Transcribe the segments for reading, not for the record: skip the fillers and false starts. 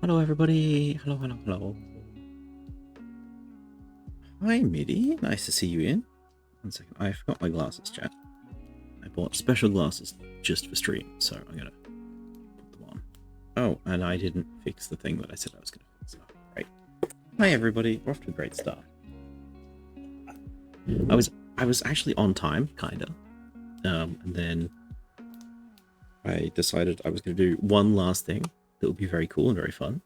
Hello, everybody. Hello, hello, hello. Hi, Midi. Nice to see you in. 1 second. I forgot my glasses, chat. I bought special glasses just for stream, so I'm going to put them on. Oh, and I didn't fix the thing that I said I was going to fix. Oh, great. Hi, everybody. We're off to a great start. I was actually on time, kind of. And then I decided I was going to do one last thing that would be very cool and very fun.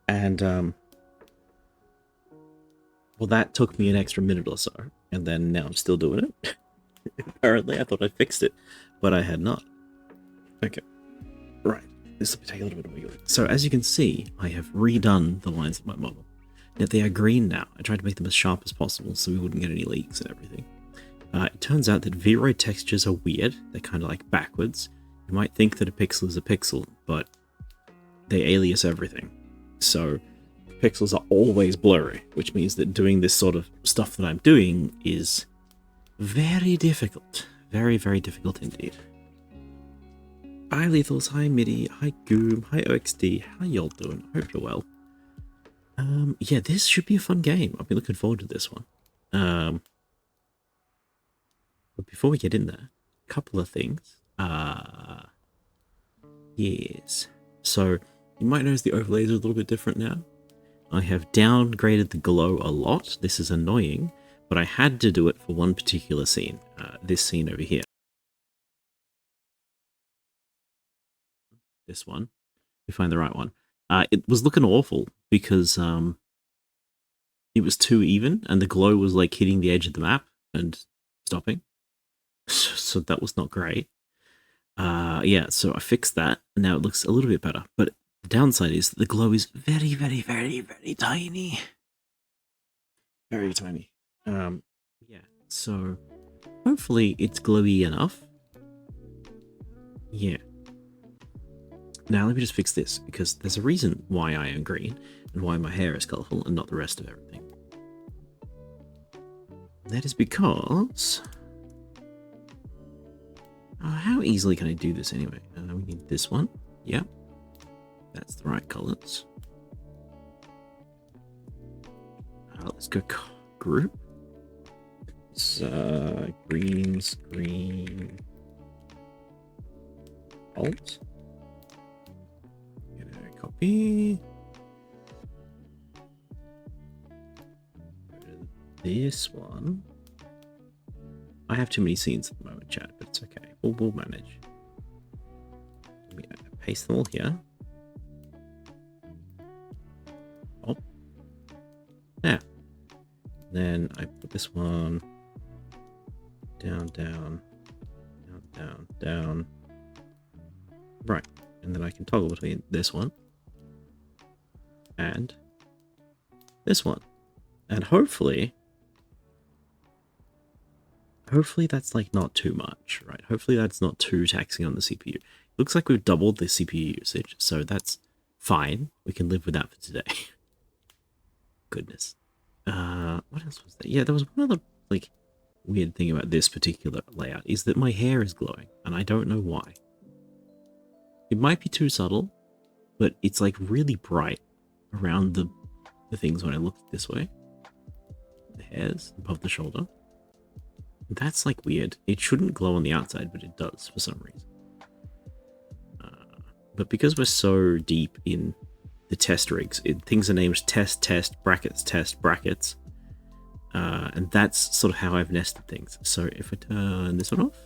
And, well, that took me an extra minute or so, and then now I'm still doing it. Apparently, I thought I fixed it, but I had not. Okay, right. This will take a little bit of wiggling. So, as you can see, I have redone the lines of my model. Yet they are green now. I tried to make them as sharp as possible so we wouldn't get any leaks and everything. It turns out that V-Ray textures are weird. They're kind of like backwards. You might think that a pixel is a pixel, but they alias everything. So pixels are always blurry, which means that doing this sort of stuff that I'm doing is very difficult. Very, very difficult indeed. Hi Lethals, hi Midi, hi Goom, hi OXD, how y'all doing? I hope you're well. Yeah, this should be a fun game. I've been looking forward to this one. But before we get in there, a couple of things. Yes. So, you might notice the overlays are a little bit different now. I have downgraded the glow a lot. This is annoying, but I had to do it for one particular scene. This scene over here. This one. If you find the right one. It was looking awful because it was too even and the glow was like hitting the edge of the map and stopping. So that was not great. Yeah, so I fixed that and now it looks a little bit better. But the downside is that the glow is very, very, very, very tiny. Very tiny. Yeah, so hopefully it's glowy enough. Yeah. Now let me just fix this, because there's a reason why I am green and why my hair is colourful and not the rest of everything. That is because... how easily can I do this anyway? We need this one. Yep. That's the right colours. Let's go group. It's green screen alt. Get a copy. This one. I have too many scenes at the moment, chat, but it's okay. We'll manage. Let me paste them all here. Oh. Yeah. Then I put this one down, down, down, down, down. Right. And then I can toggle between this one and this one. And hopefully that's like not too much, right? Hopefully that's not too taxing on the CPU. Looks like we've doubled the CPU usage, so that's fine. We can live with that for today. Goodness. What else was there? Yeah, there was one other like weird thing about this particular layout is that my hair is glowing, and I don't know why. It might be too subtle, but it's like really bright around the things when I look this way. The hairs above the shoulder. That's like weird. It shouldn't glow on the outside, but it does for some reason. But because we're so deep in the test rigs, things are named test, brackets. And that's sort of how I've nested things. So if I turn this one off.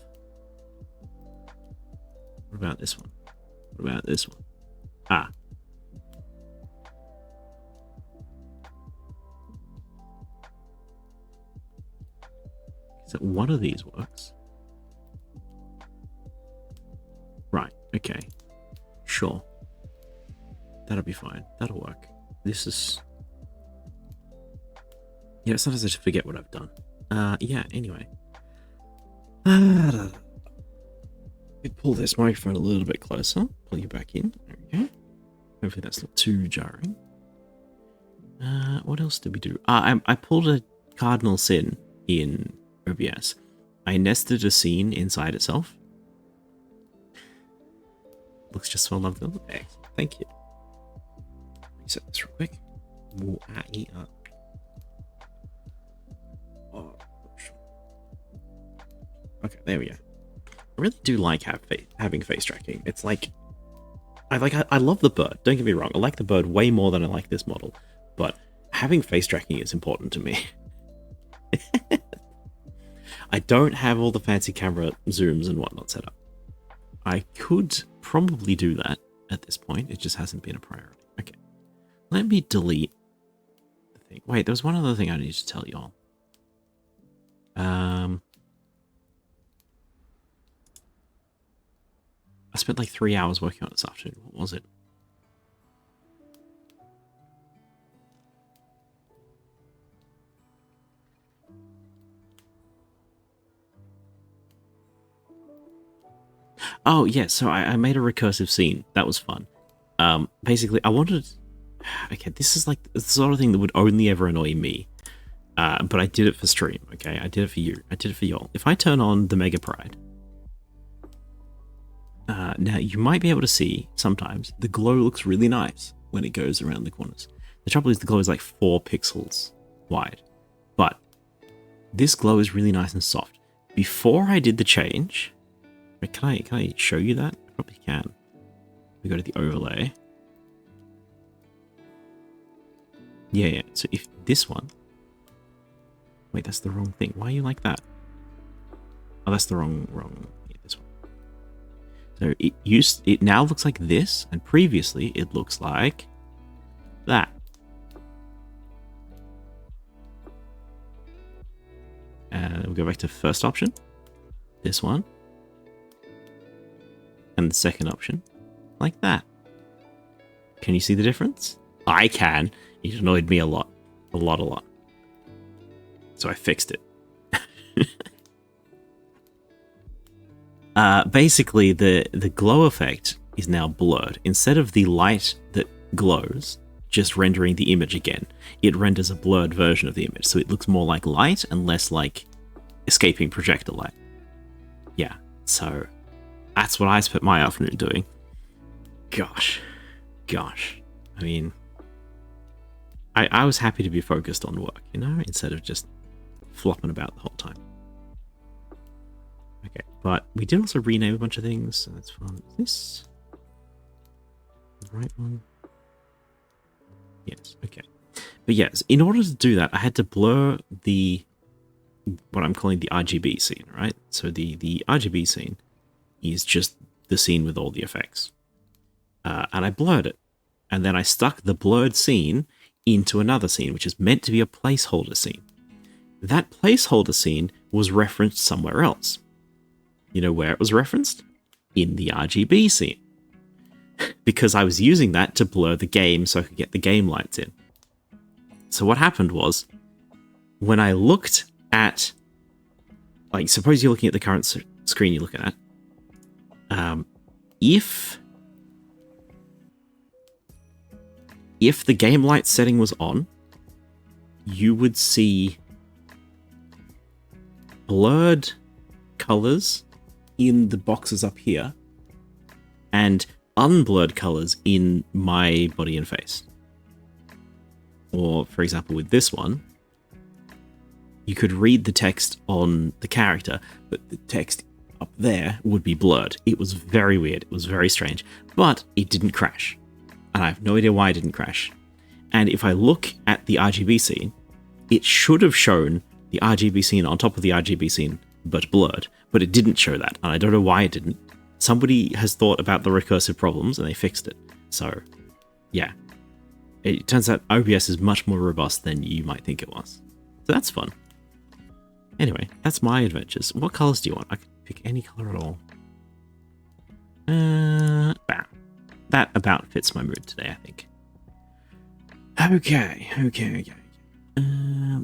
What about this one? What about this one? So one of these works. Right, okay. Sure. That'll be fine. That'll work. This is... Yeah, sometimes I just forget what I've done. Yeah, anyway. Let me pull this microphone a little bit closer. Pull you back in. There we go. Hopefully that's not too jarring. What else did we do? I pulled a cardinal sin in OBS. I nested a scene inside itself. looks just so lovely. Okay, thank you. Reset this real quick. Oh, okay, there we go. I really do like having face tracking. It's like I love the bird. Don't get me wrong. I like the bird way more than I like this model, but having face tracking is important to me. I don't have all the fancy camera zooms and whatnot set up. I could probably do that at this point. It just hasn't been a priority. Okay. Let me delete the thing. Wait, there was one other thing I need to tell you all. I spent like 3 hours working on it this afternoon. What was it? Oh, yeah, so I made a recursive scene. That was fun. Basically, I wanted... Okay, this is like the sort of thing that would only ever annoy me. But I did it for stream, okay? I did it for you. I did it for y'all. If I turn on the Mega Pride... now, you might be able to see, sometimes, the glow looks really nice when it goes around the corners. The trouble is the glow is like 4 pixels wide. But this glow is really nice and soft. Before I did the change... Can I show you that? I probably can. We go to the overlay. Yeah. So if this one... Wait, that's the wrong thing. Why are you like that? Oh, that's the wrong... Yeah, this one. So it now looks like this, and previously it looks like that. And we'll go back to first option. This one. And the second option, like that. Can you see the difference? I can. It annoyed me a lot. A lot. So I fixed it. Basically, the glow effect is now blurred. Instead of the light that glows just rendering the image again, it renders a blurred version of the image. So it looks more like light and less like escaping projector light. Yeah, so... That's what I spent my afternoon doing. Gosh. I mean, I was happy to be focused on work, you know, instead of just flopping about the whole time. Okay, but we did also rename a bunch of things, so that's fun. Is this the right one? Yes, okay. But yes, in order to do that, I had to blur what I'm calling the RGB scene, right? So the RGB scene is just the scene with all the effects. And I blurred it. And then I stuck the blurred scene into another scene, which is meant to be a placeholder scene. That placeholder scene was referenced somewhere else. You know where it was referenced? In the RGB scene. Because I was using that to blur the game so I could get the game lights in. So what happened was, when I looked at... Like, suppose you're looking at the current screen you're looking at. If the game light setting was on, you would see blurred colors in the boxes up here and unblurred colors in my body and face. Or, for example, with this one, you could read the text on the character, but the text up there would be blurred. It was very weird. It was very strange, but it didn't crash. And I have no idea why it didn't crash. And if I look at the RGB scene, it should have shown the RGB scene on top of the RGB scene, but blurred. But it didn't show that, and I don't know why it didn't. Somebody has thought about the recursive problems, and they fixed it. So, yeah. It turns out OBS is much more robust than you might think it was. So that's fun. Anyway, that's my adventures. What colors do you want? I could pick any color at all. That about fits my mood today, I think. Okay.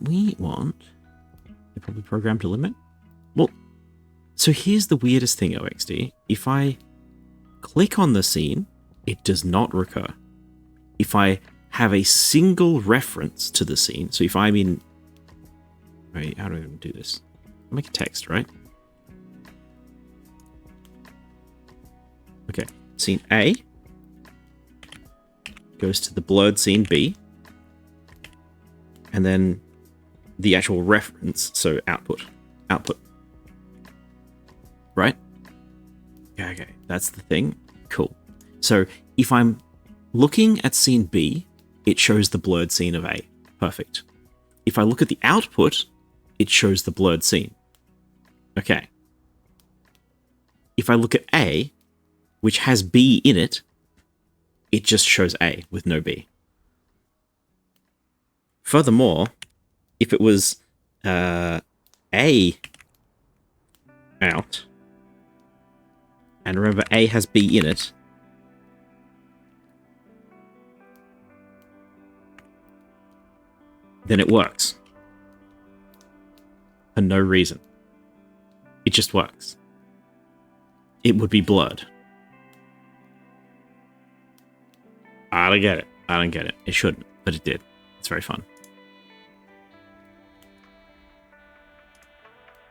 We want... They're probably programmed to limit? Well, so here's the weirdest thing, OXD. If I click on the scene, it does not recur. If I have a single reference to the scene, so if I'm in... Wait, how do I even do this? I'll make a text, right? Okay. scene A goes to the blurred scene B, and then the actual reference, so output. Right? Okay, that's the thing. Cool. So if I'm looking at scene B, it shows the blurred scene of A. Perfect. If I look at the output, it shows the blurred scene. Okay. If I look at A, which has B in it, it just shows A with no B. Furthermore, if it was A out, and remember A has B in it, then it works. For no reason. It just works. It would be blurred. I don't get it. It shouldn't, but it did. It's very fun.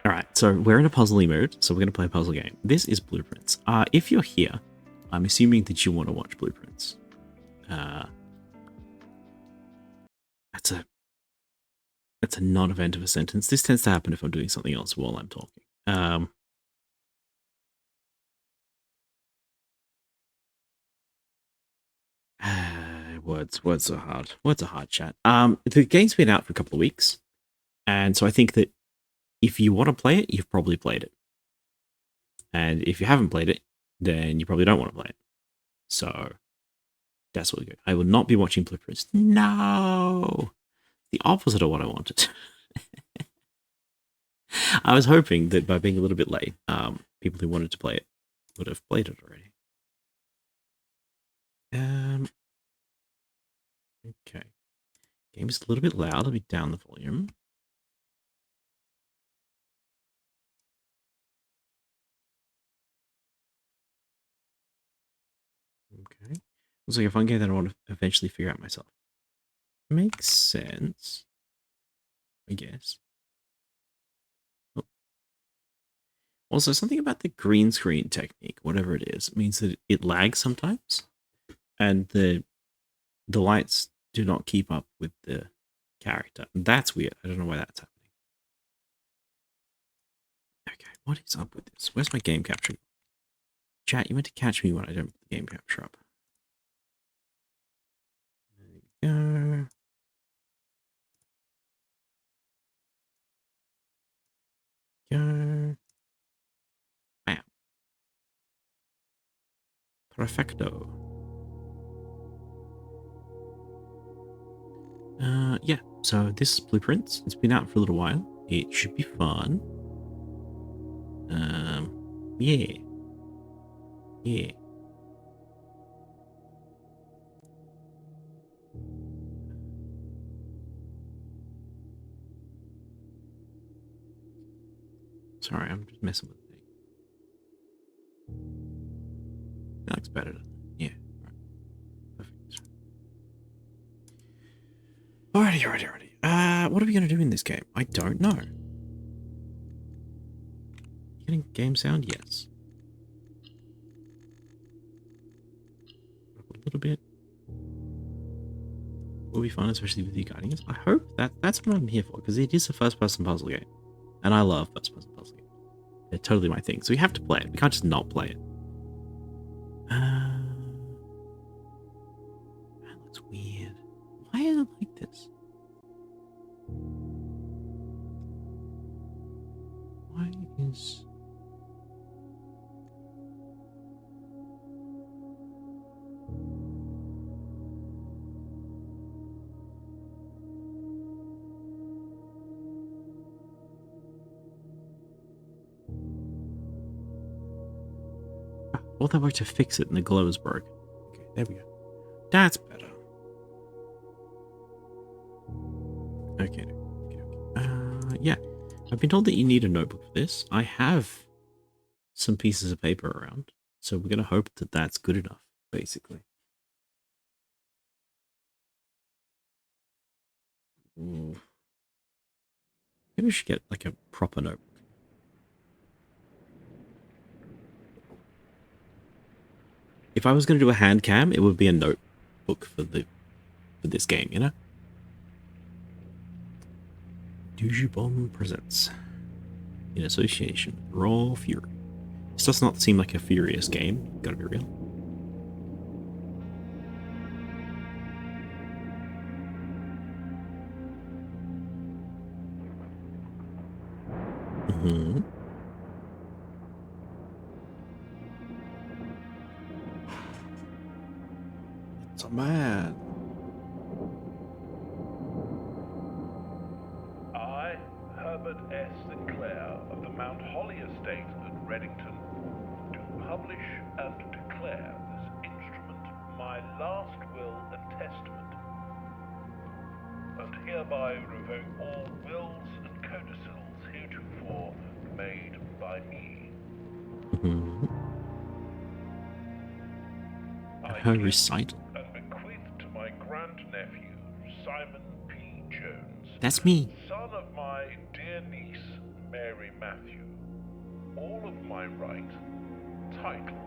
Alright, so we're in a puzzly mood, so we're going to play a puzzle game. This is Blueprints. If you're here, I'm assuming that you want to watch Blueprints. That's a non-event of a sentence. This tends to happen if I'm doing something else while I'm talking. Words are hard. Words are hard, chat. The game's been out for a couple of weeks, and so I think that if you want to play it, you've probably played it. And if you haven't played it, then you probably don't want to play it. So that's what we do. I will not be watching Blueprints. No! The opposite of what I wanted. I was hoping that by being a little bit late, people who wanted to play it would have played it already. Okay. Game is a little bit loud. Let me down the volume. Okay. Looks like a fun game that I want to eventually figure out myself. Makes sense, I guess. Oh. Also, something about the green screen technique, whatever it is, means that it lags sometimes, and the lights do not keep up with the character. And that's weird. I don't know why that's happening. Okay, what is up with this? Where's my game capture? Chat, you meant to catch me when I don't put the game capture up. There we go. Go. Bam. Perfecto. Yeah, so this is Blueprints. It's been out for a little while. It should be fun. Yeah. Yeah. Sorry, I'm just messing with the thing. That looks better. Yeah. Right. Perfect. Alrighty. What are we going to do in this game? I don't know. You getting game sound? Yes. A little bit. Will be fun, especially with you guiding us. I hope that's what I'm here for, because it is a first-person puzzle game. And I love first-person puzzle games. They're totally my thing. So we have to play it. We can't just not play it. That looks weird. Why is it like this? Why is... all that work to fix it and the glow is broken. Okay, there we go. That's better. Okay. Yeah. I've been told that you need a notebook for this. I have some pieces of paper around, so we're going to hope that that's good enough, basically. Ooh. Maybe we should get like a proper notebook. If I was going to do a hand cam, it would be a notebook for this game, you know? Digibomb presents in association with Raw Fury. This does not seem like a furious game, gotta be real. Mm-hmm. It's a man. I, Herbert S. Sinclair of the Mount Holly Estate at Reddington, do publish and declare this instrument my last will and testament, and hereby revoke all wills and codicils heretofore made by me. Mm-hmm. I Her give recital. and bequeath to my grandnephew, Simon P. Jones, That's me. son of my dear niece, Mary Matthew, all of my right, title,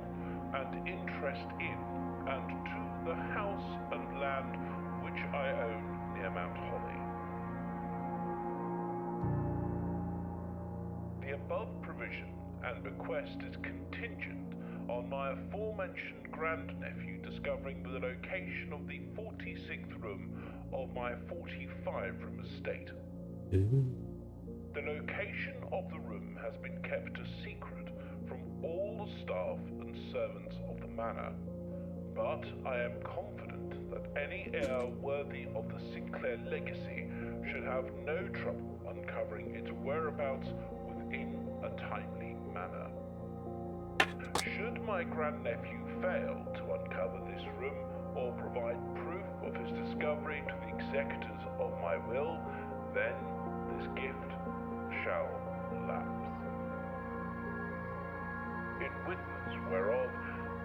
and interest in and to the house and land which I own near Mount Holly. The above provision and bequest is contingent on my aforementioned grandnephew discovering the location of the 46th room of my 45-room estate. Ooh. The location of the room has been kept a secret from all the staff and servants of the manor, but I am confident that any heir worthy of the Sinclair legacy should have no trouble uncovering its whereabouts within a timely manner. Should my grandnephew fail to uncover this room or provide proof of his discovery to the executors of my will, then this gift shall lapse. In witness whereof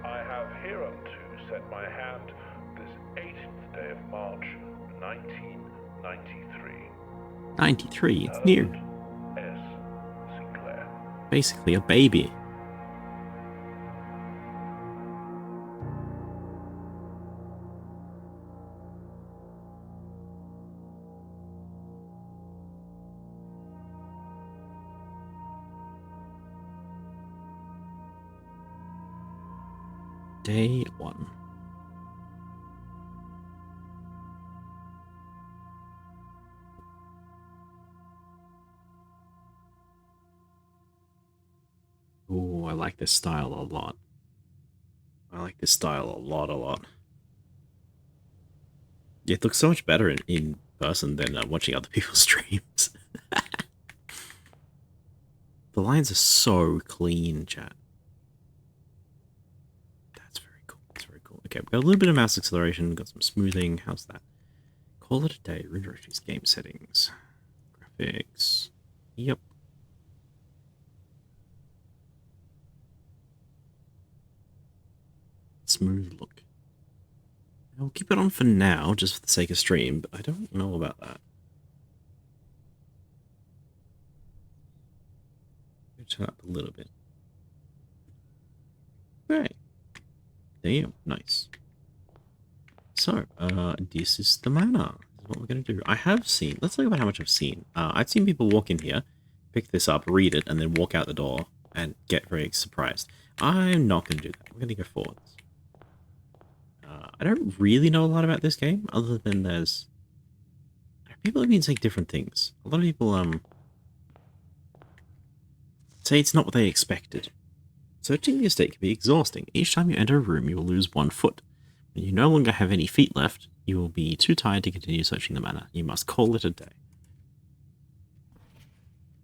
I have hereunto set my hand this 18th day of March, 1993. 93, it's near. S. Sinclair. Basically a baby. Day 1. Ooh, I like this style a lot. I like this style a lot. It looks so much better in person than watching other people's streams. The lines are so clean, chat. That's very cool. That's very cool. Okay, we've got a little bit of mouse acceleration, got some smoothing. How's that? Call it a day. Room directories, game settings, graphics. Yep. Smooth look. I'll keep it on for now, just for the sake of stream, but I don't know about that. Turn up a little bit. Right. Damn, nice. So, this is the manor. This is what we're going to do. I have seen, let's talk about how much I've seen. I've seen people walk in here, pick this up, read it, and then walk out the door and get very surprised. I'm not going to do that. We're going to go forwards. I don't really know a lot about this game, other than there's... People have been saying different things. A lot of people, say it's not what they expected. Searching the estate can be exhausting. Each time you enter a room, you will lose 1 foot. When you no longer have any feet left, you will be too tired to continue searching the manor. You must call it a day.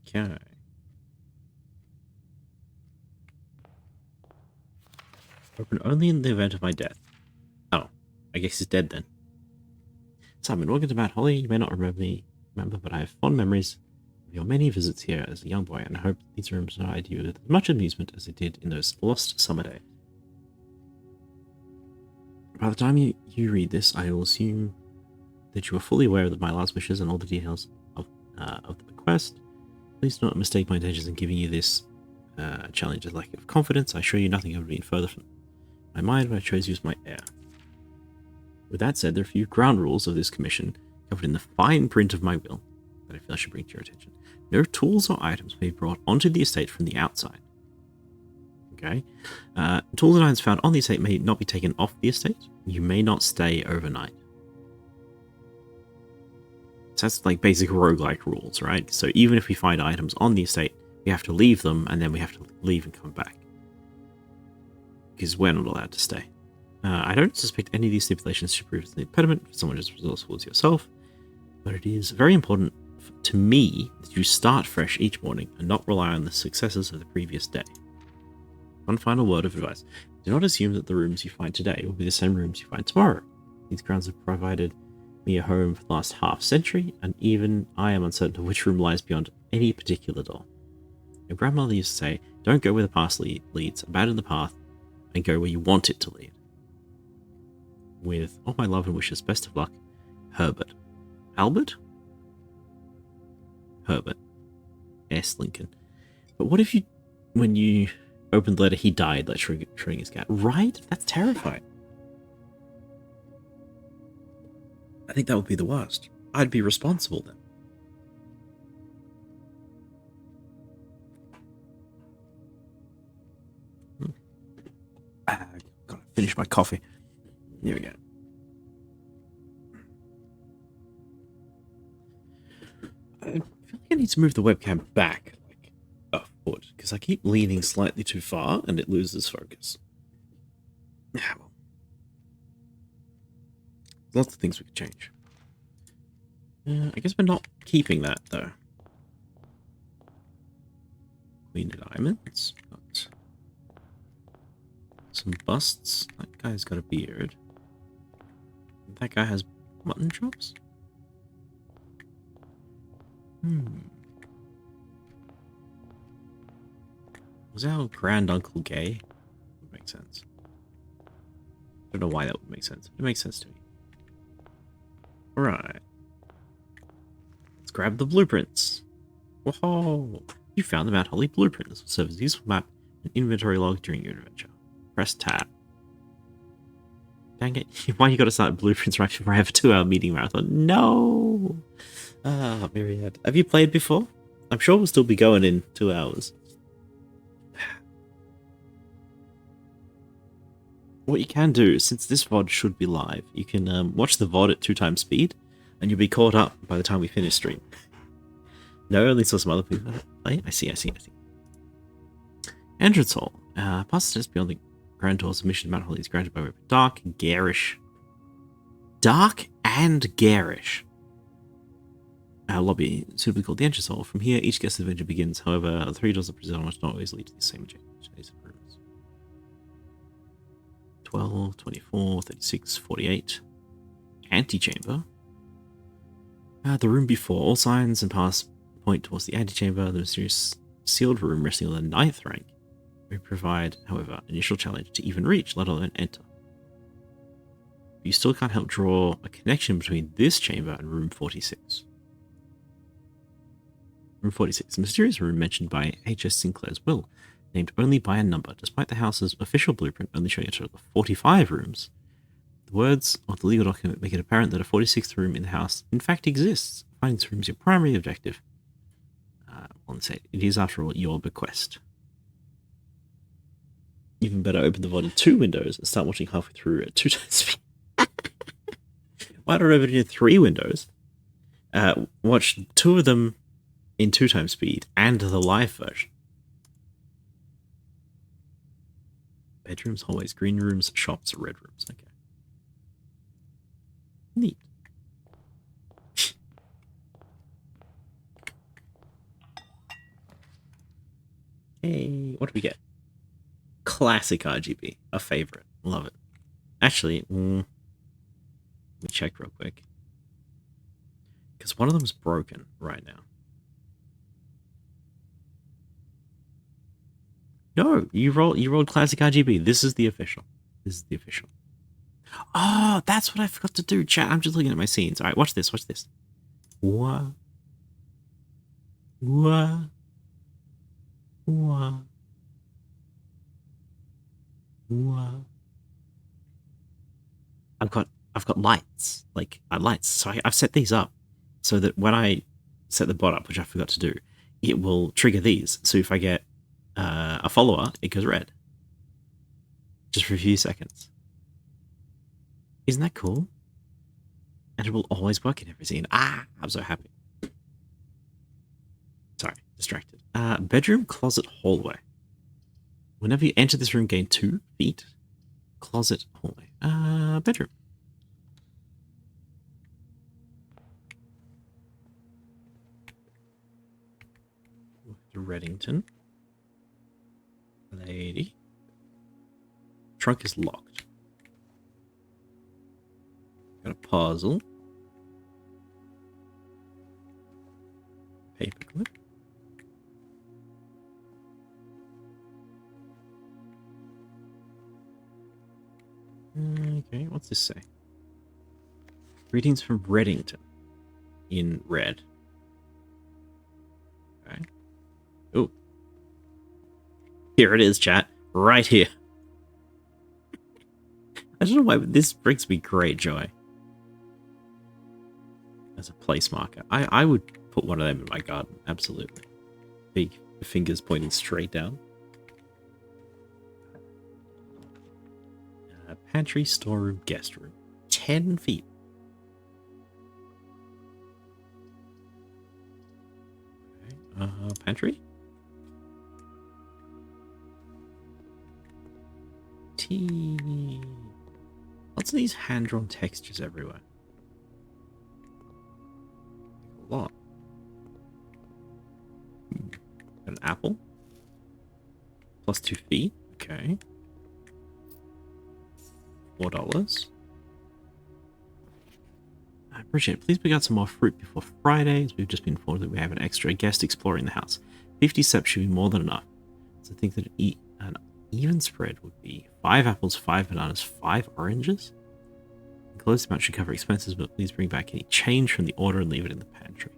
Okay. Open only in the event of my death. Oh, I guess he's dead then. Simon, welcome to Mount Holly. You may not remember, but I have fond memories of your many visits here as a young boy, and I hope these rooms provide you with as much amusement as they did in those lost summer days. By the time you read this, I will assume that you are fully aware of my last wishes and all the details of the bequest. Please do not mistake my intentions in giving you this challenge as lack of confidence. I assure you nothing could have been further I might, but I chose to use my heir. With that said, there are a few ground rules of this commission covered in the fine print of my will that I feel I should bring to your attention. No tools or items may be brought onto the estate from the outside. Okay? Tools and items found on the estate may not be taken off the estate. You may not stay overnight. So that's like basic roguelike rules, right? So even if we find items on the estate, we have to leave them, and then we have to leave and come back. Because we're not allowed to stay. I don't suspect any of these stipulations should prove an impediment for someone as resourceful as yourself, but it is very important to me that you start fresh each morning and not rely on the successes of the previous day. One final word of advice. Do not assume that the rooms you find today will be the same rooms you find tomorrow. These grounds have provided me a home for the last half-century, and even I am uncertain of which room lies beyond any particular door. Your grandmother used to say, don't go where the path leads, abandon the path, and go where you want it to lead. With all my love and wishes, best of luck, Herbert. Albert? Herbert. S. Lincoln. But what if when you opened the letter, he died, like Schrodinger's cat? Right? That's terrifying. I think that would be the worst. I'd be responsible then. Gotta finish my coffee. Here we go. I feel like I need to move the webcam back like a foot, because I keep leaning slightly too far and it loses focus. Yeah, well. Lots of things we could change. I guess we're not keeping that, though. Queen of Diamonds. Got some busts. That guy's got a beard. That guy has mutton chops? Was our grand uncle gay? Would make sense. I don't know why that would make sense. It makes sense to me. Alright. Let's grab the blueprints. Whoa! You found the Mount Holly blueprint. This will serve as a useful map and inventory log during your adventure. Press tab. Dang it. Why you gotta start blueprints right before I have a 2-hour meeting marathon? No! Ah, Myriad. Have you played before? I'm sure we'll still be going in 2 hours. What you can do, since this VOD should be live, you can watch the VOD at 2 times speed, and you'll be caught up by the time we finish stream. No, I only saw some other people play. I see. Entrance Hall. Past just beyond the grand doors, submission to Mount Holly is granted by way of dark and garish. Dark and garish. Lobby, suitably called the Entrance Hall. From here, each guest adventure begins. However, the 3 doors are presented must not always lead to the same rooms. 12, 24, 36, 48. Antechamber. The room before. All signs and paths point towards the antechamber, the mysterious sealed room resting on the 9th rank. We provide, however, initial challenge to even reach, let alone enter. You still can't help draw a connection between this chamber and room 46. Room 46, a mysterious room mentioned by H.S. Sinclair's will, named only by a number, despite the house's official blueprint only showing a total of 45 rooms. The words of the legal document make it apparent that a 46th room in the house in fact exists. Finding this room is your primary objective. Let's say it is, after all, your bequest. Even better, open the VOD in 2 windows and start watching halfway through at 2 times speed. Why don't I open it in 3 windows? Watch 2 of them in 2 times speed and the live version. Bedrooms, hallways, green rooms, shops, red rooms. Okay. Neat. Hey, what do we get? Classic RGB. A favorite. Love it. Actually, let me check real quick. Because one of them's broken right now. No, you rolled classic RGB. This is the official. Oh, that's what I forgot to do, chat. I'm just looking at my scenes. All right, watch this. What? I've got lights, like lights. So I've set these up so that when I set the bot up, which I forgot to do, it will trigger these. So if I get a follower, it goes red, just for a few seconds. Isn't that cool? And it will always work in every scene. Ah, I'm so happy. Sorry, distracted. Bedroom, closet, hallway. Whenever you enter this room, gain 2 feet. Closet, hallway. Bedroom. Reddington. Lady. Trunk is locked. Got a puzzle. Paperclip. Okay, what's this say? Greetings from Reddington. In red. Okay. Oh. Here it is, chat. Right here. I don't know why, but this brings me great joy. As a place marker. I would put one of them in my garden, absolutely. Big fingers pointing straight down. Pantry, storeroom, guest room. 10 feet. Okay. Pantry? Tea. Lots of these hand-drawn textures everywhere. A lot. An apple. Plus 2 feet. Okay. $4. I appreciate it. Please pick out some more fruit before Friday, as we've just been informed that we have an extra guest exploring the house. 50 steps should be more than enough. So I think that an even spread would be 5 apples, 5 bananas, 5 oranges. The closed amount should cover expenses, but please bring back any change from the order and leave it in the pantry.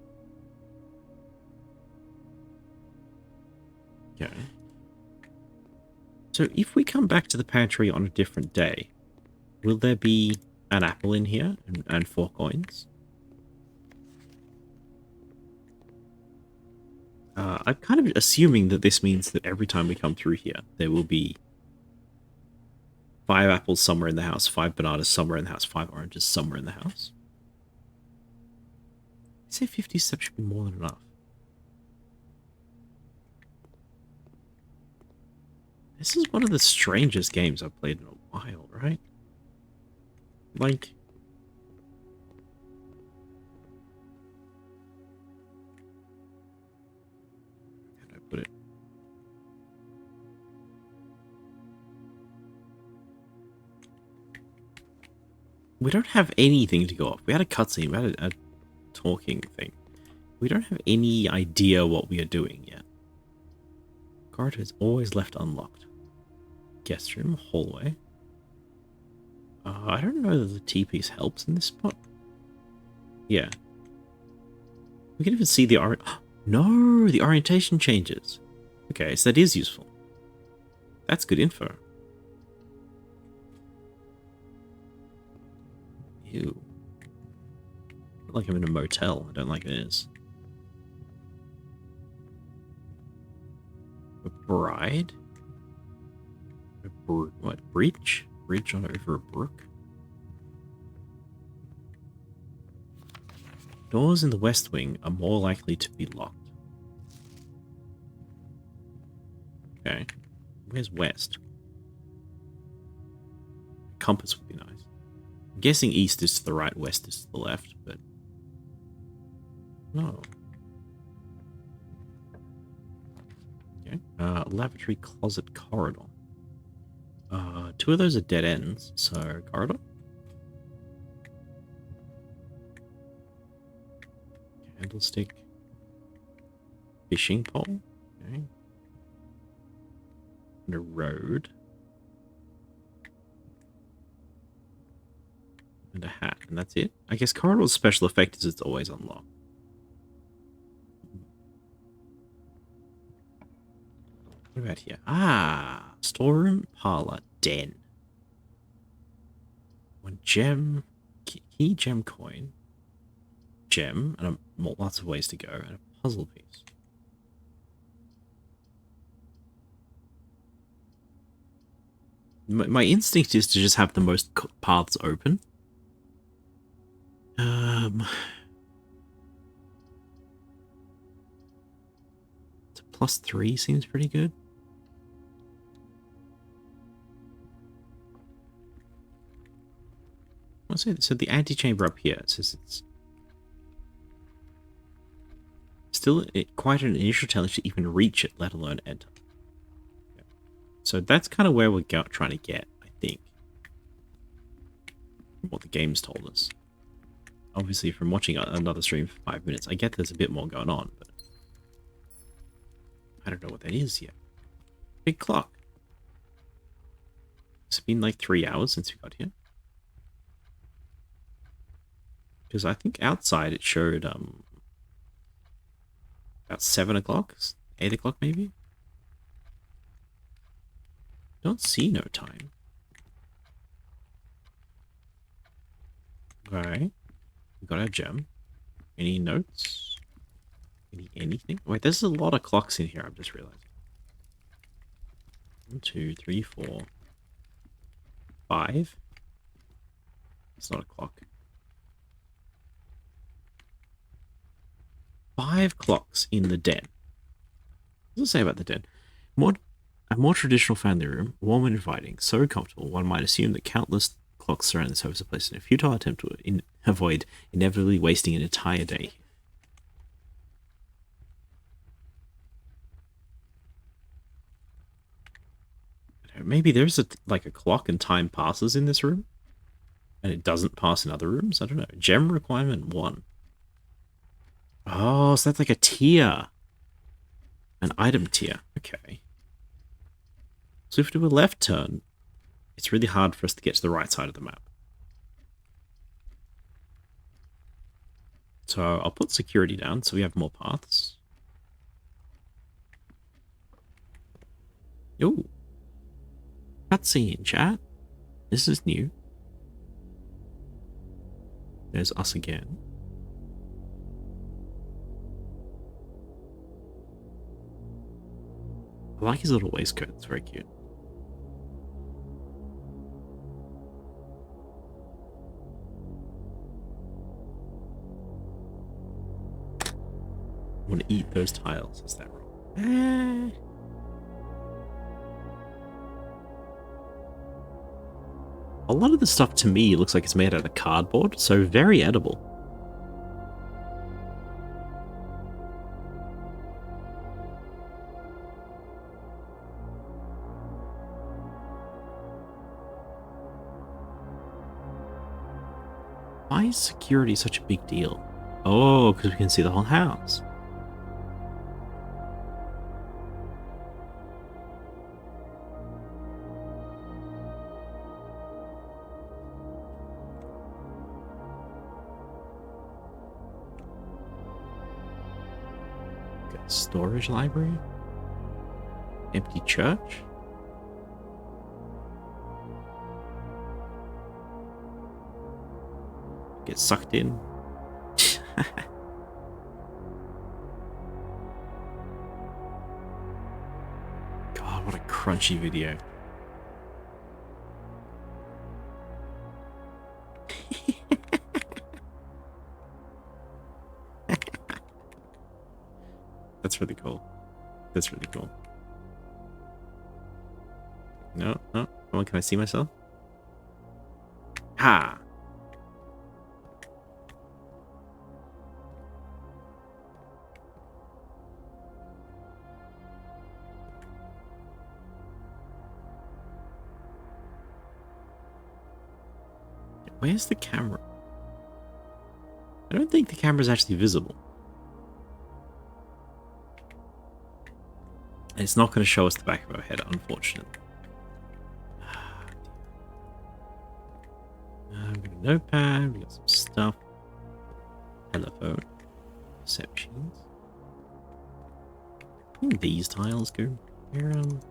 Okay. So if we come back to the pantry on a different day, will there be an apple in here and 4 coins? I'm kind of assuming that this means that every time we come through here, there will be 5 apples somewhere in the house, 5 bananas somewhere in the house, 5 oranges somewhere in the house. I say 50 steps should be more than enough. This is one of the strangest games I've played in a while, right? Like, how do I put it? We don't have anything to go off. We had a cutscene, we had a talking thing. We don't have any idea what we are doing yet. Corridor is always left unlocked. Guest room, hallway. I don't know that the T-piece helps in this spot. Yeah. We can even see the No, the orientation changes. Okay, so that is useful. That's good info. Ew. I feel like I'm in a motel. I don't like this. A bride? What? Bridge? Bridge on over a brook? Doors in the west wing are more likely to be locked. Okay. Where's west? Compass would be nice. I'm guessing east is to the right, west is to the left, but... No. Okay. Lavatory, closet, corridor. 2 of those are dead ends, so corridor. Candlestick. Fishing pole. Okay. And a road. And a hat, and that's it. I guess corridor's special effect is it's always unlocked. What about here? Ah, storeroom, parlor, den. gem, key gem coin, gem, and lots of ways to go, and a puzzle piece. My instinct is to just have the most paths open. +3 seems pretty good. What's it? So the antechamber up here, it says it's still quite an initial challenge to even reach it, let alone enter. Yeah. So that's kind of where we're trying to get, I think. From what the game's told us. Obviously, from watching another stream for 5 minutes, I get there's a bit more going on, but I don't know what that is yet. Big clock. It's been like 3 hours since we got here. Because I think outside it showed about 7 o'clock, 8 o'clock maybe. Don't see no time. Alright. We got our gem. Any notes? Anything? Wait, there's a lot of clocks in here, I'm just realizing. 1, 2, 3, 4, 5. It's not a clock. 5 clocks in the den. What does it say about the den? A more traditional family room, warm and inviting, so comfortable one might assume that countless clocks surround the surface are placed in a futile attempt to avoid inevitably wasting an entire day. Maybe there's like a clock and time passes in this room, and it doesn't pass in other rooms. I don't know. Gem requirement 1. Oh, so that's like a tier. An item tier. Okay. So if we do a left turn, it's really hard for us to get to the right side of the map. So I'll put security down so we have more paths. Ooh. Cutscene, chat. This is new. There's us again. I like his little waistcoat, it's very cute. I want to eat those tiles, is that wrong? A lot of the stuff to me looks like it's made out of cardboard, so very edible. Why is security such a big deal? Oh, because we can see the whole house. Okay, storage library? Empty church? Get sucked in. God, what a crunchy video. That's really cool. That's really cool. No, no. Come on, can I see myself? Ha! Where's the camera? I don't think the camera's actually visible. And it's not going to show us the back of our head, unfortunately. We've got a notepad, we've got some stuff. Telephone. Perceptions. I think these tiles go around.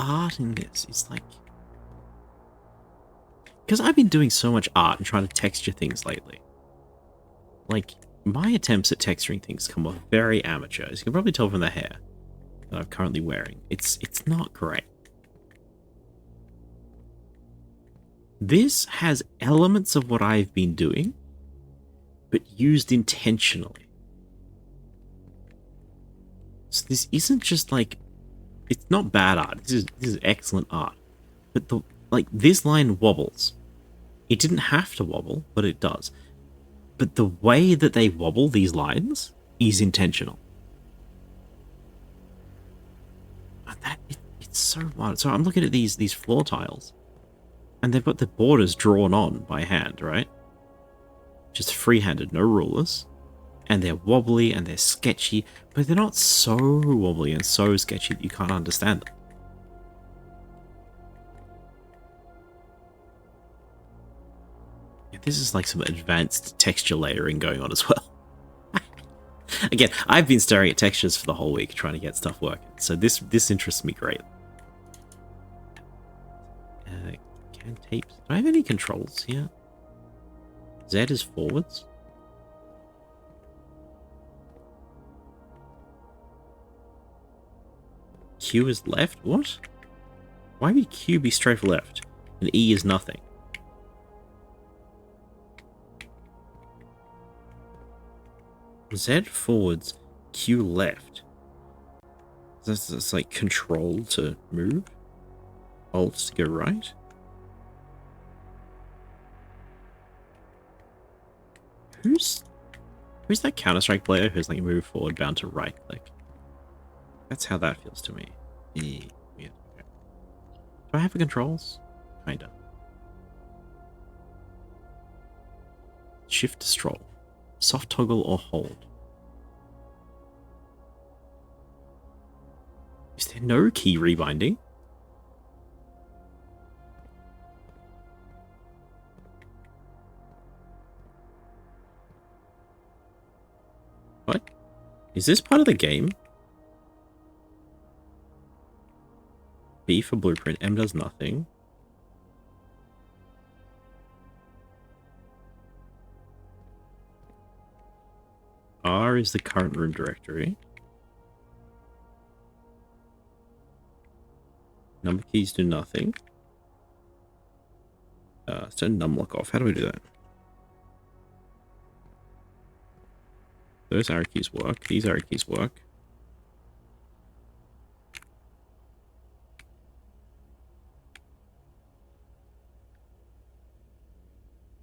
art in this is like... Because I've been doing so much art and trying to texture things lately. Like, my attempts at texturing things come off very amateur, as you can probably tell from the hair that I'm currently wearing. It's not great. This has elements of what I've been doing, but used intentionally. So this isn't just like... It's not bad art. This is excellent art. But this line wobbles. It didn't have to wobble, but it does. But the way that they wobble these lines is intentional. It's so wild. So I'm looking at these floor tiles, and they've got the borders drawn on by hand, right? Just free-handed, no rulers. And they're wobbly and they're sketchy, but they're not so wobbly and so sketchy that you can't understand them. Yeah, this is like some advanced texture layering going on as well. Again, I've been staring at textures for the whole week trying to get stuff working, so this interests me greatly. Can tapes? Do I have any controls here? Z is forwards. Q is left? What? Why would Q be strafe left and E is nothing? Z forwards, Q left. That's like control to move, Alt to go right. Who's that Counter-Strike player who's like move forward bound to right click? That's how that feels to me. Yeah. Okay. Do I have the controls? Kinda. Shift to stroll. Soft toggle or hold. Is there no key rebinding? What? Is this part of the game? B for blueprint. M does nothing. R is the current room directory. Number keys do nothing. Let's turn numlock off. How do we do that? Those arrow keys work. These arrow keys work.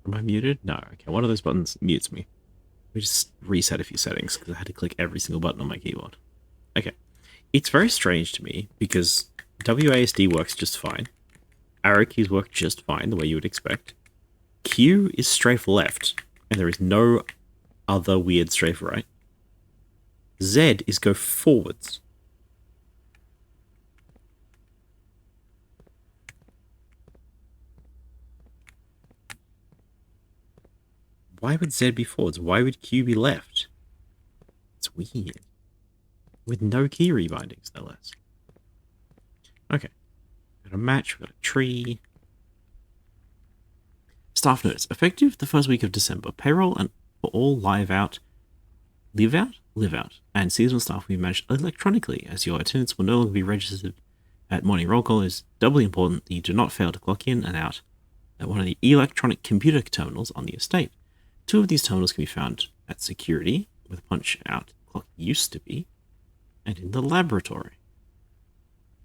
Am I muted? No. Okay, one of those buttons mutes me. Let me just reset a few settings because I had to click every single button on my keyboard. Okay. It's very strange to me because WASD works just fine. Arrow keys work just fine, the way you would expect. Q is strafe left, and there is no other weird strafe right. Z is go forwards. Why would Z be forwards? Why would Q be left? It's weird. With no key rebindings, no less. Okay. Got a match, we've got a tree. Staff notice. Effective the first week of December. Payroll and for all live out, and seasonal staff will be managed electronically, as your attendance will no longer be registered at morning roll call. It is doubly important that you do not fail to clock in and out at one of the electronic computer terminals on the estate. 2 of these terminals can be found at security, where the punch-out clock used to be, and in the laboratory.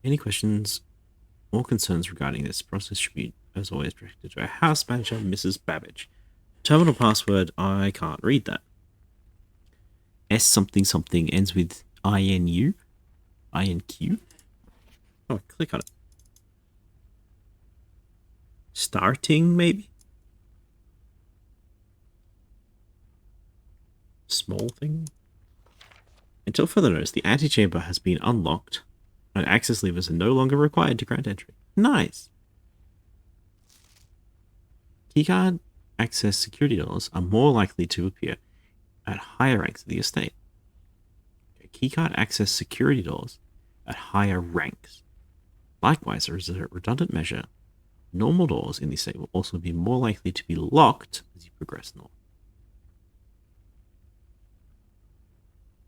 Any questions or concerns regarding this process should be, as always, directed to our house manager, Mrs. Babbage. Terminal password, I can't read that. S something something ends with INU? INQ? Oh, click on it. Starting, maybe? Small thing? Until further notice, the antechamber has been unlocked, and access levers are no longer required to grant entry. Nice! Keycard access security doors are more likely to appear at higher ranks of the estate. Okay, keycard access security doors at higher ranks. Likewise, as a redundant measure, normal doors in this state will also be more likely to be locked as you progress north.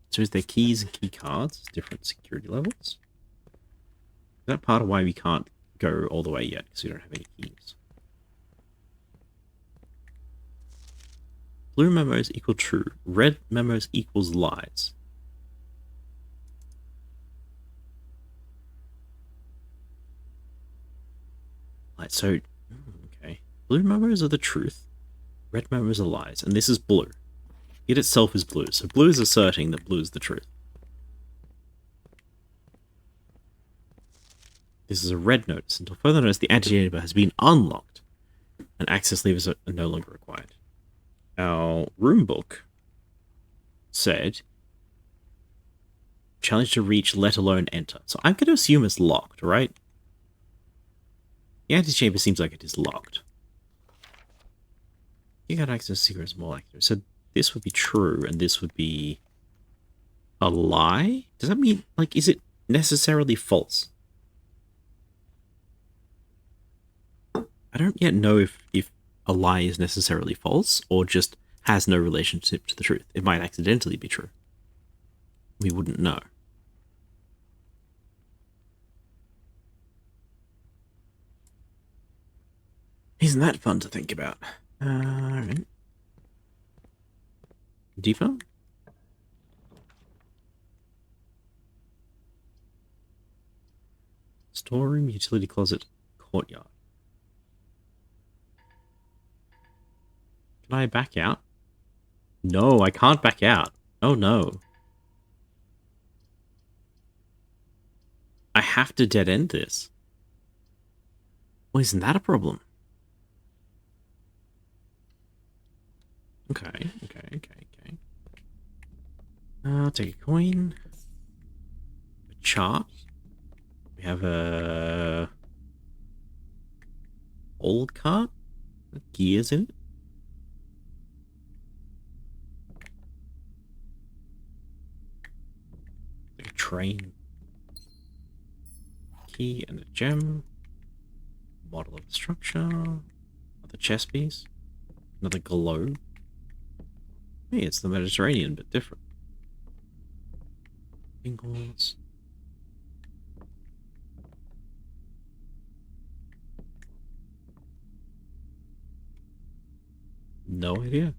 So is there keys and key cards, different security levels? Is that part of why we can't go all the way yet, because we don't have any keys? Blue memos equal true. Red memos equals lies. Right, so, okay. Blue memos are the truth. Red memos are lies. And this is blue. It itself is blue. So blue is asserting that blue is the truth. This is a red notice. Until further notice, the antechamber has been unlocked, and access levers are no longer required. Our room book said, challenge to reach, let alone enter. So I'm going to assume it's locked, right? The antechamber seems like it is locked. You got access to secrets more accurate. So this would be true, and this would be a lie? Does that mean, like, is it necessarily false? I don't yet know if a lie is necessarily false or just has no relationship to the truth. It might accidentally be true. We wouldn't know. Isn't that fun to think about? Alright. Deeper? Storeroom, utility closet, courtyard. Can I back out? No, I can't back out. Oh no. I have to dead end this. Well, isn't that a problem? Okay. I'll take a coin. A chart. We have a old cart with gears in it. Like a train. Key and a gem. Model of the structure. Another chess piece. Another globe. Hey, it's the Mediterranean, but different. Ingalls. No idea.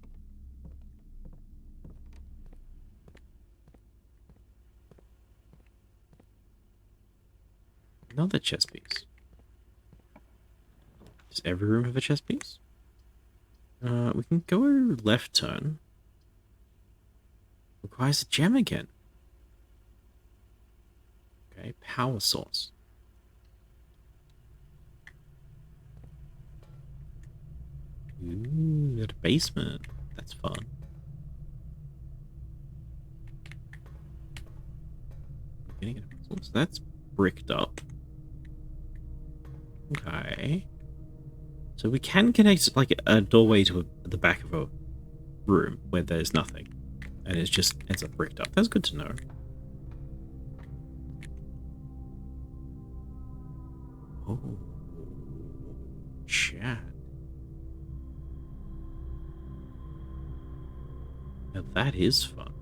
Another chess piece. Does every room have a chess piece? We can go left turn. Requires a gem again. Okay, power source. Ooh, got a basement. That's fun. Getting a puzzle. So that's bricked up. Okay. So we can connect like a doorway to the back of a room where there's nothing. And it just ends up bricked up. That's good to know. Oh. Chat. Now that is fun.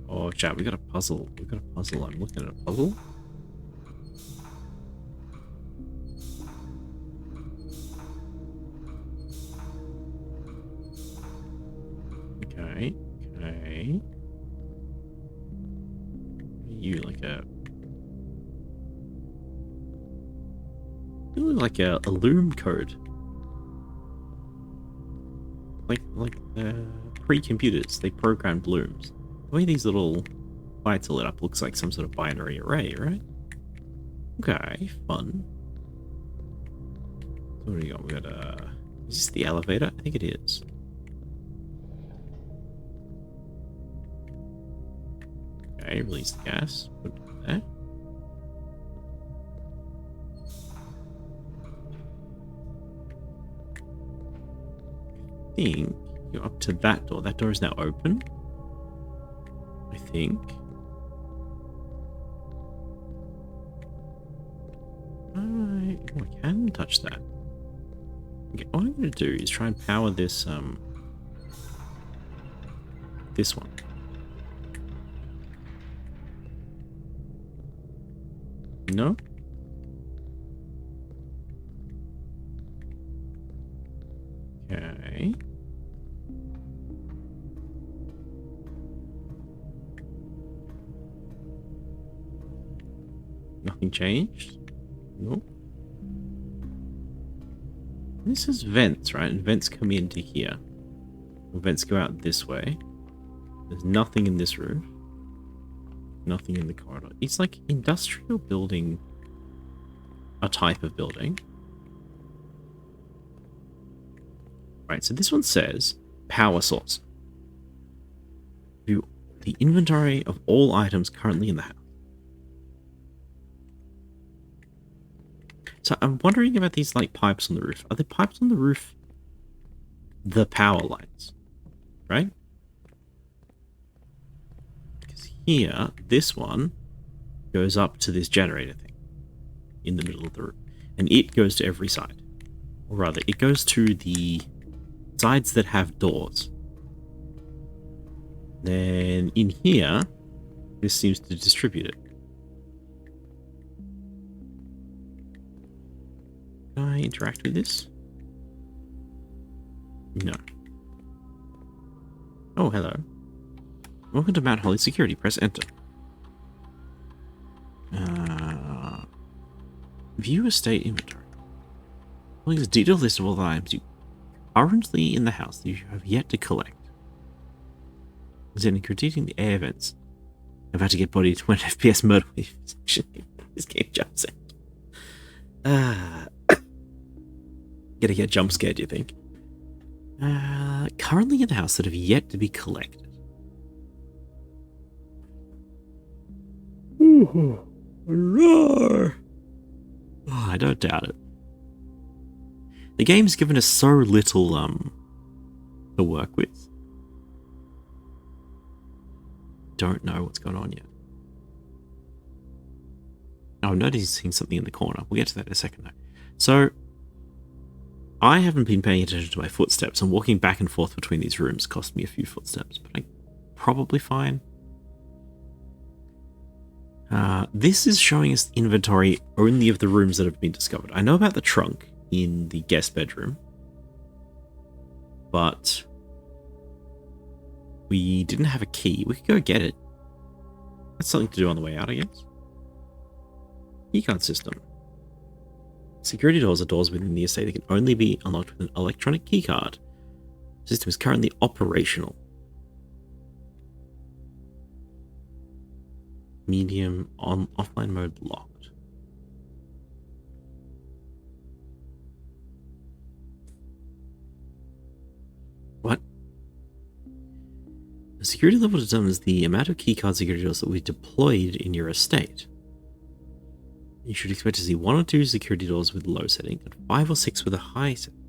Oh, chat, we got a puzzle. We got a puzzle. I'm looking at a puzzle. Okay. You look like a loom code. Like pre-computers, they programmed looms. The way these little lights are lit up looks like some sort of binary array, right? Okay, fun. So what do we got? We got is this the elevator? I think it is. Okay, release the gas. Put it there. think you're up to that door. That door is now open. I think. I can touch that. Okay, what I'm going to do is try and power this, this one. No? Okay. Nothing changed? Nope. This is vents, right? And vents come into here. Vents go out this way. There's nothing in this room. Nothing in the corridor. It's like industrial building, a type of building. Right, so this one says power source. View the inventory of all items currently in the house. So I'm wondering about these like pipes on the roof. Are the pipes on the roof the power lines? Right? Because here, this one goes up to this generator thing in the middle of the room. And it goes to every side. Or rather, it goes to the sides that have doors. Then in here, this seems to distribute it. Can I interact with this? No. Oh, hello. Welcome to Mount Holly Security. Press enter. View estate inventory. Well, there's a detailed list of all the items you currently in the house that you have yet to collect. Then critiquing the air vents. I'm about to get bodied when FPS murder this game jumps out. Gonna get jump scared, do you think? Currently in the house that have yet to be collected. Roar! Oh, I don't doubt it. The game's given us so little to work with. Don't know what's going on yet. Oh, I'm noticing something in the corner. We'll get to that in a second though. So I haven't been paying attention to my footsteps, and walking back and forth between these rooms cost me a few footsteps, but I'm probably fine. This is showing us inventory only of the rooms that have been discovered. I know about the trunk in the guest bedroom, but we didn't have a key. We could go get it. That's something to do on the way out, I guess. Keycard system. Security doors are doors within the estate that can only be unlocked with an electronic keycard. The system is currently operational. Medium on offline mode locked. What? The security level determines the amount of keycard security doors that will be deployed in your estate. You should expect to see 1 or 2 security doors with low setting and 5 or 6 with a high setting.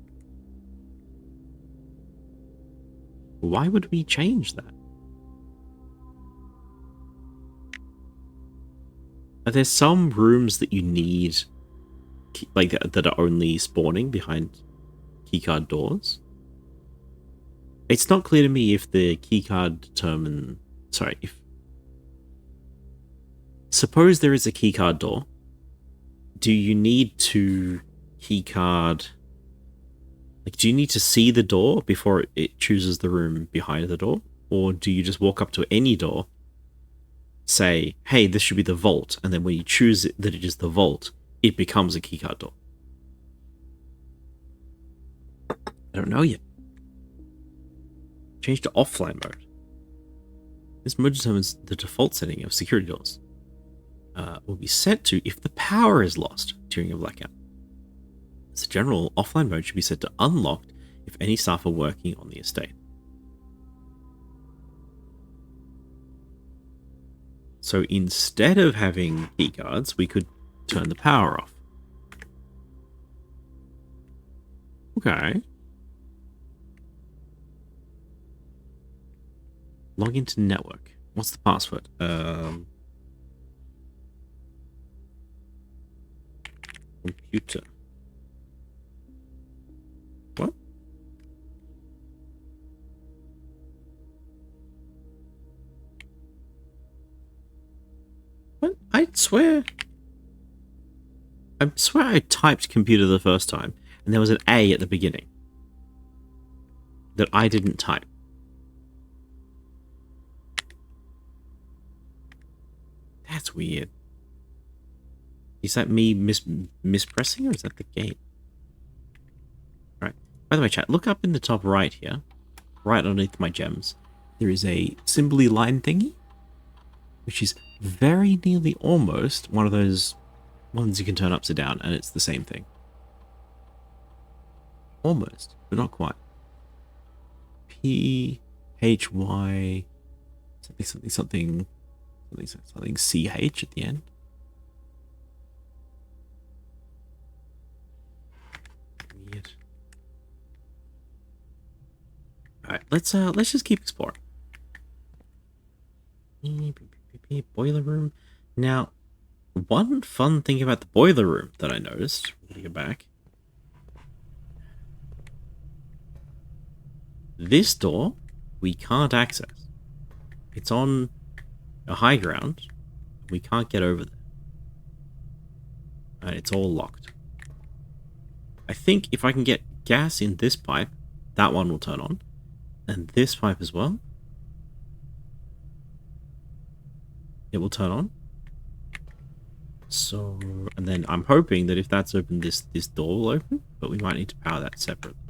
Why would we change that? Are there some rooms that you need, like that are only spawning behind keycard doors? It's not clear to me if the keycard determine. Sorry, if suppose there is a keycard door. Do you need to keycard? Like, do you need to see the door before it chooses the room behind the door, or do you just walk up to any door? Say, hey, this should be the vault, and then when you choose it, that it is the vault, it becomes a keycard door. I don't know yet. Change to offline mode. This mode determines the default setting of security doors. Will be set to if the power is lost during a blackout. As a general, offline mode should be set to unlocked if any staff are working on the estate. So instead of having keycards, we could turn the power off. Okay. Log into network. What's the password? Computer. What? What? I swear I typed computer the first time, and there was an A at the beginning that I didn't type. That's weird. Is that me mispressing, or is that the game? Right. By the way, chat, look up in the top right here, right underneath my gems. There is a symbol-y line thingy, which is very nearly almost one of those ones you can turn upside down, and it's the same thing. Almost, but not quite. PHY something CH at the end. Weird. Alright, let's just keep exploring. Boiler room. Now, one fun thing about the boiler room that I noticed, we're gonna go back. This door we can't access. It's on a high ground. We can't get over there. And it's all locked. I think if I can get gas in this pipe, that one will turn on. And this pipe as well. It will turn on. So, and then I'm hoping that if that's open, this door will open. But we might need to power that separately.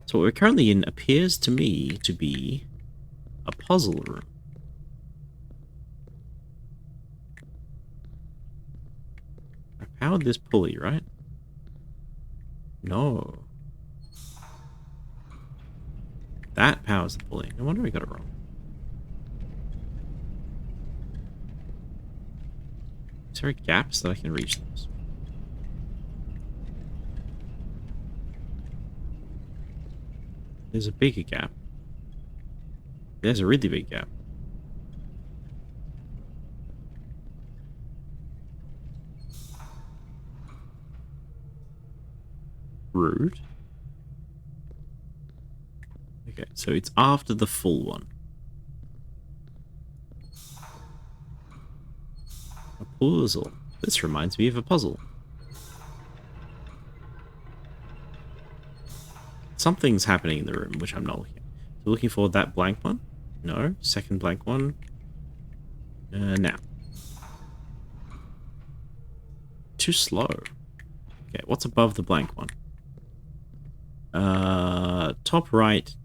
So what we're currently in appears to me to be a puzzle room. I powered this pulley, right? No. That powers the pulley. No wonder we got it wrong. Is there gaps that I can reach those? There's a bigger gap. There's a really big gap. Rude. Okay, so it's after the full one. A puzzle. This reminds me of a puzzle. Something's happening in the room, which I'm not looking at. So looking for that blank one? No. Second blank one. Now. Too slow. Okay, what's above the blank one? Top right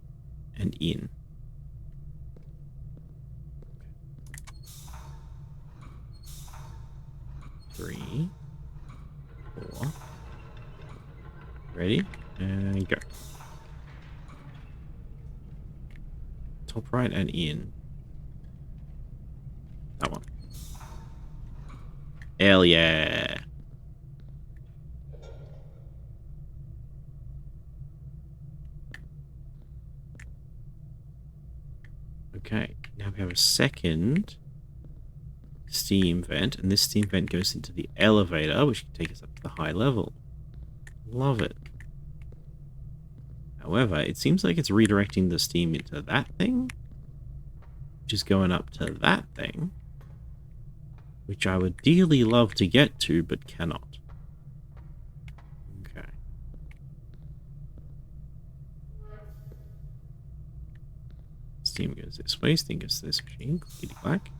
and in. 3, 4. Ready? And go. Top right and in. That one. Hell yeah. Okay, now we have a second steam vent, and this steam vent goes into the elevator, which can take us up to the high level. Love it. However, it seems like it's redirecting the steam into that thing, which is going up to that thing, which I would dearly love to get to, but cannot. Okay. Steam goes this way, steam goes to this machine, clickety-clack.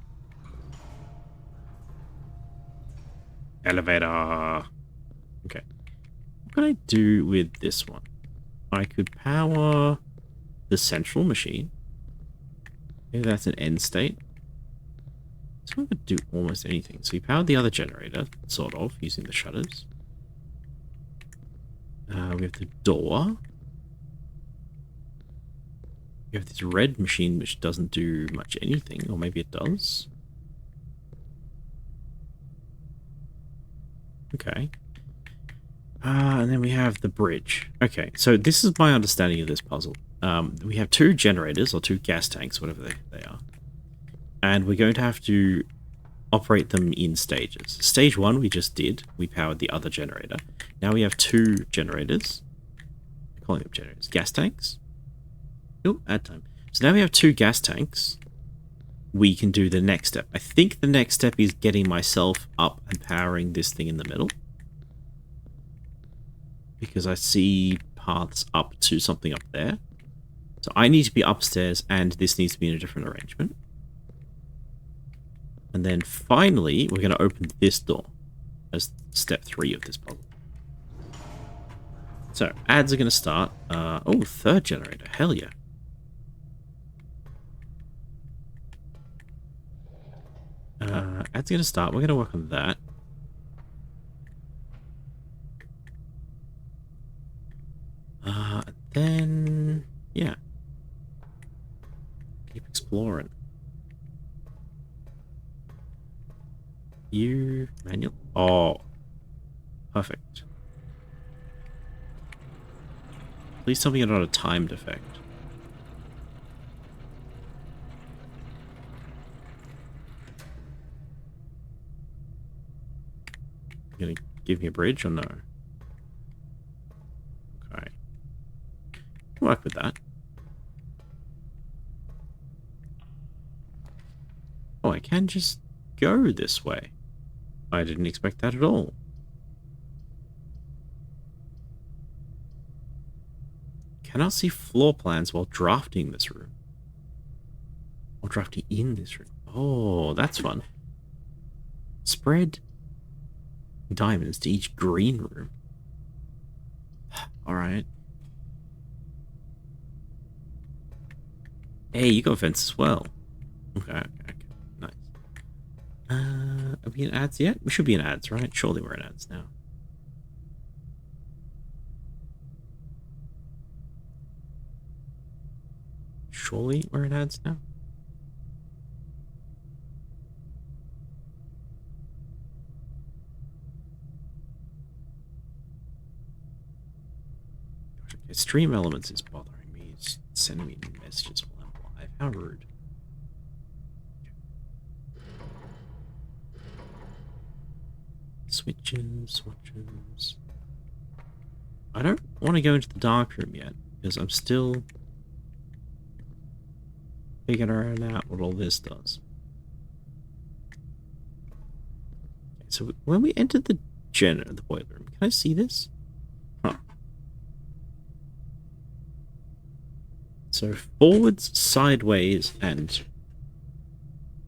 Elevator. Okay. What can I do with this one? I could power the central machine. Maybe that's an end state. So I could do almost anything. So we powered the other generator, sort of, using the shutters. We have the door. We have this red machine which doesn't do much anything, or maybe it does. Okay. And then we have the bridge. Okay, so this is my understanding of this puzzle. we have 2 generators, or 2 gas tanks, whatever they are. And we're going to have to operate them in stages. Stage 1 we just did. We powered the other generator. Now we have 2 generators. I'm calling them generators. Gas tanks. Oh, add time. So now we have 2 gas tanks. We can do the next step. I think the next step is getting myself up and powering this thing in the middle. Because I see paths up to something up there. So I need to be upstairs, and this needs to be in a different arrangement. And then finally, we're going to open this door as step 3 of this puzzle. So, ads are going to start. Oh, 3rd generator. Hell yeah. Ads are going to start. We're going to work on that. Then, yeah. Keep exploring. You manual. Oh, perfect. Please tell me you're not a timed effect. You gonna give me a bridge or no? Okay. I'll work with that. Oh, I can just go this way. I didn't expect that at all. Cannot see floor plans while drafting this room. Or drafting in this room. Oh, that's fun. Spread diamonds to each green room. Alright. Hey, you got a fence as well. Okay. Nice. Are we in ads yet? We should be in ads, right? Surely we're in ads now. Surely we're in ads now? Okay, stream elements is bothering me. It's sending me messages while I'm live. How rude. Switches. I don't want to go into the dark room yet, because I'm still figuring out what all this does. Okay, so when we entered the boiler room, can I see this? Huh. So forwards, sideways, and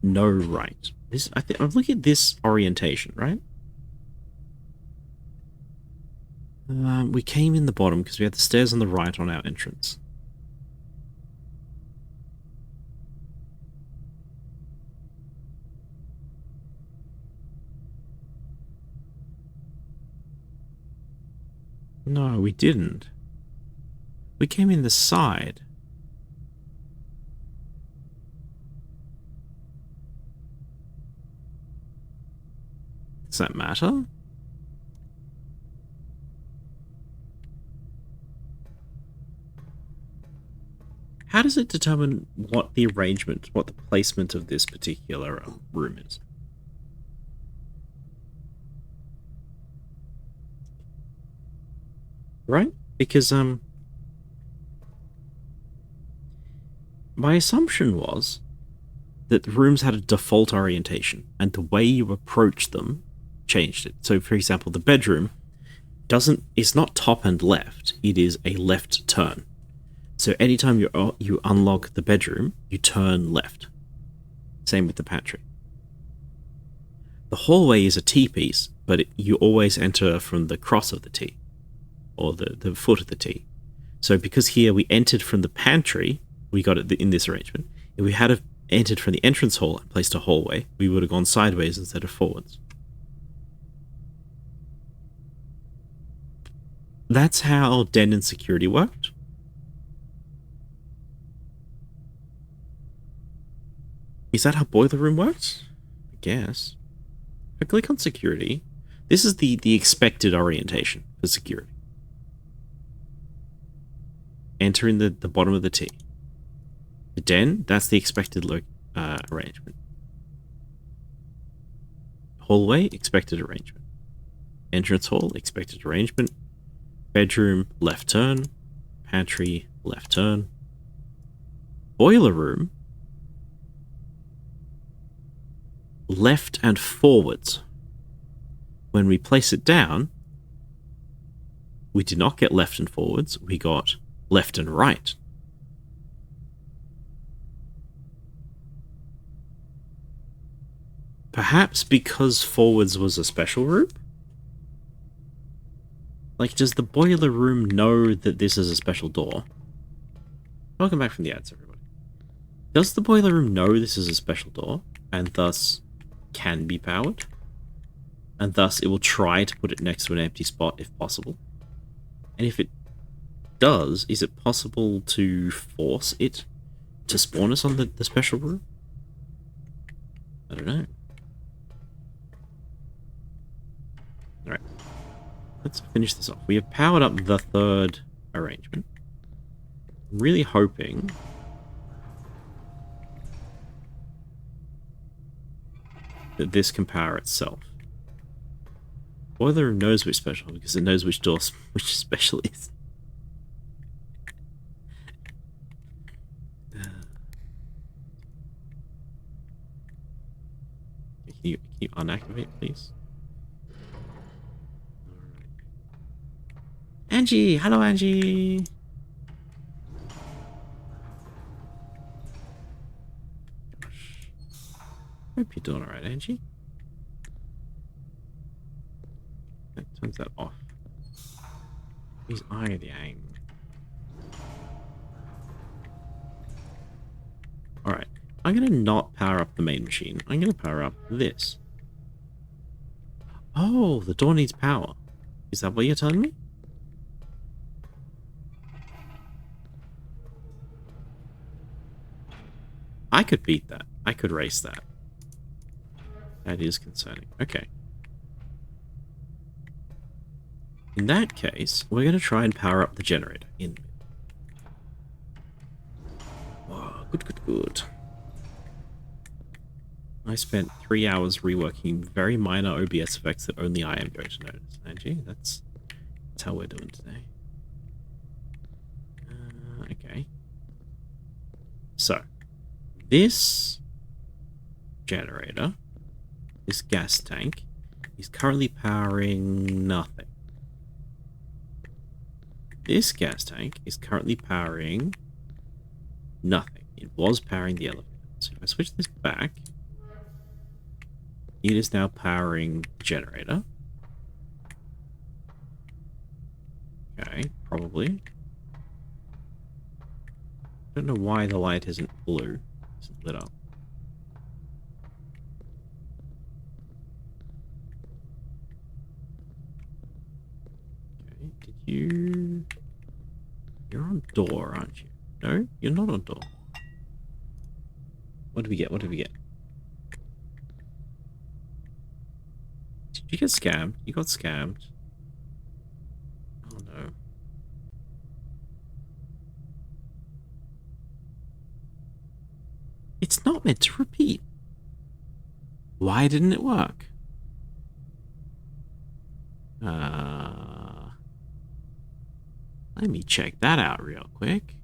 no right. This I'm looking at this orientation, right? We came in the bottom because we had the stairs on the right on our entrance. No, we didn't. We came in the side. Does that matter? How does it determine what the arrangement, what the placement of this particular room is? Right? Because, my assumption was that the rooms had a default orientation, and the way you approach them changed it. So, for example, the bedroom is not top and left, it is a left turn. So anytime you unlock the bedroom, you turn left. Same with the pantry. The hallway is a T-piece, but you always enter from the cross of the T, or the foot of the T. So because here we entered from the pantry, we got it in this arrangement. If we had entered from the entrance hall and placed a hallway, we would have gone sideways instead of forwards. That's how den and security worked. Is that how boiler room works? I guess. If I click on security, this is the expected orientation for security. enter in the bottom of the T. The den, that's the expected arrangement. Hallway, expected arrangement. Entrance hall, expected arrangement. Bedroom, left turn. Pantry, left turn. Boiler room, left and forwards. When we place it down, we did not get left and forwards, we got left and right. Perhaps because forwards was a special room? Like, does the boiler room know that this is a special door? Welcome back from the ads, everybody. Does the boiler room know this is a special door, and thus can be powered? And thus it will try to put it next to an empty spot if possible? And if it does, is it possible to force it to spawn us on the special room? I don't know. Alright. Let's finish this off. We have powered up the third arrangement. I'm really hoping that this can power itself. Boiler room knows which special, because it knows which door which special is. Can you unactivate, please? Alright. Angie! Hello, Angie! Gosh. Hope you're doing alright, Angie. That turns that off. He's eye of the aim. Alright. I'm going to not power up the main machine. I'm going to power up this. Oh, the door needs power. Is that what you're telling me? I could beat that. I could race that. That is concerning. Okay. In that case, we're going to try and power up the generator in. Wow, good, good, good. I spent 3 hours reworking very minor OBS effects that only I am going to notice. Angie, that's how we're doing today. Okay. So, this generator, this gas tank, is currently powering nothing. This gas tank is currently powering nothing. It was powering the elevator. So if I switch this back, it is now powering the generator. Okay, probably. Don't know why the light isn't blue. It's lit up. Okay, did you... You're on door, aren't you? No, you're not on door. What did we get? What did we get? Did you get scammed? You got scammed. Oh no. It's not meant to repeat. Why didn't it work? Let me check that out real quick.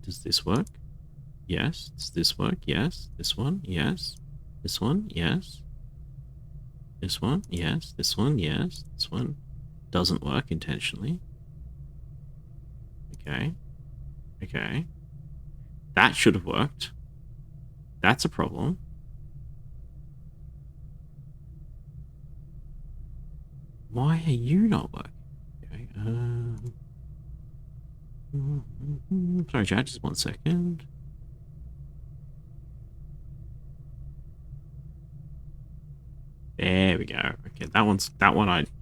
Does this work? Yes. Does this work? Yes. This one? Yes. This one? Yes. This one? Yes. This one? Yes. This one doesn't work intentionally. Okay. Okay. That should have worked. That's a problem. Why are you not working? Okay. Sorry, chat. Just 1 second. There we go. Okay, that one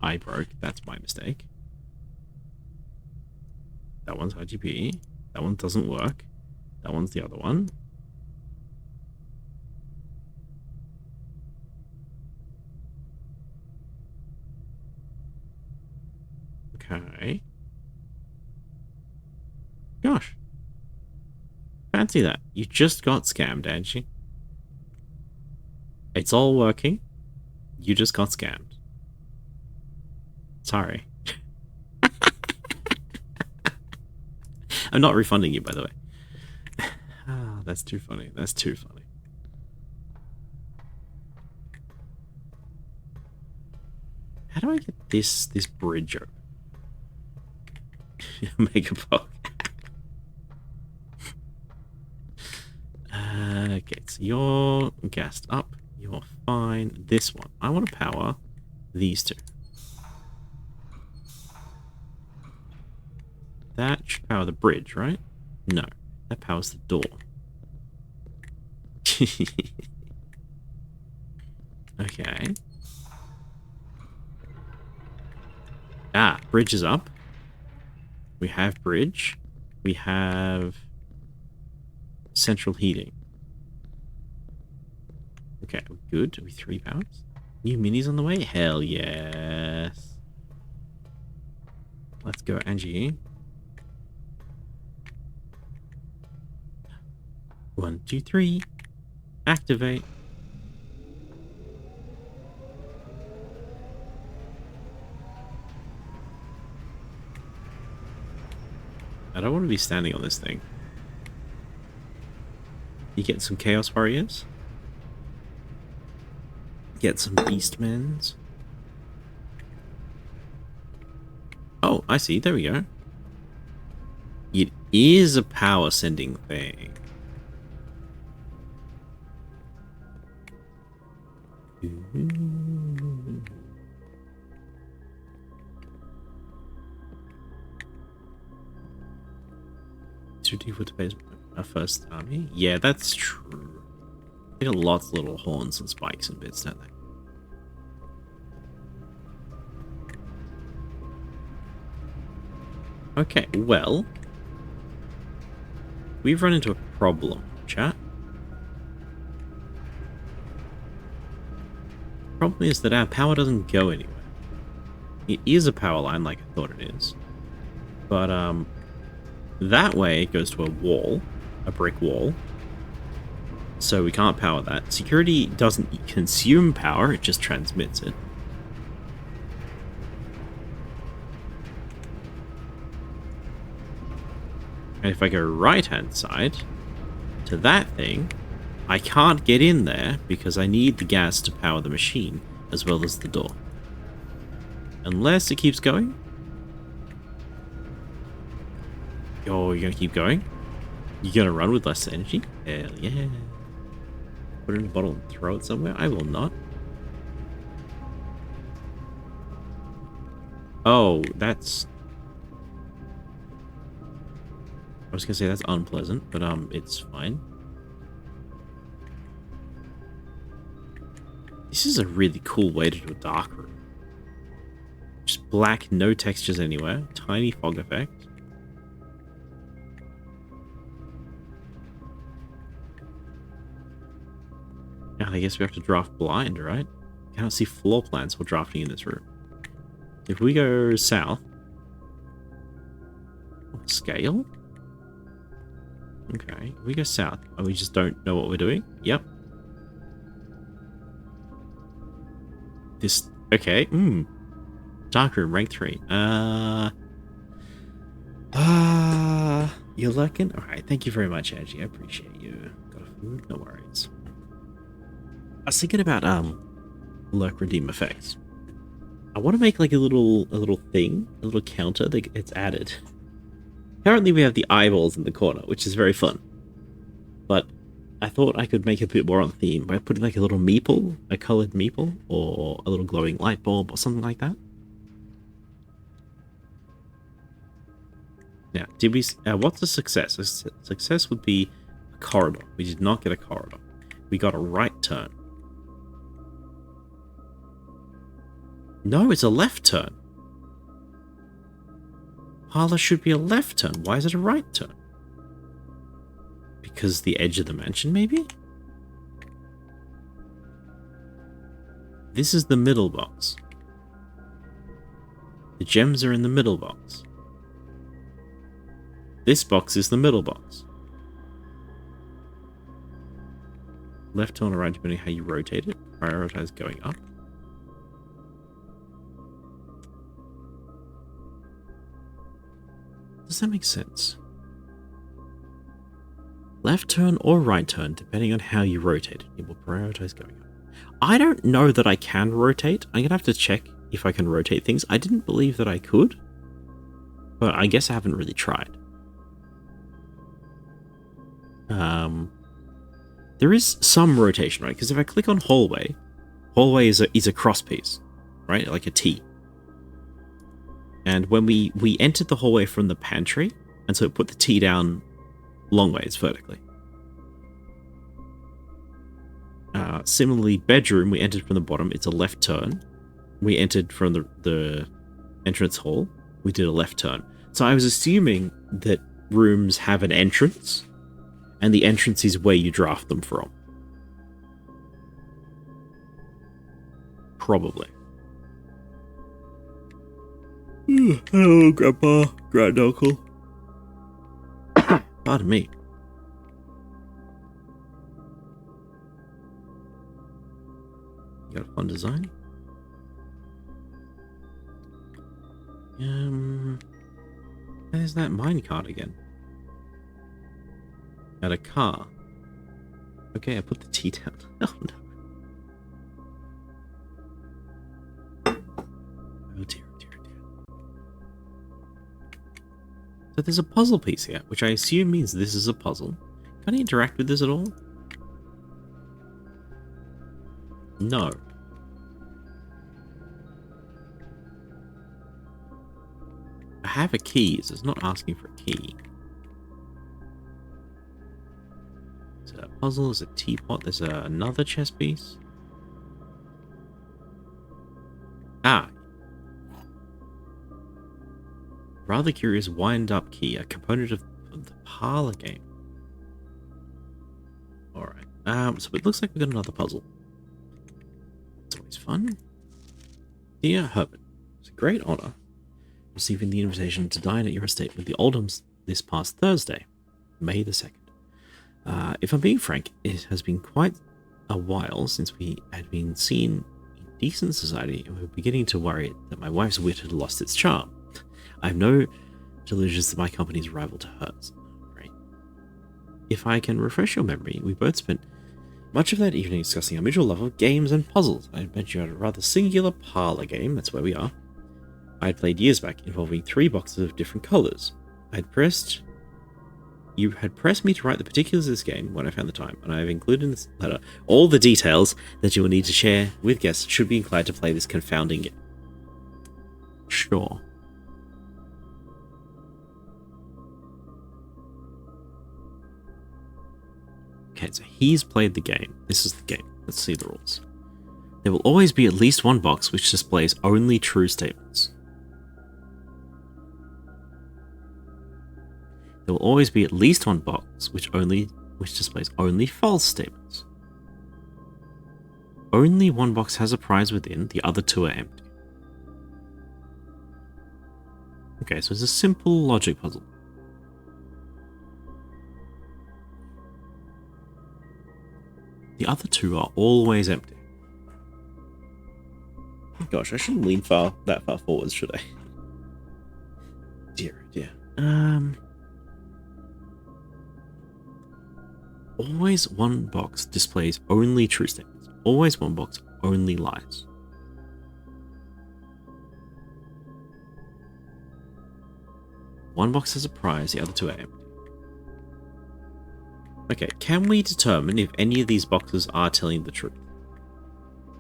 I broke. That's my mistake. That one's RGB. That one doesn't work. That one's the other one. Okay. Gosh. Fancy that. You just got scammed, Angie. It's all working. You just got scammed. Sorry. I'm not refunding you, by the way. Ah, that's too funny. That's too funny. How do I get this bridge open? Make a bug. Okay, so you're gassed up. You're fine. This one. I want to power these two. That should power the bridge, right? No. That powers the door. Okay. Ah, bridge is up. We have bridge. We have central heating. Okay, good. Are we 3 powers? New minis on the way? Hell yes. Let's go, Angie. 1, 2, 3. Activate. I don't want to be standing on this thing. You get some Chaos Warriors. Get some Beastmans. Oh, I see. There we go. It is a power sending thing. Too deep with the base our first army? Yeah, that's true. They got lots of little horns and spikes and bits, don't they? Okay, well, we've run into a problem, chat. Problem is that our power doesn't go anywhere. It is a power line like I thought it is. But, that way it goes to a wall, a brick wall. So we can't power that. Security doesn't consume power, it just transmits it. And if I go right-hand side to that thing, I can't get in there because I need the gas to power the machine as well as the door. Unless it keeps going. Oh, you're gonna keep going? You're gonna run with less energy? Hell yeah. Put it in a bottle and throw it somewhere? I will not. Oh, that's... I was gonna say that's unpleasant, but it's fine. This is a really cool way to do a dark room. Just black, no textures anywhere. Tiny fog effect. Now I guess we have to draft blind, right? Cannot see floor plans while drafting in this room. If we go south... Scale? Okay, we go south. And we just don't know what we're doing? Yep. This... Okay, Dark room, rank 3. You're lurking? Alright, thank you very much, Angie. I appreciate you. Got a food? No worries. I was thinking about, lurk redeem effects. I want to make, like, a little thing, a little counter that gets added. Currently we have the eyeballs in the corner, which is very fun. But I thought I could make it a bit more on theme by putting like a little meeple, a colored meeple, or a little glowing light bulb or something like that. Now, did we? What's a success? A success would be a corridor. We did not get a corridor. We got a right turn. No, it's a left turn. Parlor should be a left turn. Why is it a right turn? Because the edge of the mansion, maybe? This is the middle box. The gems are in the middle box. This box is the middle box. Left turn or right depending on how you rotate it. Prioritize going up. Does that make sense? Left turn or right turn depending on how you rotate it. It will prioritize going up. I don't know that I can rotate. I'm going to have to check if I can rotate things. I didn't believe that I could, but I guess I haven't really tried. There is some rotation, right? Because if I click on hallway, hallway is a cross piece, right? Like a T. And when we entered the hallway from the pantry, and so it put the T down long ways vertically. Similarly, bedroom, we entered from the bottom, it's a left turn. We entered from the entrance hall, we did a left turn. So I was assuming that rooms have an entrance, and the entrance is where you draft them from. Probably. Hello, Grandpa, Granduncle. Pardon me. You got a fun design? There's that minecart again. Got a car. Okay, I put the T down. Oh no. Oh dear, dear, dear. So there's a puzzle piece here, which I assume means this is a puzzle. Can I interact with this at all? No. I have a key, so it's not asking for a key. There's a puzzle, there's a teapot, there's another chess piece. Ah. Rather curious wind-up key, a component of the parlor game. Alright, so it looks like we've got another puzzle. It's always fun. Dear Herbert, it's a great honor receiving the invitation to dine at your estate with the Oldhams this past Thursday, May the 2nd. If I'm being frank, it has been quite a while since we had been seen in decent society, and we were beginning to worry that my wife's wit had lost its charm. I have no delusions that my company is rival to hers. Right? If I can refresh your memory, we both spent much of that evening discussing our mutual love of games and puzzles. I had mentioned a rather singular parlor game, that's where we are, I had played years back, involving 3 boxes of different colours. You had pressed me to write the particulars of this game when I found the time, and I have included in this letter all the details that you will need to share with guests should be inclined to play this confounding game. Sure. Okay, so he's played the game. This is the game. Let's see the rules. There will always be at least one box which displays only true statements. There will always be at least one box which displays only false statements. Only one box has a prize within, the other 2 are empty. Okay, so it's a simple logic puzzle. The other 2 are always empty. Gosh, I shouldn't lean that far forward, should I? Dear, dear. Always one box displays only true statements. Always one box only lies. One box has a prize, the other 2 are empty. Okay, can we determine if any of these boxes are telling the truth?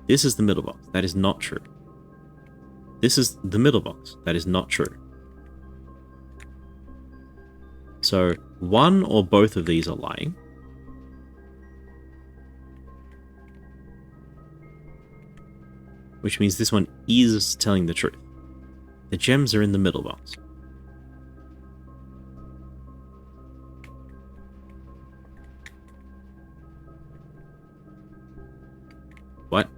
This is the middle box. That is not true. This is the middle box. That is not true. So, one or both of these are lying. Which means this one is telling the truth. The gems are in the middle box. What?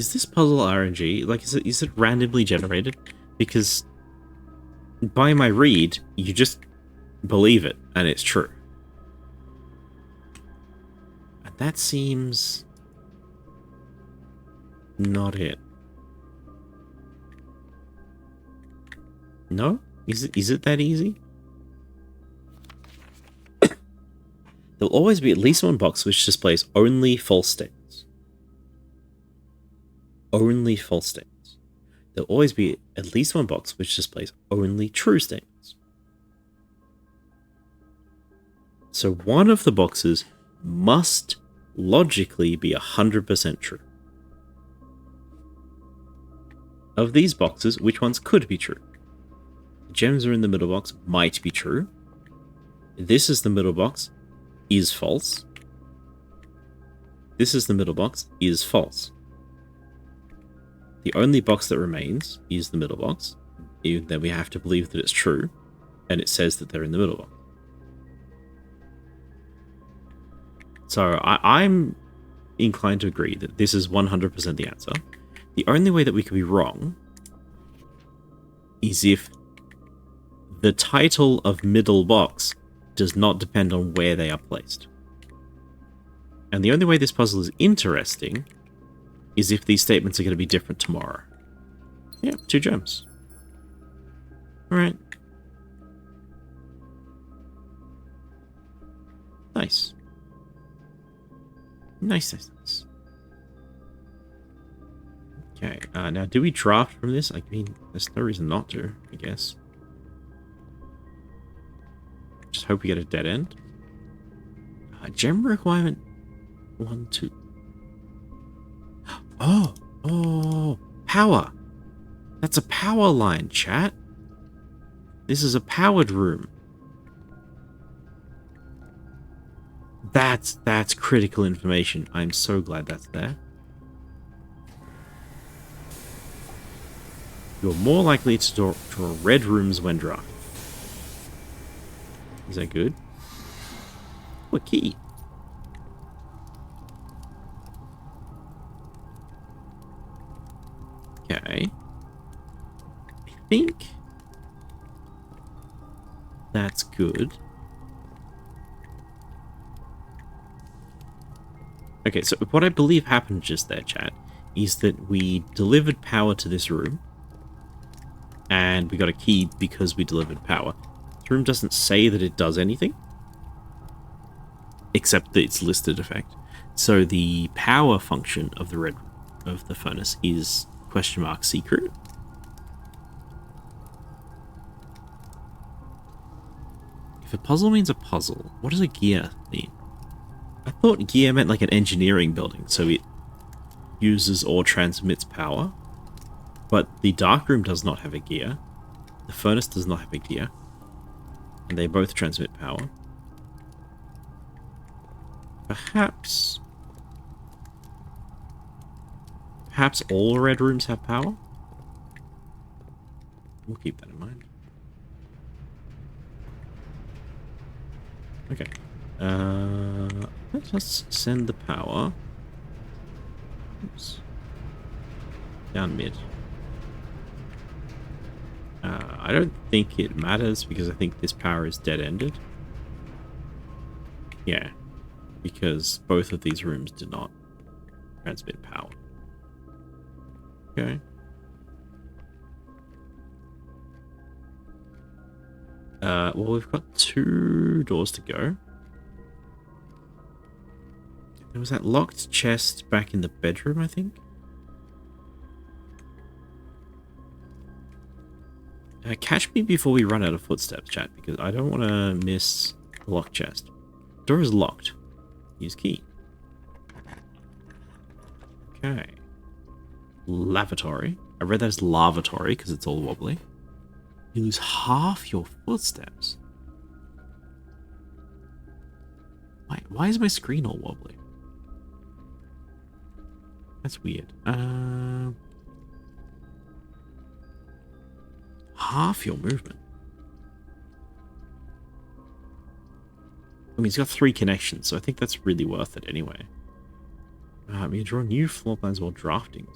Is this puzzle RNG? Like, is it randomly generated? Because by my read, you just believe it, and it's true. And that seems not it. No? Is it that easy? There'll always be at least one box which displays only false statements. Only false statements. There'll always be at least one box which displays only true statements. So one of the boxes must logically be 100% true. Of these boxes, which ones could be true? The gems are in the middle box, might be true. This is the middle box, is false. This is the middle box, is false. The only box that remains is the middle box. Then we have to believe that it's true, and it says that they're in the middle box. So I'm inclined to agree that this is 100% the answer. The only way that we could be wrong is if the title of middle box does not depend on where they are placed. And the only way this puzzle is interesting is if these statements are going to be different tomorrow. Yeah, 2 gems. Alright. Nice. Nice. Okay, now do we draft from this? I mean, there's no reason not to, I guess. Just hope we get a dead end. Gem requirement 1, 2. Oh, power. That's a power line, chat. This is a powered room. That's critical information. I'm so glad that's there. You're more likely to draw red rooms when drafting. Is that good? Oh, a key. Okay. I think that's good. Okay, so what I believe happened just there, chat, is that we delivered power to this room, and we got a key because we delivered power. This room doesn't say that it does anything, except that it's listed effect. So the power function of the furnace is !" secret. If a puzzle means a puzzle, what does a gear mean? I thought gear meant like an engineering building, so it uses or transmits power. But the dark room does not have a gear. The furnace does not have a gear. And they both transmit power. Perhaps all red rooms have power? We'll keep that in mind. Okay. Let us send the power. Oops. Down mid. I don't think it matters because I think this power is dead-ended. Yeah, because both of these rooms do not transmit power. Okay. Well, we've got 2 doors to go. There was that locked chest back in the bedroom, I think. Catch me before we run out of footsteps, chat, because I don't want to miss the locked chest. Door is locked. Use key. Okay. Lavatory. I read that as lavatory because it's all wobbly. You lose half your footsteps. Why is my screen all wobbly? That's weird. Half your movement. I mean, it's got 3 connections, so I think that's really worth it anyway. You draw new floor plans while drafting.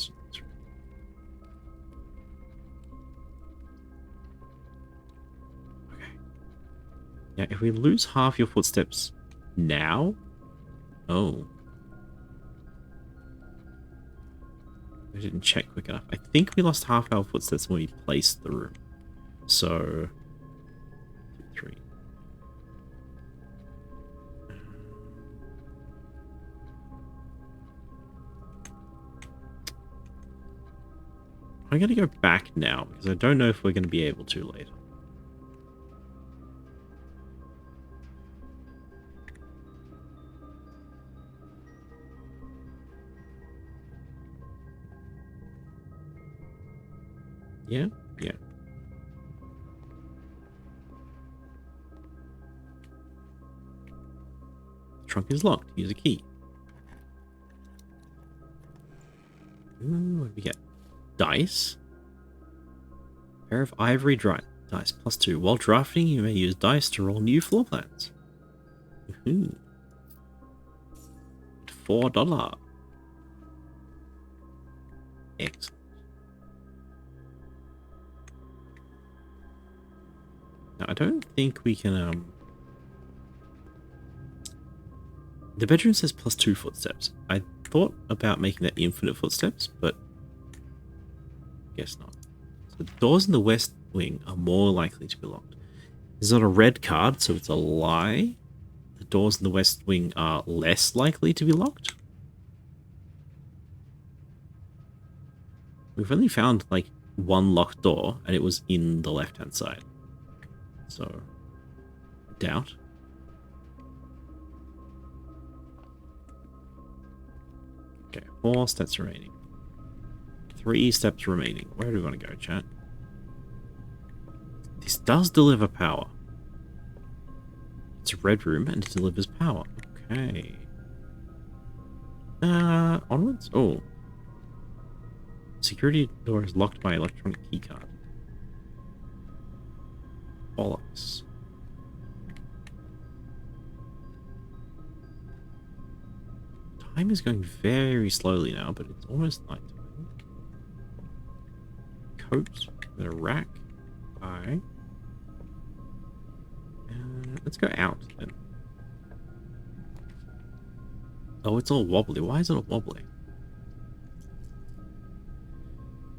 Okay. Now, if we lose half your footsteps now... Oh. I didn't check quick enough. I think we lost half our footsteps when we placed the room. So... 3. I'm going to go back now, because I don't know if we're going to be able to later. Yeah? Yeah. The trunk is locked. Use a key. Ooh, what do we get? Dice. Pair of ivory dice +2. While drafting, you may use dice to roll new floor plans. Woohoo. $4. Excellent. Now, I don't think we can, The bedroom says +2 footsteps. I thought about making that infinite footsteps, but guess not. So the doors in the west wing are more likely to be locked. It's not a red card, so it's a lie. The doors in the west wing are less likely to be locked. We've only found, like, one locked door, and it was in the left-hand side. So, doubt. Okay, 4 steps remaining. 3 steps remaining. Where do we want to go, chat? This does deliver power. It's a red room and it delivers power. Okay. Onwards? Oh. Security door is locked by electronic keycard. Bollocks. Time is going very slowly now, but it's almost nighttime. Coat with a rack. Bye. Let's go out then. Oh, it's all wobbly. Why is it all wobbly?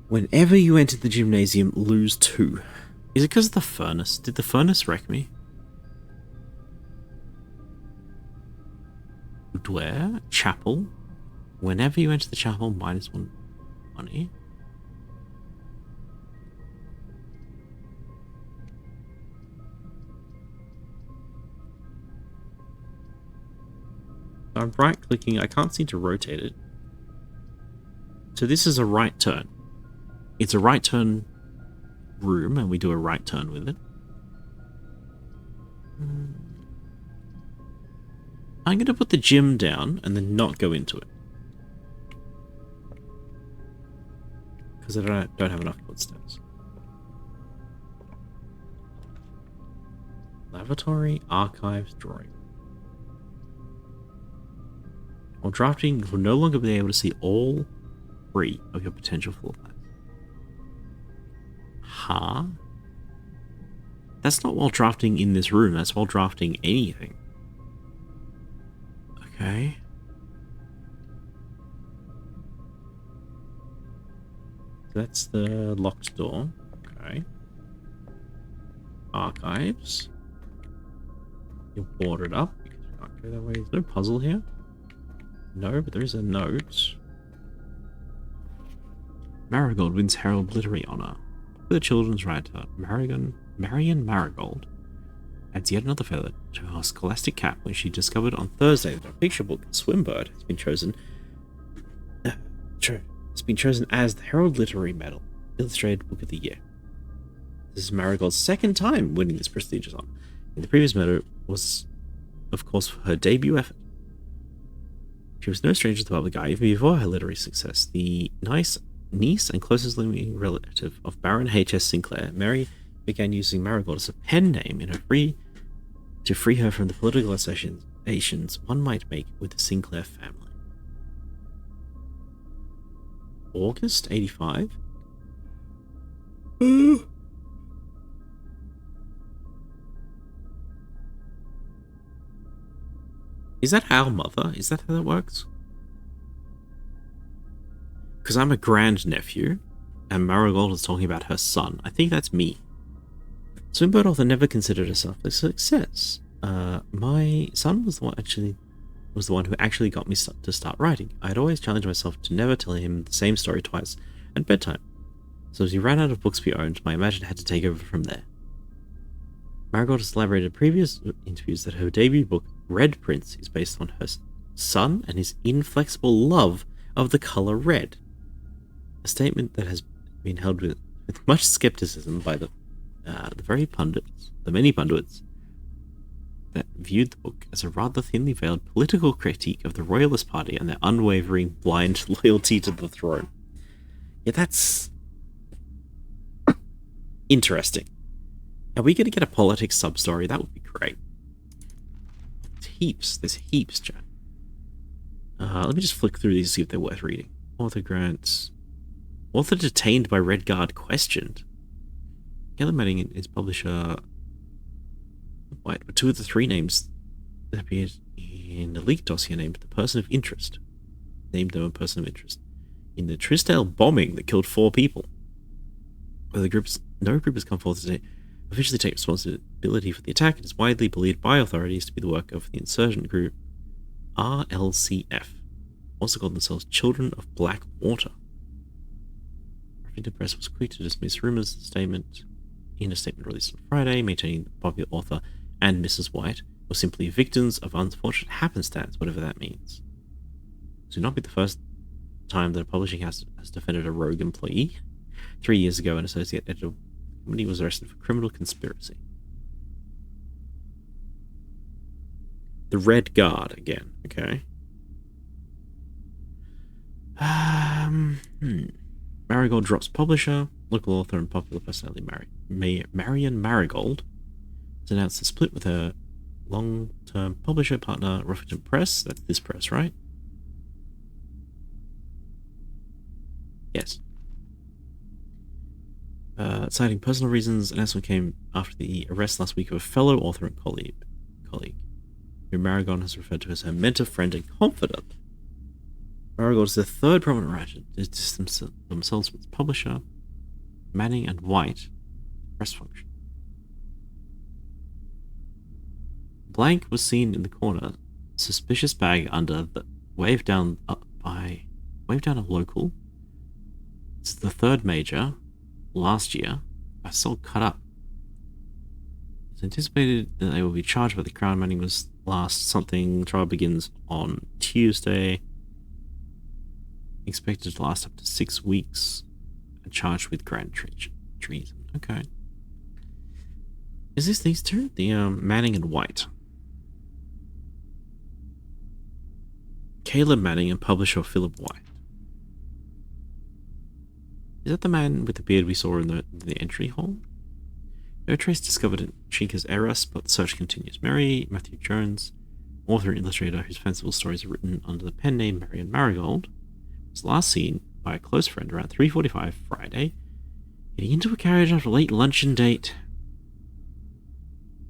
Whenever you enter the gymnasium, lose 2. Is it because of the furnace? Did the furnace wreck me? Boudoir? Chapel? Whenever you enter the chapel, -1 money. I'm right clicking, I can't seem to rotate it. So this is a right turn. It's a right turn room and we do a right turn with it. I'm going to put the gym down and then not go into it. Because I don't have enough footsteps. Lavatory, archives, drawing. While drafting, you will no longer be able to see all 3 of your potential floor plans. Huh? That's not while drafting in this room, that's while drafting anything. Okay. That's the locked door. Okay. Archives. You'll board it up because you can't go that way. There's no puzzle here. No, but there is a note. Marigold wins Herald Literary Honor. The children's writer, Marion Marigold, adds yet another feather to her scholastic cap when she discovered on Thursday that her picture book, Swimbird, has been chosen as the Herald Literary Medal, Illustrated Book of the Year. This is Marigold's second time winning this prestigious honor. And the previous medal was, of course, her debut effort. She was no stranger to the public eye even before her literary success. The niece and closest living relative of Baron H.S. Sinclair, Mary began using Marigold as a pen name to free her from the political associations one might make with the Sinclair family. August 85? Is that our mother? Is that how that works? Because I'm a grandnephew, and Marigold is talking about her son. I think that's me. Swinburne author never considered herself a success. My son was the one who actually got me to start writing. I had always challenged myself to never tell him the same story twice at bedtime. So as he ran out of books we owned, my imagination had to take over from there. Marigold has elaborated in previous interviews that her debut book, Red Prince, is based on her son and his inflexible love of the color red. A statement that has been held with much skepticism by the many pundits that viewed the book as a rather thinly veiled political critique of the Royalist Party and their unwavering blind loyalty to the throne. Yeah, that's interesting. Are we going to get a politics sub-story? That would be great. There's heaps, Jack. Let me just flick through these to see if they're worth reading. Author grants. Author detained by Red Guard questioned. Caleb Manning is publisher. Wait, but 2 of the 3 names that appeared in the leaked dossier named the person of interest. Named them a person of interest. In the Trisdale bombing that killed 4 people. Whether no group has come forward today officially take responsibility for the attack. It is widely believed by authorities to be the work of the insurgent group RLCF, also called themselves Children of Black Water. Huffington Press was quick to dismiss rumors. In a statement released on Friday, maintaining that the popular author and Mrs. White were simply victims of unfortunate happenstance, whatever that means. This would not be the first time that a publishing house has defended a rogue employee. 3 years ago, an associate editor company was arrested for criminal conspiracy. The Red Guard again, okay. Marigold drops publisher. Local author and popular personality Marion Marigold has announced a split with her long-term publisher partner Huffington Press. That's this press, right? Yes. Citing personal reasons, an announcement came after the arrest last week of a fellow author and colleague who Marigold has referred to as her mentor, friend, and confidant. Marigold is the 3rd prominent writer to distance themselves from its publisher, Manning and White, press function. Blank was seen in the corner, suspicious bag under the waved down a local. It's the 3rd major. Last year, I saw cut up. It's anticipated that they will be charged by the Crown. Manning was last something. Trial begins on Tuesday. Expected to last up to 6 weeks. And charged with grand treason. Okay. Is this these 2? The Manning and White. Caleb Manning and publisher Philip White. Is that the man with the beard we saw in the entry hall? No trace discovered in Chica's heiress, but the search continues. Matthew Jones, author and illustrator whose fanciful stories are written under the pen name Marion Marigold, was last seen by a close friend around 3:45 Friday, getting into a carriage after a late luncheon date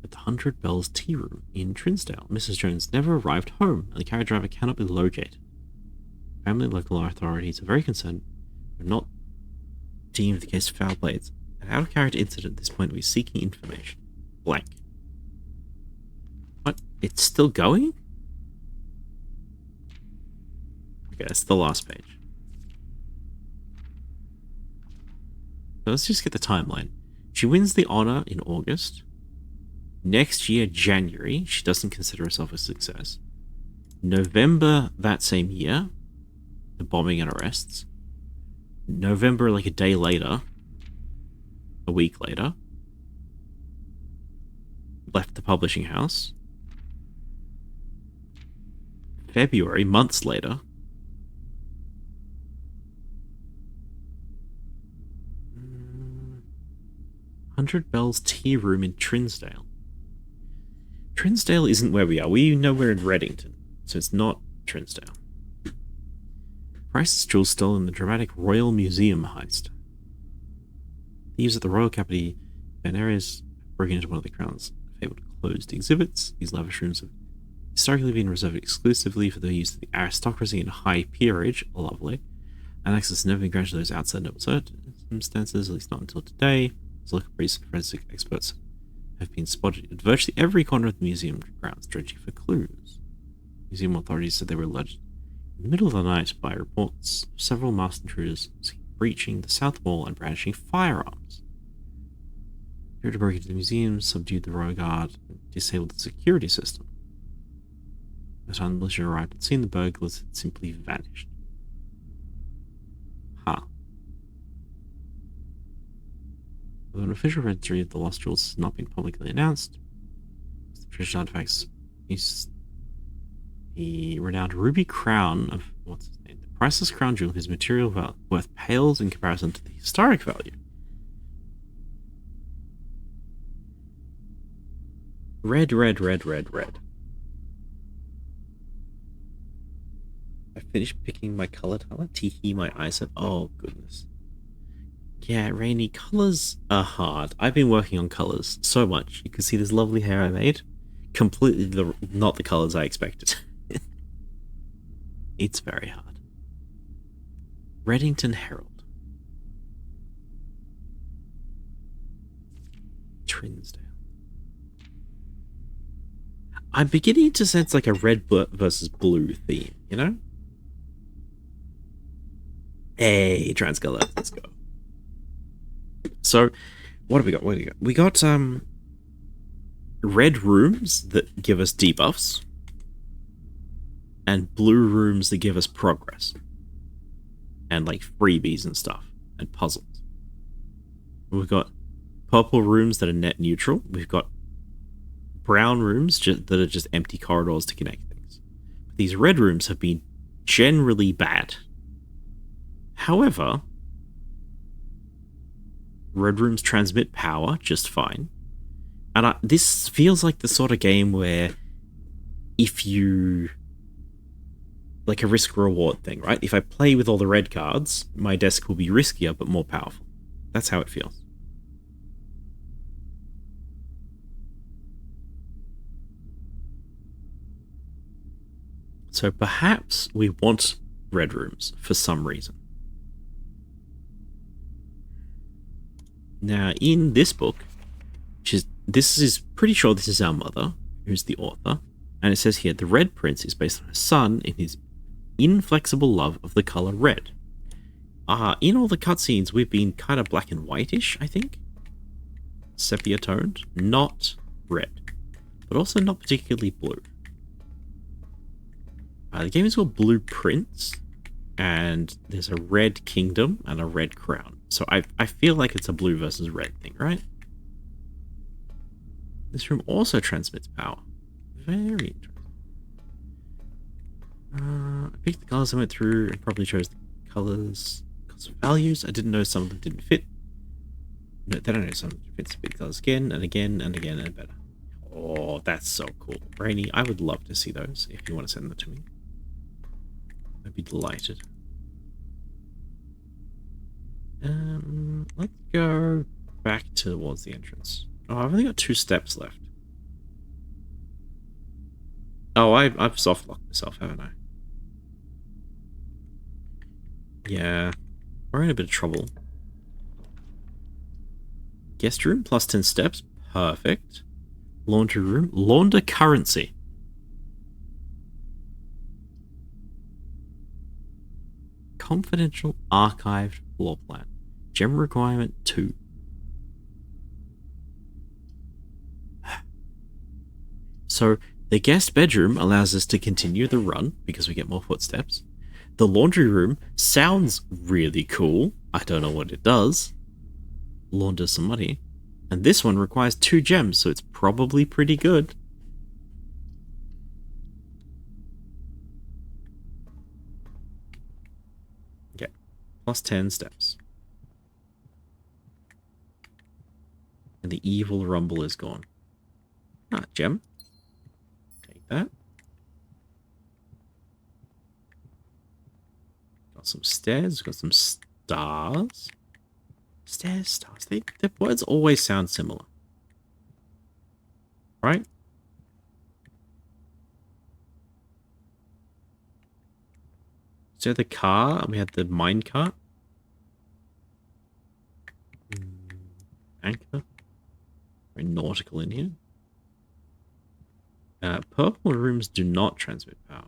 at the 100 Bells Tea Room in Trinsdale. Mrs. Jones never arrived home, and the carriage driver cannot be located. Family and local authorities are very concerned, but not deemed the case of foul play. It's an out-of-character incident at this point. We're seeking information. Blank. What? It's still going? Okay, that's the last page. So let's just get the timeline. She wins the honor in August. Next year, January, she doesn't consider herself a success. November that same year, the bombing and arrests. November, like a day later, a week later, left the publishing house. February, months later, "100 Bells Tea Room in Trinsdale." Trinsdale isn't where we are. We know we're in Reddington, so it's not Trinsdale. Priceless jewels stolen in the dramatic Royal Museum heist. Thieves at the Royal Capity Benares broke into one of the Crown's fabled closed exhibits. These lavish rooms have historically been reserved exclusively for the use of the aristocracy and high peerage. Lovely. And access has never been granted to those outside noble circumstances, at least not until today. As local priests and forensic experts have been spotted at virtually every corner of the museum grounds, dredging for clues. Museum authorities said they were alleged in the middle of the night by reports of several masked intruders breaching the south wall and brandishing firearms. They broke into the museum, subdued the royal guard, and disabled the security system. By the time the militia arrived and seen the burglars had simply vanished. Huh. Although an official registry of the lost jewels has not been publicly announced, the treasured artifacts is the renowned ruby crown of what's his name? The priceless crown jewel whose material worth pales in comparison to the historic value. Red, red, red, red, red. I finished picking my color palette. Teehee, my eyes have. Oh, goodness. Yeah, Rainy, colors are hard. I've been working on colors so much. You can see this lovely hair I made. Completely not the colors I expected. It's very hard. Reddington Herald. Trinsdale. I'm beginning to sense like a red versus blue theme, you know? Hey, Transcolor, let's go. So, what have we got? What do we got? We got red rooms that give us debuffs, and blue rooms that give us progress, and like freebies and stuff, and puzzles. We've got purple rooms that are net neutral. We've got brown rooms that are just empty corridors to connect things. But these red rooms have been generally bad. However, red rooms transmit power just fine. And this feels like the sort of game where if you... like a risk-reward thing, right? If I play with all the red cards, my desk will be riskier but more powerful. That's how it feels. So perhaps we want red rooms for some reason. Now, in this book, this is pretty sure this is our mother, who's the author, and it says here, the Red Prince is based on her son in his inflexible love of the color red. In all the cutscenes, we've been kind of black and whitish, I think. Sepia toned, not red, but also not particularly blue. The game is called Blueprints, and there's a red kingdom and a red crown. So I feel like it's a blue versus red thing, right? This room also transmits power. Very interesting. I picked the colors I went through and probably chose the colors because of values. I didn't know some of them didn't fit. No, they don't know some of them fit. Big colors again and again and again and better. Oh, that's so cool. Rainy, I would love to see those if you want to send them to me. I'd be delighted. Let's go back towards the entrance. Oh, I've only got 2 steps left. Oh, I've soft-locked myself, haven't I? Yeah, we're in a bit of trouble. Guest room, plus 10 steps. Perfect. Laundry room. Launder currency. Confidential archived floor plan. Gem requirement 2. So, the guest bedroom allows us to continue the run because we get more footsteps. The laundry room sounds really cool. I don't know what it does. Launder some money. And this one requires 2 gems, so it's probably pretty good. Okay, plus 10 steps. And the evil rumble is gone. Ah, gem. Take that. Got got some stairs. We've got some stars. Stairs, stars. Their words always sound similar. Right? So the car, we had the minecart. Anchor. Very nautical in here. Purple rooms do not transmit power.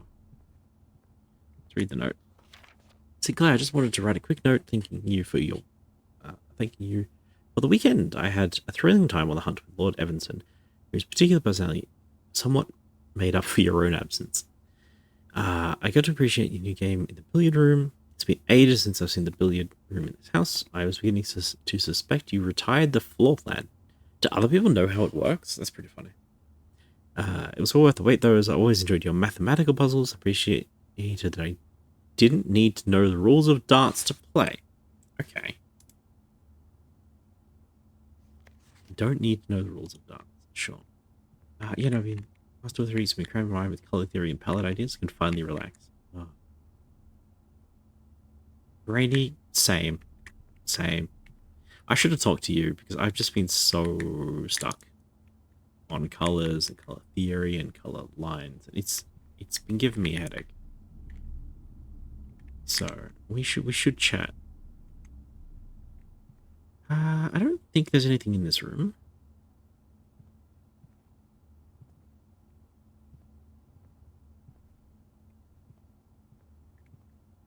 Let's read the note. See, Claire, I just wanted to write a quick note thanking you for the weekend. I had a thrilling time on the hunt with Lord Evanson, whose particular personality somewhat made up for your own absence. I got to appreciate your new game in the billiard room. It's been ages since I've seen the billiard room in this house. I was beginning to suspect you retired the floor plan. Do other people know how it works? That's pretty funny. It was all worth the wait, though, as I always enjoyed your mathematical puzzles. Appreciated that I didn't need to know the rules of darts to play. Okay. Don't need to know the rules of darts. Sure. Yeah, no, I mean, last 2 or 3 weeks been cramming my mind with color theory and palette ideas. Can finally relax. Oh. Rainy, same. I should have talked to you because I've just been so stuck on colors and color theory and color lines. It's been giving me a headache. So we should chat. I don't think there's anything in this room.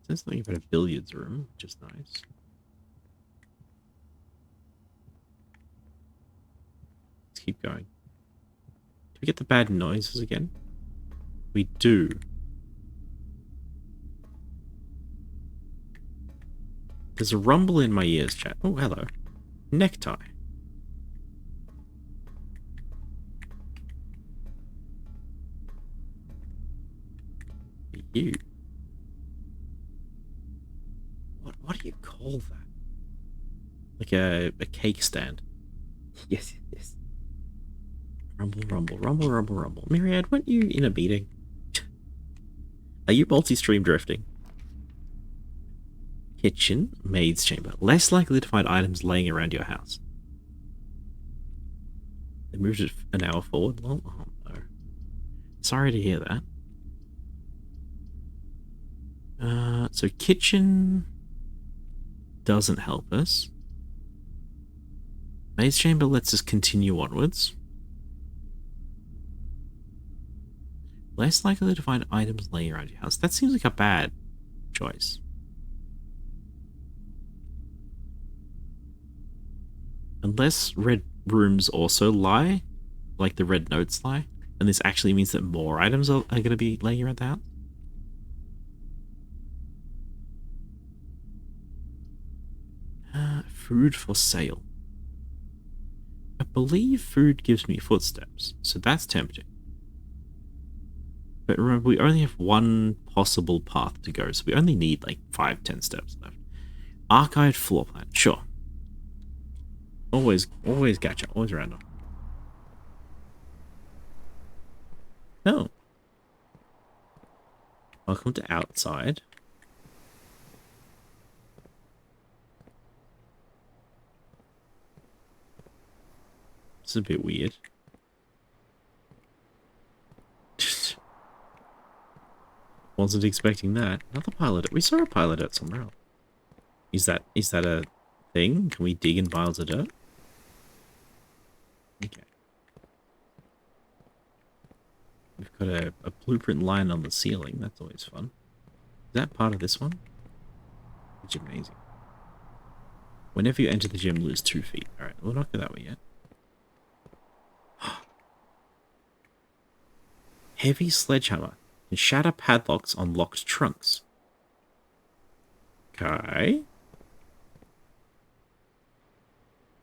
There's something about a billiards room, which is nice. Let's keep going. Do we get the bad noises again? We do. There's a rumble in my ears, chat. Oh, hello. Necktie. You. What do you call that? Like a cake stand. Yes. Rumble. Myriad, weren't you in a meeting? Are you multi-stream drifting? Kitchen, maid's chamber. Less likely to find items laying around your house. They moved it an hour forward. Well, oh no. Sorry to hear that. So kitchen doesn't help us. Maid's chamber lets us continue onwards. Less likely to find items laying around your house. That seems like a bad choice. Unless red rooms also lie, like the red notes lie, and this actually means that more items are going to be laying around the house. Food for sale. I believe food gives me footsteps, so that's tempting. But remember, we only have one possible path to go, so we only need like 5-10 steps left. Archived floor plan, sure. Always gotcha, always random. Oh. Welcome to outside. This is a bit weird. Wasn't expecting that. Another pilot. We saw a pilot out somewhere else. Is that a thing? Can we dig in piles of dirt? Okay. We've got a blueprint line on the ceiling. That's always fun. Is that part of this one? The gymnasium. Whenever you enter the gym, lose 2 feet. Alright, we'll not go that way yet. Heavy sledgehammer can shatter padlocks on locked trunks. Okay.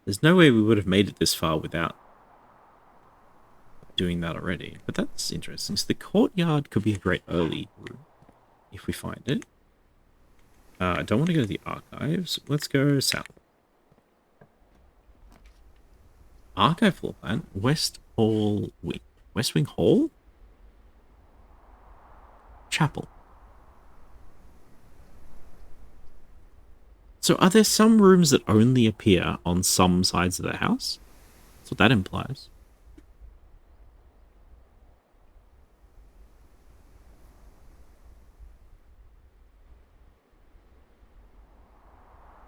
There's no way we would have made it this far without doing that already. But that's interesting. So the courtyard could be a great early room if we find it. I don't want to go to the archives. Let's go south. Archive floor plan. West Wing Hall? Chapel. So are there some rooms that only appear on some sides of the house? That's what that implies.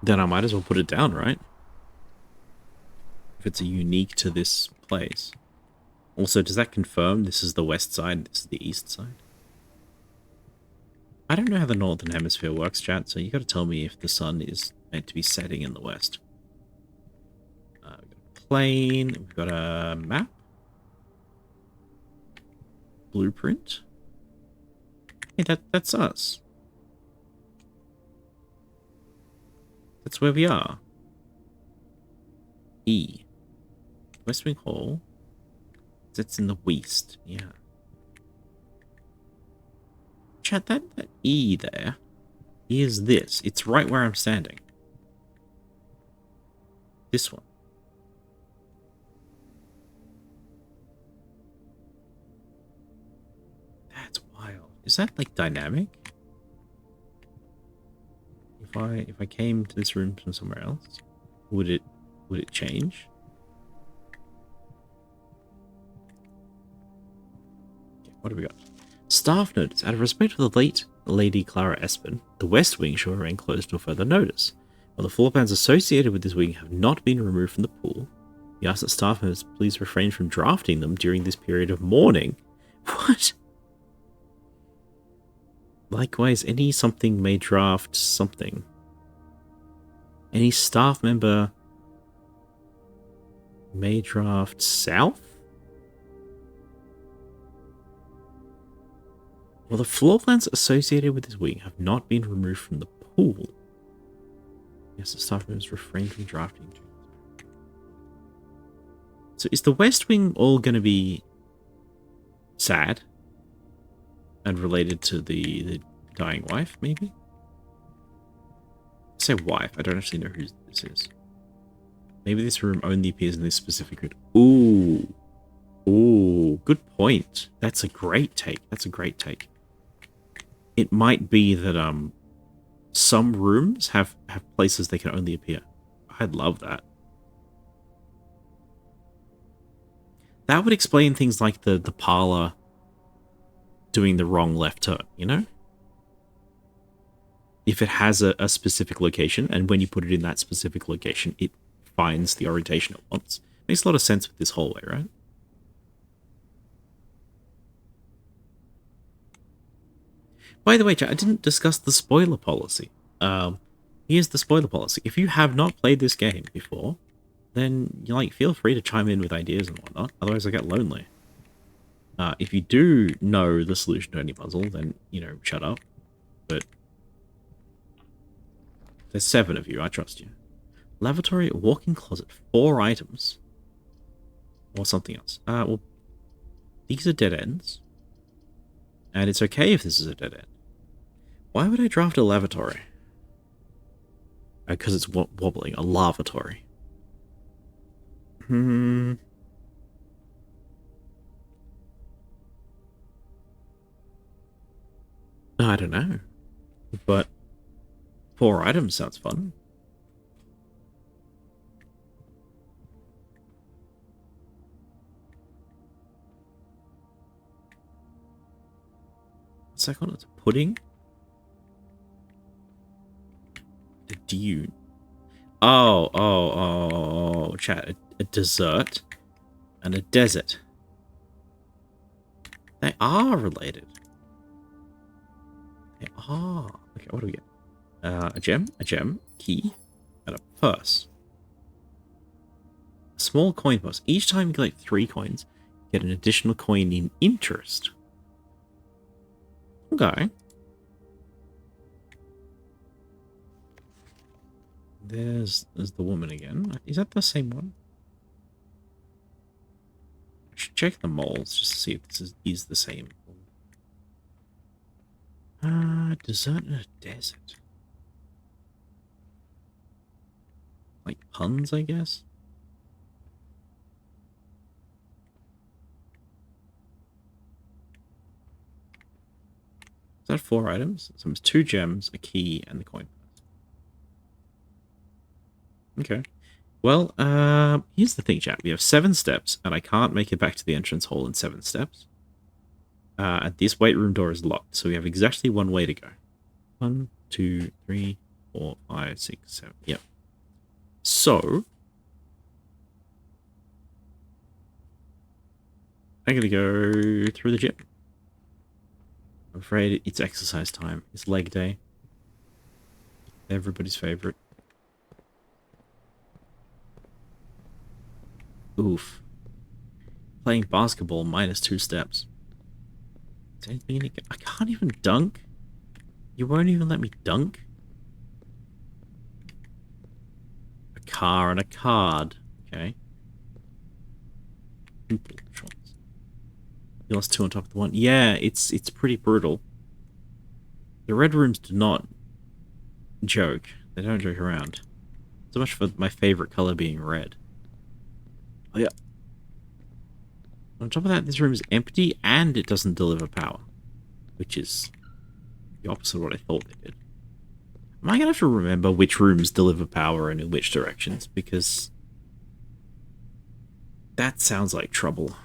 Then I might as well put it down, right? If it's unique to this place. Also, does that confirm this is the west side, this is the east side? I don't know how the northern hemisphere works, chat, so you gotta tell me if the sun is meant to be setting in the west. We've got a plane, we've got a map. Blueprint. Hey, that's us. That's where we are. E. West Wing Hall. It's in the west, yeah. Chat, that E there is this. It's right where I'm standing. This one. That's wild. Is that like dynamic? If I came to this room from somewhere else, would it change? Okay, what have we got? Staff notice. Out of respect for the late Lady Clara Espen, the West Wing shall remain closed till further notice. While the floor plans associated with this wing have not been removed from the pool, we ask that staff members please refrain from drafting them during this period of mourning. What? Likewise, any something may draft something. Any staff member may draft south? Well, the floor plans associated with this wing have not been removed from the pool. Yes, the staff members refrain from drafting. So is the West Wing all going to be sad? And related to the dying wife, maybe? I say wife, I don't actually know who this is. Maybe this room only appears in this specific room. Ooh. Ooh, good point. That's a great take. That's a great take. It might be that some rooms have places they can only appear. I'd love that. That would explain things like the parlor doing the wrong left turn, you know? If it has a specific location, and when you put it in that specific location, it finds the orientation it wants. Makes a lot of sense with this hallway, right? By the way, chat, I didn't discuss the spoiler policy. Here's the spoiler policy. If you have not played this game before, then feel free to chime in with ideas and whatnot. Otherwise, I get lonely. If you do know the solution to any puzzle, then, shut up. But there's 7 of you, I trust you. Lavatory, walk-in closet, 4 items. Or something else. Well, these are dead ends. And it's okay if this is a dead end. Why would I draft a lavatory? Because it's wobbling. A lavatory. I don't know. But 4 items sounds fun. What's that called? It's a pudding? The dune. Oh, chat. A dessert and a desert. They are related. They are. Okay, what do we get? A gem, key, and a purse. A small coin purse. Each time you collect 3 coins, you get an additional coin in interest. Okay. There's the woman again. Is that the same one? I should check the moles just to see if this is the same. Dessert in a desert. Like puns, I guess? Is that 4 items? So it's 2 gems, a key, and the coin. Okay. Well, here's the thing, chat. We have 7 steps, and I can't make it back to the entrance hall in 7 steps. And this weight room door is locked, so we have exactly 1 way to go. 1, 2, 3, 4, 5, 6, 7. Yep. So I'm gonna go through the gym. I'm afraid it's exercise time. It's leg day. Everybody's favorite. Oof. Playing basketball -2 steps. Is anything in it? I can't even dunk. You won't even let me dunk? A car and a card. Okay. Simple choice. You lost 2 on top of the 1. Yeah, it's pretty brutal. The red rooms do not joke. They don't joke around. So much for my favorite color being red. Oh yeah. On top of that, this room is empty and it doesn't deliver power. Which is the opposite of what I thought they did. Am I going to have to remember which rooms deliver power and in which directions? Because that sounds like trouble.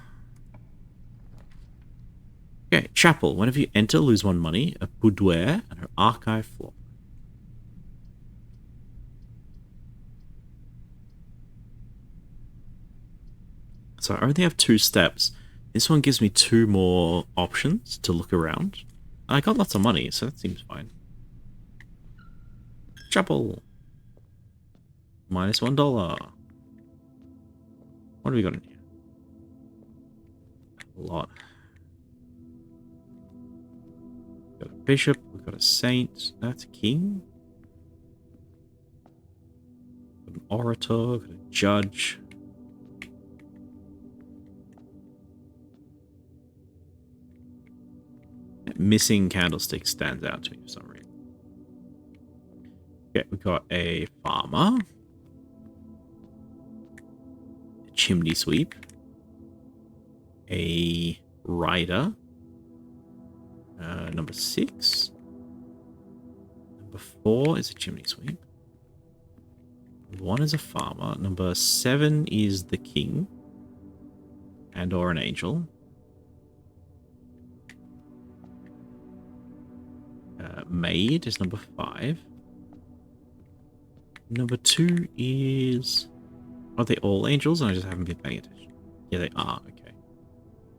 Okay, chapel. Whenever you enter, lose 1 money, a boudoir, and an archive floor. So I only have 2 steps. This one gives me 2 more options to look around. I got lots of money, so that seems fine. Chapel. -$1. What have we got in here? A lot. We've got a bishop, we've got a saint, that's a king. We've got an orator, we've got a judge. That missing candlestick stands out to me for some reason. Okay, we've got a farmer. A chimney sweep. A rider. Number 6. Number 4 is a chimney sweep. Number 1 is a farmer. Number 7 is the king. And or an angel. Maid is number 5. Number 2 is... Are they all angels? I just haven't been paying attention. Yeah, they are. Okay.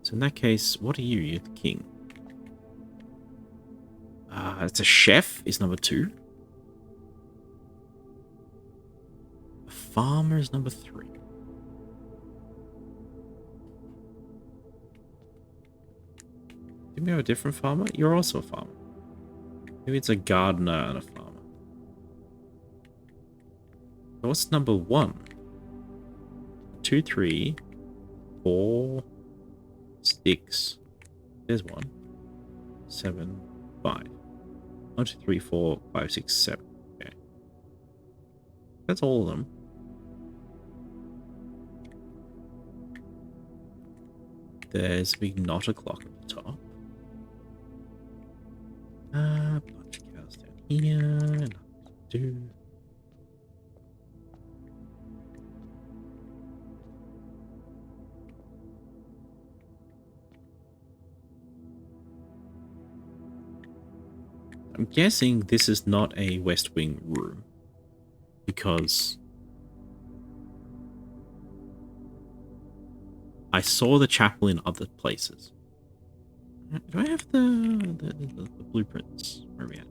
So in that case, what are you? You're the king. It's a chef is number 2. A farmer is number 3. Did we have a different farmer? You're also a farmer. Maybe it's a gardener and a farmer. So what's number 1? 2, 3, 4, 6. There's 1. 7, 5. 1, 2, 3, 4, 5, 6, 7. Okay. That's all of them. There's a big knotter clock at the top. Bunch of cows down here. Nothing to do. I'm guessing this is not a West Wing room. Because I saw the chapel in other places. Do I have the blueprints? Where are we at?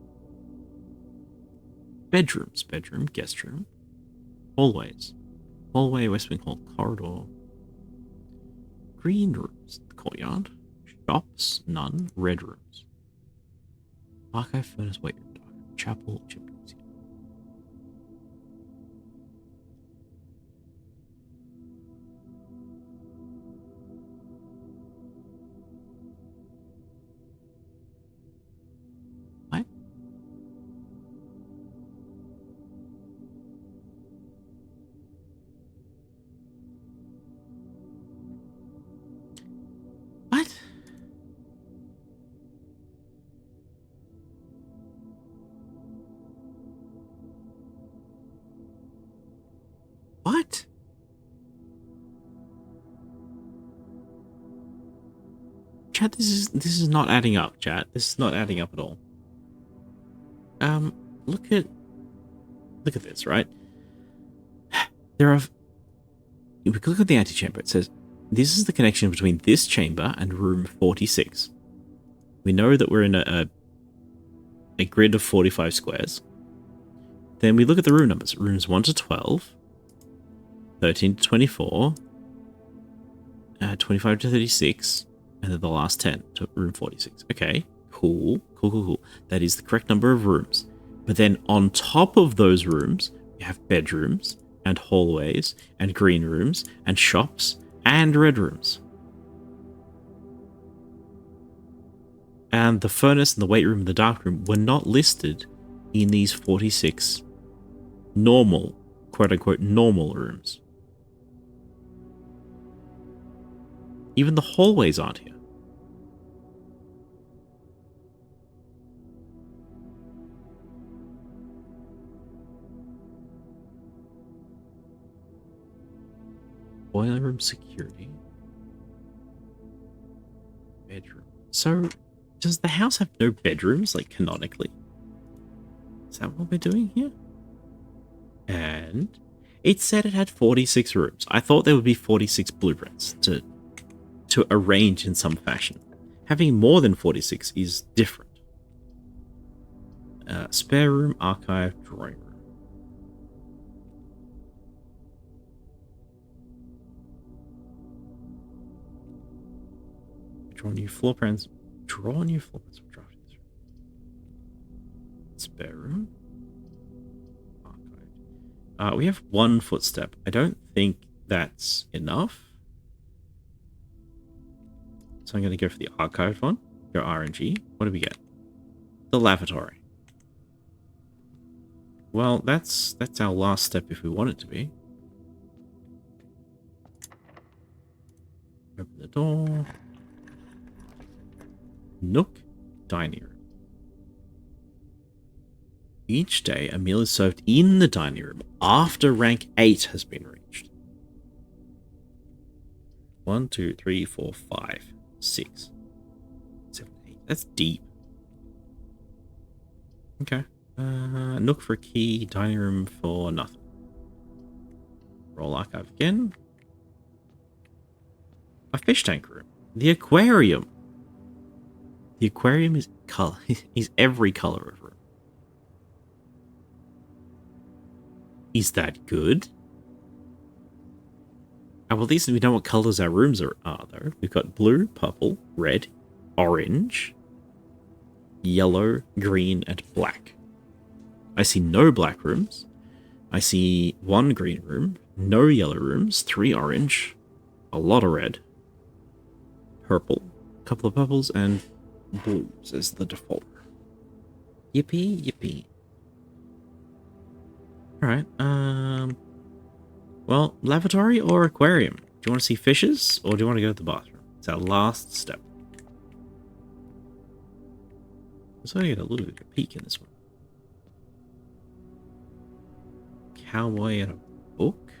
Bedrooms. Bedroom. Guest room. Hallways. Hallway, West Wing Hall, corridor. Green rooms. Courtyard. Shops. None. Red rooms. Archive, furnace, weight room. Chapel. Chimneys. What? What? What? Chat, this is not adding up, chat. This is not adding up at all. Look at this, right? There are... If we look at the antechamber, it says, this is the connection between this chamber and room 46. We know that we're in a grid of 45 squares. Then we look at the room numbers. Rooms 1 to 12, 13 to 24, 25 to 36, and then the last 10 to room 46. Okay, cool. That is the correct number of rooms. But then on top of those rooms, we have bedrooms, and hallways, and green rooms, and shops, and red rooms. And the furnace and the weight room and the dark room were not listed in these 46 normal, quote-unquote, normal rooms. Even the hallways aren't here. Boiler room security. Bedroom. So, does the house have no bedrooms, like, canonically? Is that what we're doing here? And it said it had 46 rooms. I thought there would be 46 blueprints to arrange in some fashion. Having more than 46 is different. Spare room, archive, drawing room. Draw new floor plans. Draw new floor plans for drafting. Spare room. Archive. We have one footstep. I don't think that's enough. So I'm going to go for the archived one. Go RNG. What do we get? The lavatory. Well, that's our last step if we want it to be. Open the door. Nook, dining room. Each day, a meal is served in the dining room after rank 8 has been reached. 1, 2, 3, 4, 5, 6, 7, 8. That's deep. Okay. Nook for a key, dining room for nothing. Roll archive again. A fish tank room. The aquarium. The aquarium is color. Is every color of room. Is that good? Well, at least we know what colors our rooms are, though. We've got blue, purple, red, orange, yellow, green, and black. I see no black rooms. I see 1 green room, no yellow rooms, 3 orange, a lot of red, purple, a couple of purples, and blues as the default. Yippee, yippee. Alright, well, lavatory or aquarium? Do you want to see fishes, or do you want to go to the bathroom? It's our last step. So I get a little bit of a peek in this one. Cowboy and a book?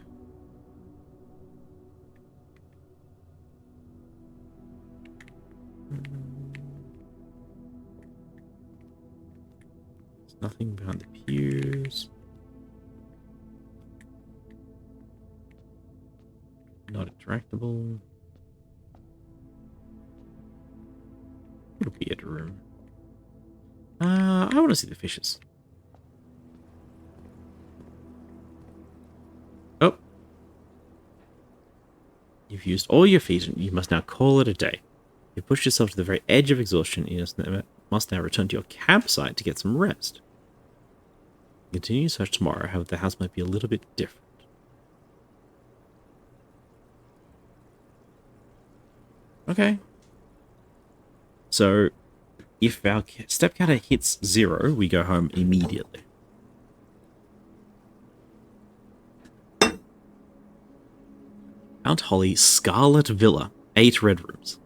There's nothing behind the pews. Not interactable. It'll be a room. I want to see the fishes. Oh. You've used all your feet and you must now call it a day. You've pushed yourself to the very edge of exhaustion and you must now return to your campsite to get some rest. Continue your search tomorrow, however the house might be a little bit different. Okay. So, if our step counter hits 0, we go home immediately. Mount Holly Scarlet Villa, 8 red rooms.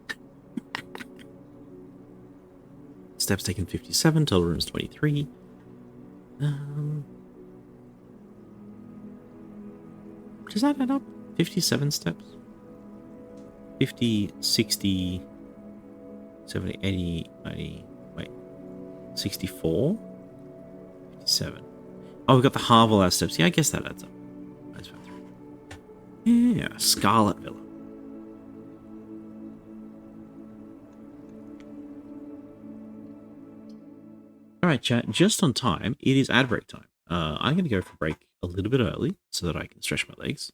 Steps taken 57, total rooms 23. Does that add up? 57 steps? 50, 60, 70, 80, 90, wait, 64? 57. Oh, we got the half of our steps. Yeah, I guess that adds up. That's fine. Yeah, Scarlet Villa. Alright, chat, just on time. It is ad break time. I'm going to go for break a little bit early so that I can stretch my legs.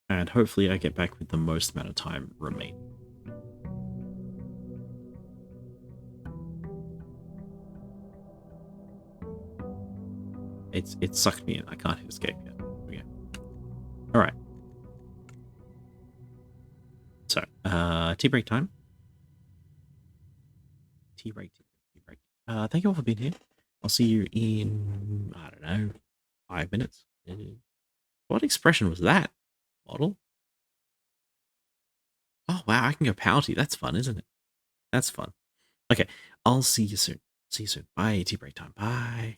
And hopefully I get back with the most amount of time remaining. It sucked me in. I can't hit escape yet. Okay. Alright. So, tea break time. Tea break, tea break. Thank you all for being here. I'll see you in, I don't know, 5 minutes. What expression was that, model? Oh, wow, I can go pouty. That's fun, isn't it? That's fun. Okay, I'll see you soon. See you soon. Bye, tea break time. Bye.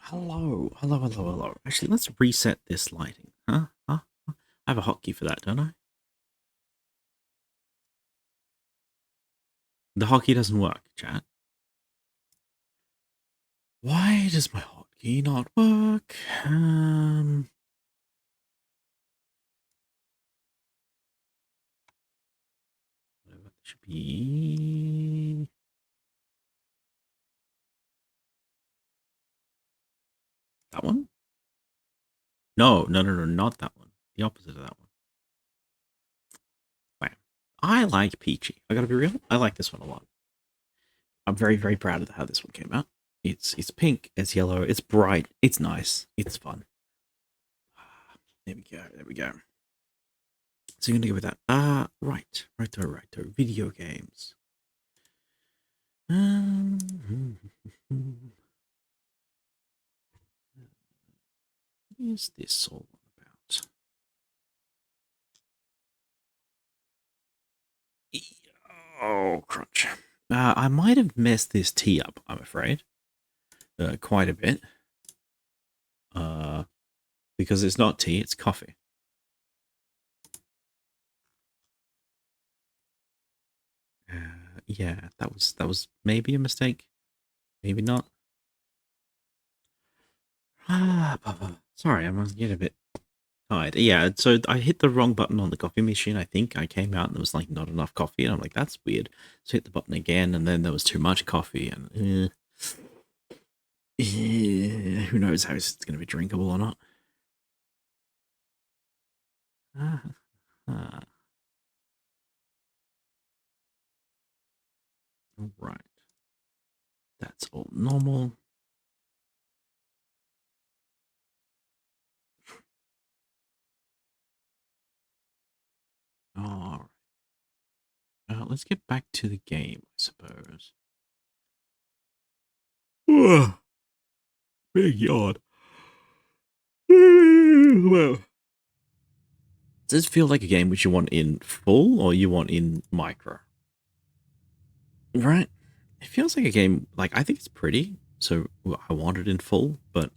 Hello. Actually, let's reset this lighting. Huh? Huh? I have a hotkey for that, don't I? The hotkey doesn't work, chat. Why does my hotkey not work? Whatever, it should be that one. No, not that one. The opposite of that one. Wow. I like Peachy. I gotta be real. I like this one a lot. I'm very proud of how this one came out. It's pink, it's yellow, it's bright, it's nice, it's fun. There we go. So you're gonna go with that. Righto. Video games. What is this all about? Oh, crunch. I might have messed this tea up, I'm afraid. Quite a bit. Because it's not tea, it's coffee. Yeah, that was maybe a mistake. Maybe not. Sorry, I'm getting a bit tired. Yeah, so I hit the wrong button on the coffee machine, I think. I came out and there was like not enough coffee, and I'm like, that's weird. So hit the button again, and then there was too much coffee, and who knows how it's going to be drinkable or not. All right. That's all normal. All right. Let's get back to the game, I suppose. Big yawn. Well, does this feel like a game which you want in full or you want in micro? Right? It feels like a game, like, I think it's pretty, so I want it in full, but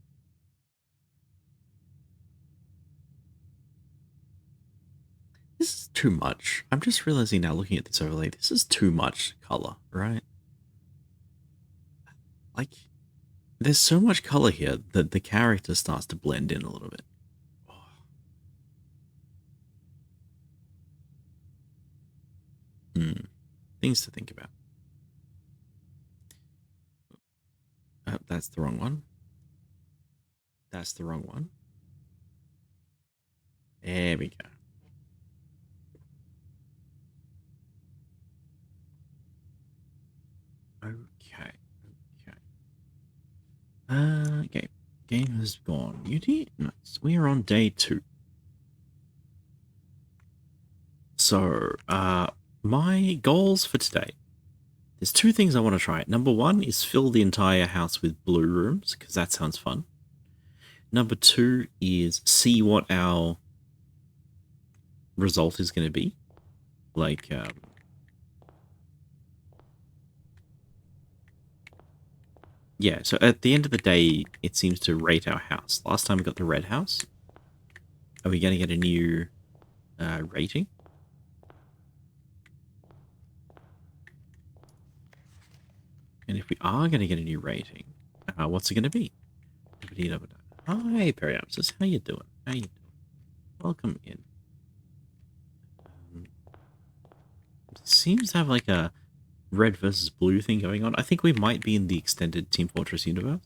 this is too much. I'm just realizing now, looking at this overlay, this is too much color, right? Like, there's so much color here that the character starts to blend in a little bit. Things to think about. That's the wrong one. That's the wrong one. There we go. Okay. Okay. Game has gone. Nice. We are on day 2. So, my goals for today. There's 2 things I want to try. Number 1 is fill the entire house with blue rooms, because that sounds fun. Number 2 is see what our result is going to be. Like, yeah, so at the end of the day, it seems to rate our house. Last time we got the red house. Are we going to get a new rating? And if we are going to get a new rating, what's it going to be? Hi, Periapsis. How you doing? Welcome in. Seems to have like a red versus blue thing going on. I think we might be in the extended Team Fortress universe.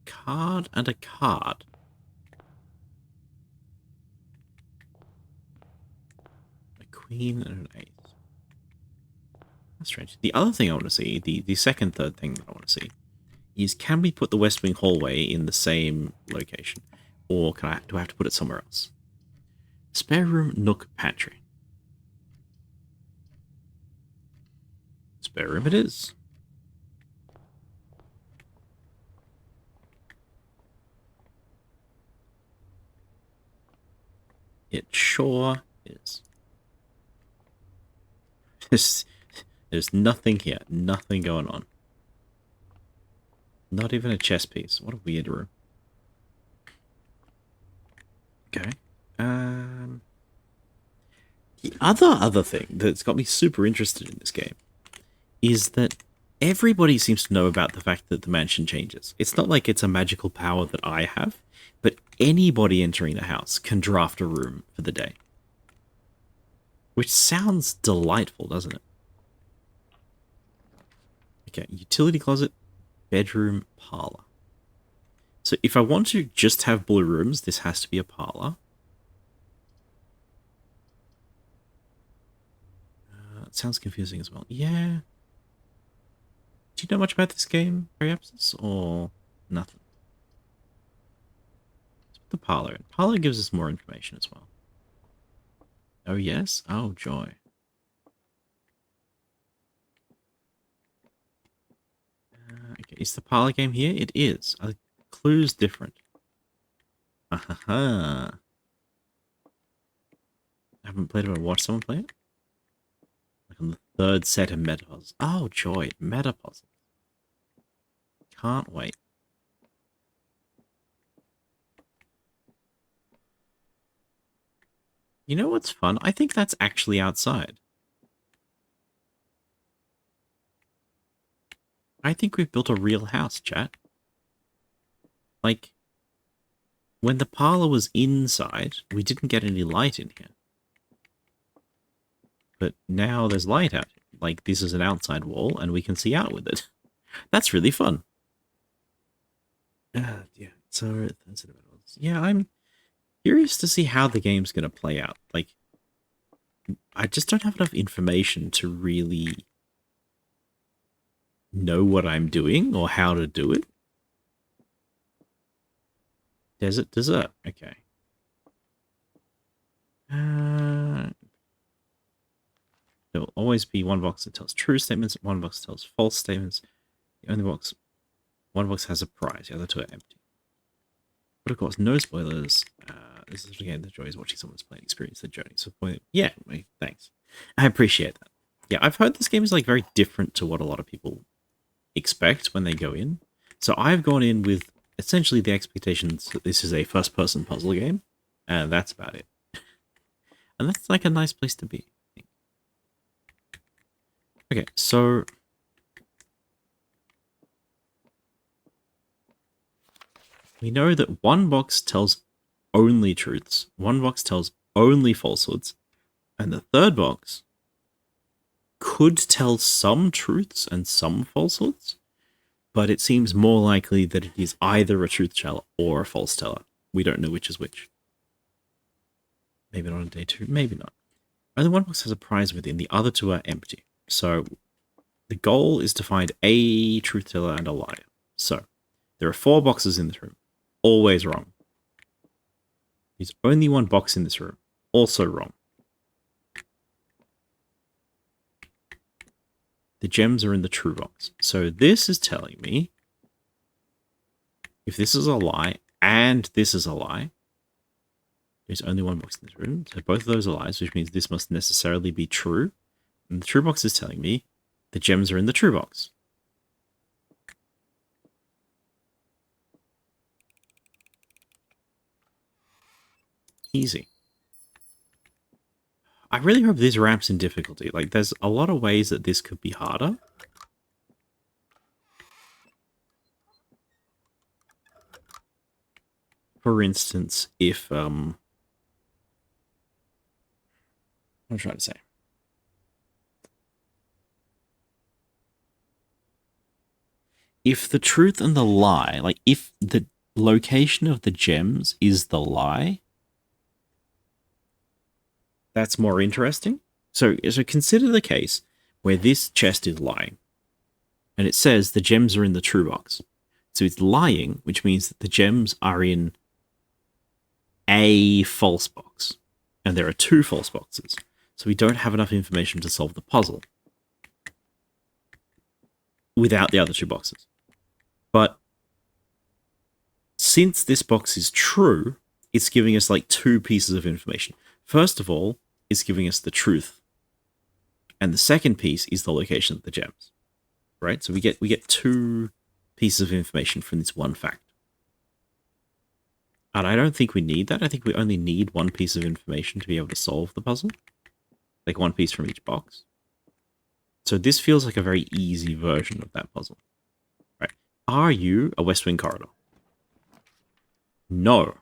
A card and a card. A queen and an ace. That's strange. The other thing I want to see, the third thing that I want to see, is can we put the West Wing hallway in the same location? Or do I have to put it somewhere else? Spare room, nook, pantry. Spare room it is. It sure is. There's nothing here. Nothing going on. Not even a chess piece. What a weird room. Okay. The other thing that's got me super interested in this game is that everybody seems to know about the fact that the mansion changes. It's not like it's a magical power that I have, but anybody entering the house can draft a room for the day. Which sounds delightful, doesn't it? Okay, utility closet, bedroom, parlor. So if I want to just have blue rooms, this has to be a parlor. It sounds confusing as well. Yeah. Do you know much about this game, Periapsis, or nothing? Let's put the parlor in. Parlor gives us more information as well. Oh, yes? Oh, joy. Okay, is the parlor game here? It is. The clue's different. I haven't played it, but watched someone play it. Like on the third set of meta puzzles. Oh, joy. Meta puzzles. Can't wait. You know what's fun? I think that's actually outside. I think we've built a real house, chat. Like, when the parlor was inside, we didn't get any light in here. But now there's light out here. Like, this is an outside wall, and we can see out with it. That's really fun. Yeah. So, yeah, I'm curious to see how the game's going to play out. Like, I just don't have enough information to really know what I'm doing or how to do it. Desert dessert. Okay. There will always be one box that tells true statements, one box tells false statements. The only box, one box has a prize, the other two are empty. But of course, no spoilers. This is again the joy is watching someone's playing experience the journey. So yeah, thanks. I appreciate that. Yeah, I've heard this game is like very different to what a lot of people expect when they go in. So I've gone in with essentially the expectations that this is a first-person puzzle game, and that's about it. And that's like a nice place to be. Okay, so we know that one box tells only truths, one box tells only falsehoods, and the third box could tell some truths and some falsehoods, but it seems more likely that it is either a truth teller or a false teller. We don't know which is which. Maybe not on day 2, maybe not. Only one box has a prize within, the other two are empty. So the goal is to find a truth teller and a liar. So there are 4 boxes in this room. Always wrong. There's only one box in this room. Also wrong. The gems are in the true box. So this is telling me if this is a lie and this is a lie, there's only one box in this room. So both of those are lies, which means this must necessarily be true. And the true box is telling me the gems are in the true box. Easy. I really hope this ramps in difficulty. Like, there's a lot of ways that this could be harder. For instance, if, what am I trying to say? If the truth and the lie, like, if the location of the gems is the lie, that's more interesting. So consider the case where this chest is lying, and it says the gems are in the true box. So it's lying, which means that the gems are in a false box, and there are 2 false boxes. So we don't have enough information to solve the puzzle without the other 2 boxes. But since this box is true, it's giving us like 2 pieces of information. First of all, it's giving us the truth And the second piece is the location of the gems. Right? So we get 2 pieces of information from this one fact. And I don't think we need that. I think we only need 1 piece of information to be able to solve the puzzle. Like 1 piece from each box. So this feels like a very easy version of that puzzle. Right? Are you a West Wing corridor? No.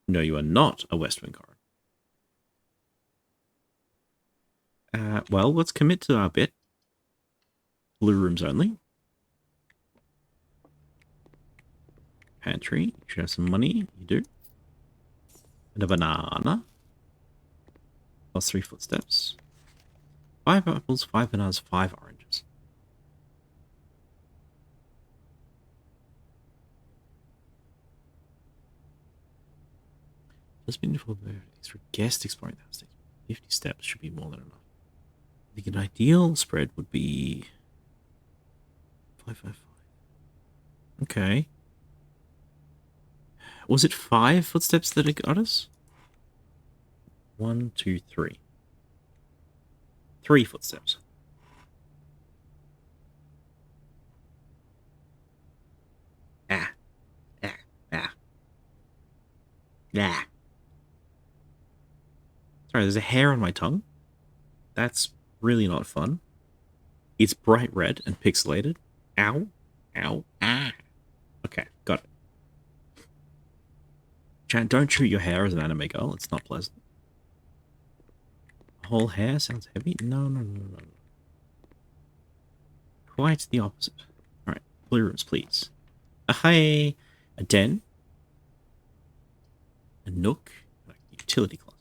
No, you are not a West Wing corridor. Well, let's commit to our bit. Blue rooms only. Pantry. You should have some money. You do. And a banana. Plus 3 footsteps. 5 apples, 5 bananas, 5 oranges. Just been for extra guest exploring the house. 50 steps should be more than enough. I think an ideal spread would be 555. Okay. Was it 5 footsteps that it got us? 1, 2, 3. 3 footsteps. Ah. Sorry, there's a hair on my tongue. That's really not fun. It's bright red and pixelated. Ow. Ow. Ah. Okay, got it. Chan, don't shoot your hair as an anime girl. It's not pleasant. Whole hair sounds heavy. No. Quite the opposite. Alright, blue rooms, please. A den. A nook. A utility closet.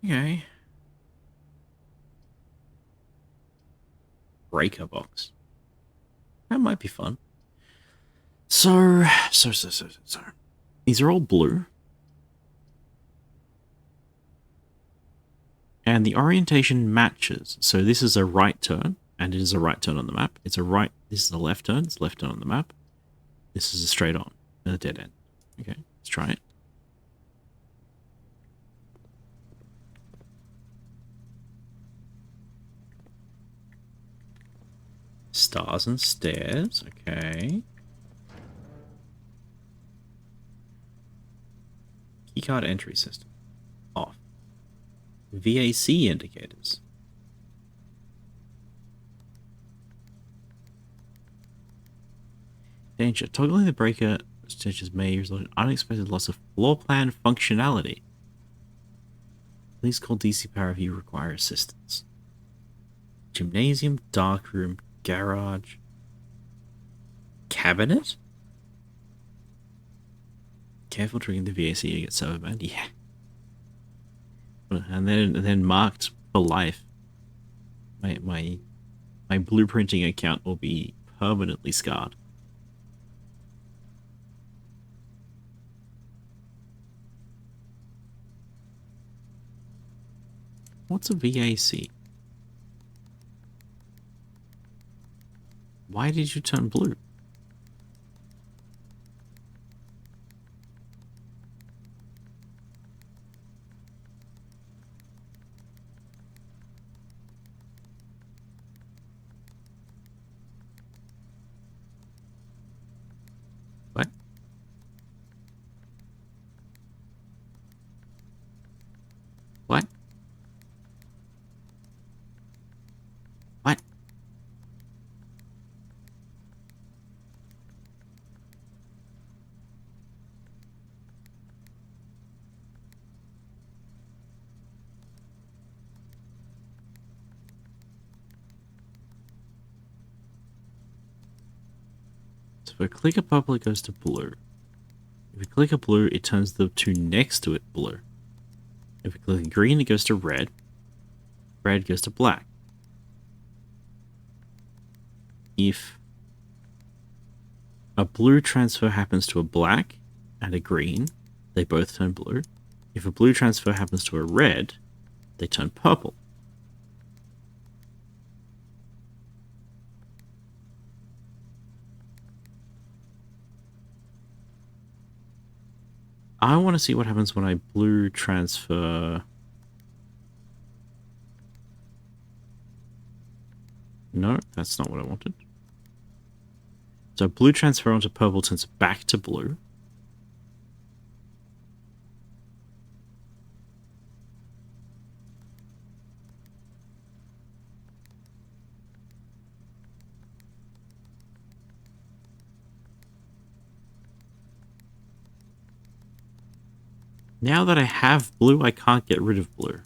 Okay. Breaker box. That might be fun. So. These are all blue. And the orientation matches. So this is a right turn, and it is a right turn on the map. It's a right, this is a left turn, it's a left turn on the map. This is a straight on, and a dead end. Okay, let's try it. Stars and stairs, okay. Keycard entry system. Off. VAC indicators. Danger. Toggling the breaker stitches may result in unexpected loss of floor plan functionality. Please call DC Power if you require assistance. Gymnasium, darkroom, garage, cabinet? Careful triggering the VAC to get server banned. Yeah. And then marked for life. My blueprinting account will be permanently scarred. What's a VAC? Why did you turn blue? What? What? What? So if I click a purple, it goes to blue. If we click a blue, it turns the 2 next to it blue. If we click a green, it goes to red. Red goes to black. If a blue transfer happens to a black and a green, they both turn blue. If a blue transfer happens to a red, they turn purple. I want to see what happens when I blue transfer No, that's not what I wanted. So blue transfer onto purple turns back to blue. Now that I have blue, I can't get rid of blue.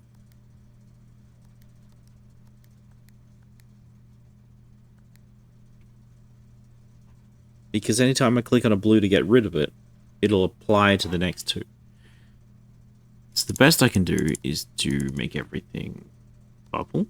Because anytime I click on a blue to get rid of it, it'll apply to the next two. So the best I can do is to make everything purple.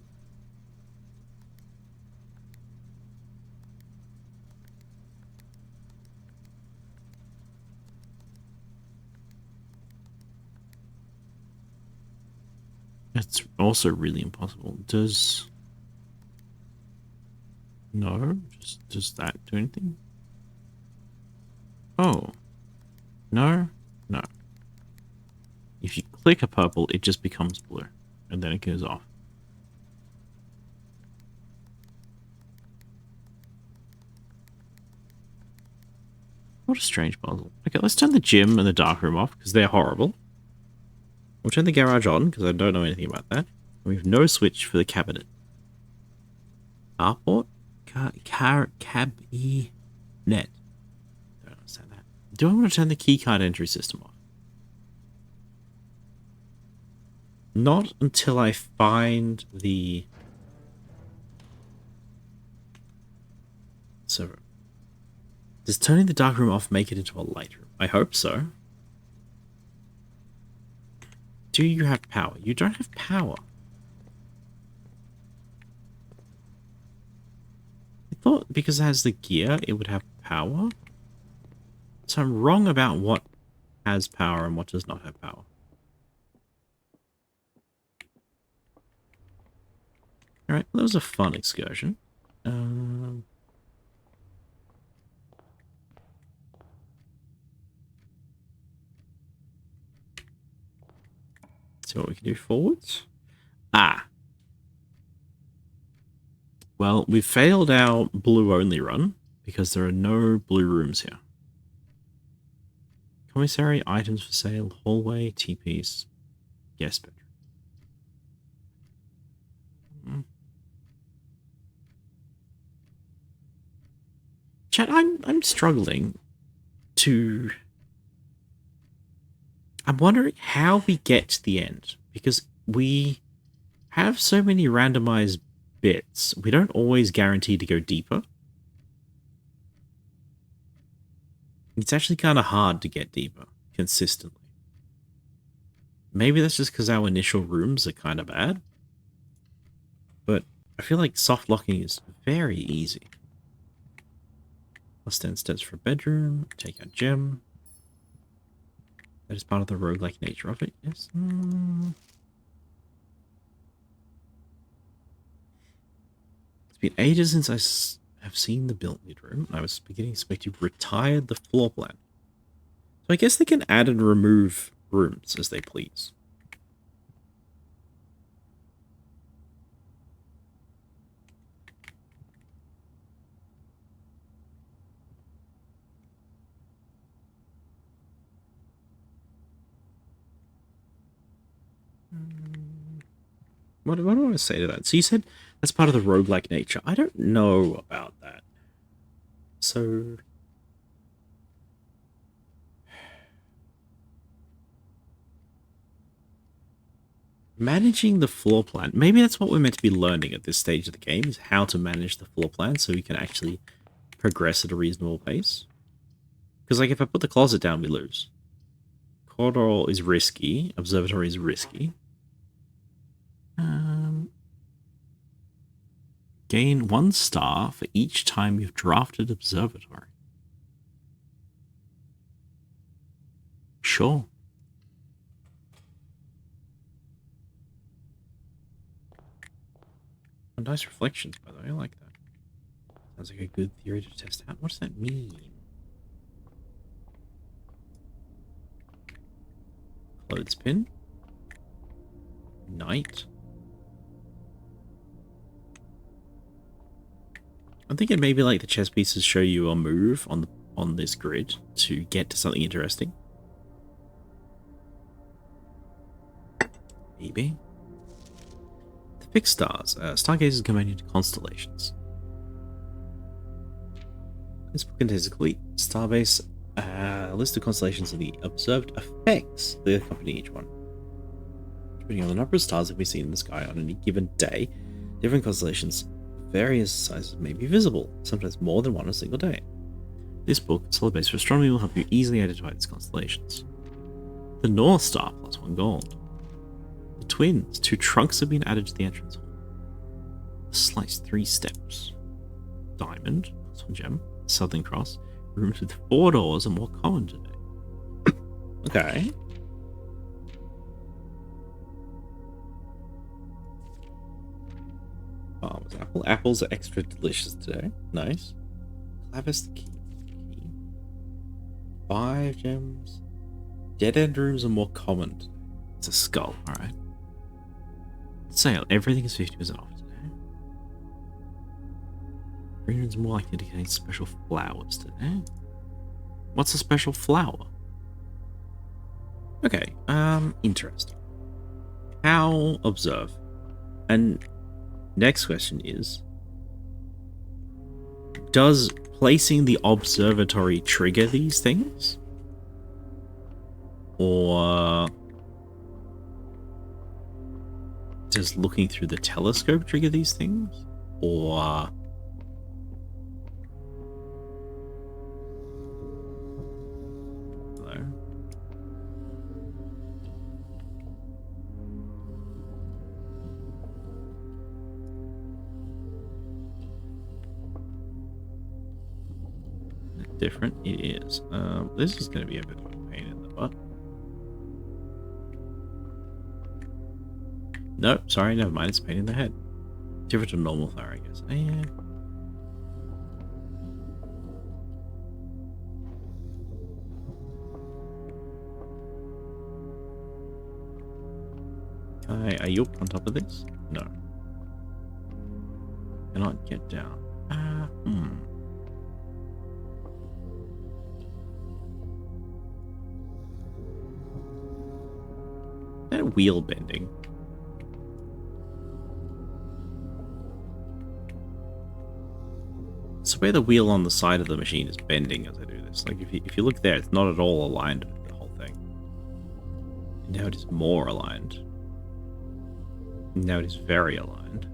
That's also really impossible. No? Does that do anything? Oh. No? No. If you click a purple, it just becomes blue. And then it goes off. What a strange puzzle. Okay, let's turn the gym and the dark room off, because they're horrible. We'll turn the garage on, because I don't know anything about that. We have no switch for the cabinet. Carport? Cabinet. Don't understand that. Do I want to turn the keycard entry system off? Not until I find the... So, does turning the dark room off make it into a light room? I hope so. Do you have power? You don't have power. I thought because it has the gear, it would have power. So I'm wrong about what has power and what does not have power. Alright, well, that was a fun excursion. See what we can do forwards. Ah. Well, we failed our blue-only run because there are no blue rooms here. Commissary, items for sale, hallway, TPs, guest bedroom. Chat, I'm struggling to... I'm wondering how we get to the end, because we have so many randomized bits. We don't always guarantee to go deeper. It's actually kind of hard to get deeper consistently. Maybe that's just because our initial rooms are kind of bad. But I feel like soft locking is very easy. Plus 10 steps for a bedroom. Take out gem. That is part of the roguelike nature of it, yes. It's been ages since I have seen the built-in room. I was beginning to expect you retired the floor plan. So I guess they can add and remove rooms as they please. What do I want to say to that? So you said that's part of the roguelike nature. I don't know about that. So... managing the floor plan. Maybe that's what we're meant to be learning at this stage of the game, is how to manage the floor plan so we can actually progress at a reasonable pace. Because, like, if I put the closet down, we lose. Corridor is risky. Observatory is risky. Gain 1 star for each time you've drafted observatory. Sure. Oh, nice reflections, by the way. I like that. Sounds like a good theory to test out. What does that mean? Clothespin. Night. I'm thinking maybe like the chess pieces show you a move on this grid to get to something interesting. Maybe. The fixed stars. Stargazers combine into constellations. This book contains a complete starbase, a list of constellations and the observed effects that accompany each one. Depending on the number of stars that we see in the sky on any given day, different constellations of various sizes may be visible, sometimes more than one in a single day. This book, Solid Base for Astronomy, will help you easily identify these constellations. The North Star, +1 gold. The Twins, 2 trunks have been added to the entrance hall. The Slice, 3 steps. Diamond, +1 gem. Southern Cross, rooms with 4 doors are more common today. Okay. Farmer's apple. Apples are extra delicious today. Nice. Clavis the key. 5 gems. Dead end rooms are more common today. It's a skull, alright. Sale. Everything is 50% off today. Green room's more likely to contain special flowers today. What's a special flower? Okay, interesting. How observe? And next question is, does placing the observatory trigger these things? Or does looking through the telescope trigger these things? Or different it is. This is going to be a bit of a pain in the butt. No, sorry, never mind. It's a pain in the head. Different to normal fire, I guess. Yeah. Are you up on top of this? No. Cannot get down. That wheel bending. So where the wheel on the side of the machine is bending as I do this. Like if you look there, it's not at all aligned with the whole thing. And now it is more aligned. And now it is very aligned.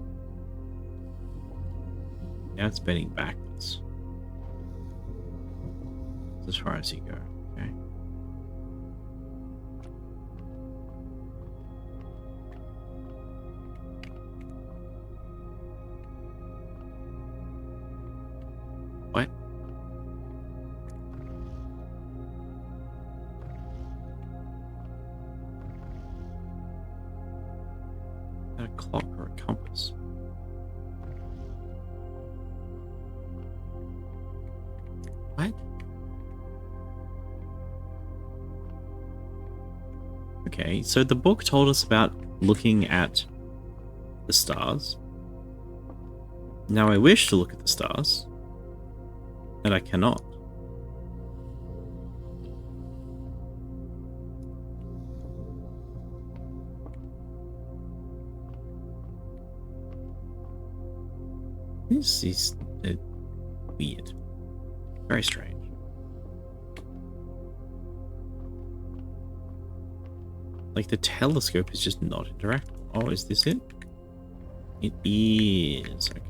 Now it's bending backwards. As far as you go. Okay. What? Is that a clock or a compass? What? Okay, so the book told us about looking at the stars. Now I wish to look at the stars, and I cannot. This is weird. Very strange. Like the telescope is just not interactive. Oh, is this it? It is. Okay.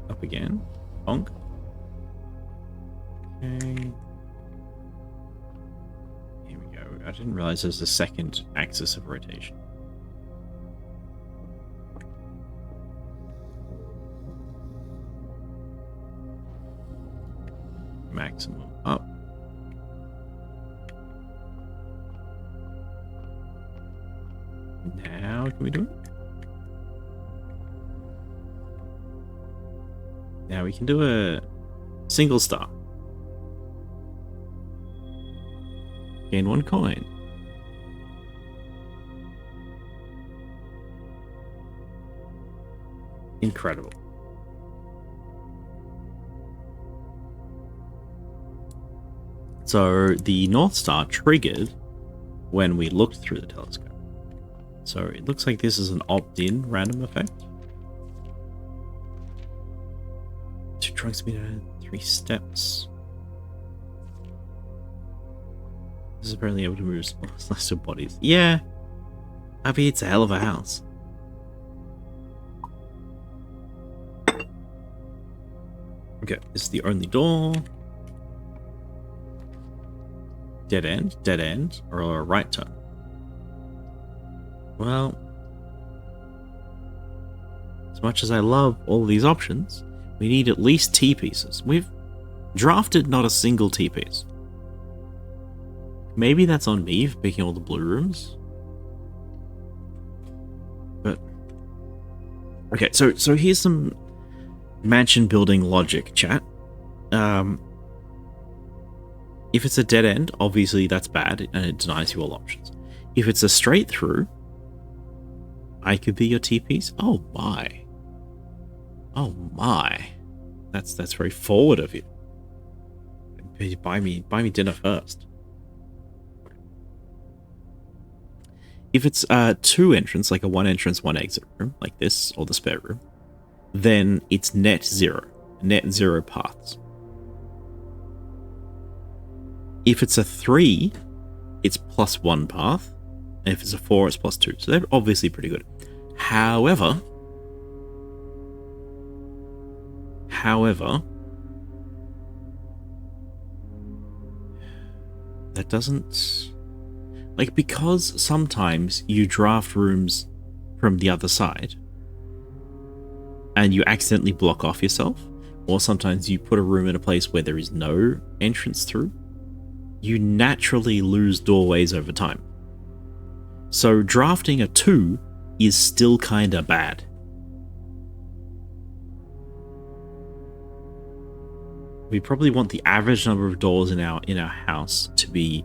Up again. Bonk. Okay. Here we go. I didn't realize there's a second axis of rotation. Maximum up. Now can we do it? Now we can do a single star. Gain 1 coin. Incredible. So the North Star triggered when we looked through the telescope. So it looks like this is an opt-in random effect. 2 trunks meter, 3 steps. This is apparently able to move celestial bodies. Yeah. I mean, it's a hell of a house. Okay, this is the only door. Dead end, or a right turn. Well, as much as I love all these options, we need at least T pieces. We've drafted not a single T piece. Maybe that's on me for picking all the blue rooms. But okay, so here's some mansion building logic, chat. If it's a dead end, obviously that's bad and it denies you all options. If it's a straight through, I could be your T piece. Oh my. Oh my. That's very forward of you. Buy me dinner first. If it's 2 entrance, like a 1 entrance, 1 exit room, like this, or the spare room, then it's net 0 paths. If it's a 3, it's +1 path, and if it's a 4, it's +2. So they're obviously pretty good. However, that doesn't... Like, because sometimes you draft rooms from the other side, and you accidentally block off yourself, or sometimes you put a room in a place where there is no entrance through, you naturally lose doorways over time. So drafting a 2 is still kinda bad. We probably want the average number of doors in our house to be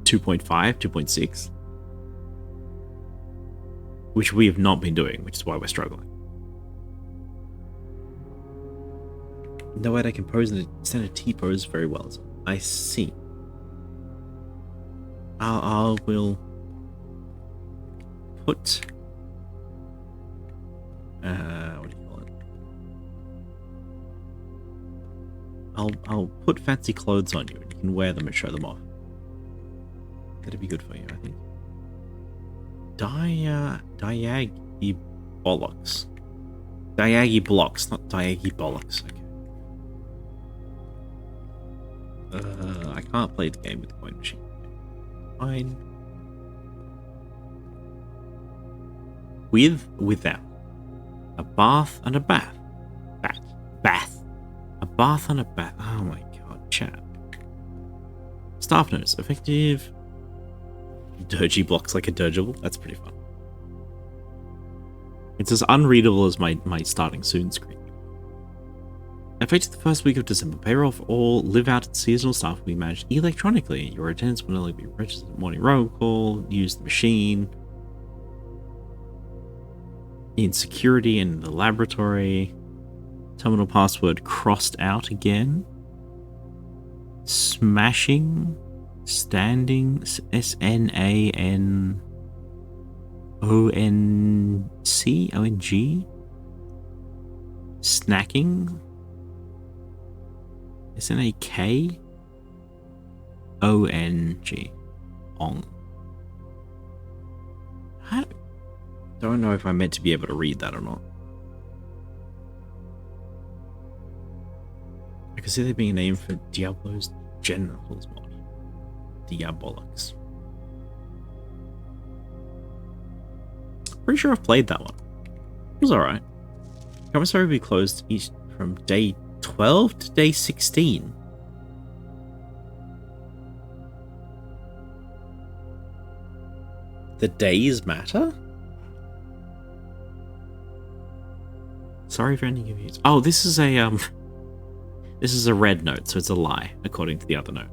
2.5, 2.6, which we have not been doing, which is why we're struggling. No way I can pose in a standard T pose very well. I see. I will put what do you call it? I'll put fancy clothes on you and you can wear them and show them off. That'd be good for you, I think. Diaggy bollocks. Diaggy blocks, not diaggy bollocks. Okay. I can't play the game with the coin machine. Fine. Without. A bath and a bath. Bath. A bath and a bath. Oh my god, chat. Staff notes. Effective. Dirgy blocks like a dirgeable. That's pretty fun. It's as unreadable as my starting soon screen. Effective the first week of December, payroll for all live-out seasonal staff will be managed electronically. Your attendance will only be registered at morning roll call, use the machine, in security in the laboratory, terminal password crossed out again, smashing, standing, SNANONC, snacking, SNAKONG, ong. I don't know if I'm meant to be able to read that or not. I can see there being a name for Diablo's genitals mod. Diabolics. Pretty sure I've played that one. It was alright. Commissary will be closed each from day 12 to day 16. The days matter? Sorry for any confused. Oh, this is a red note, so it's a lie, according to the other note.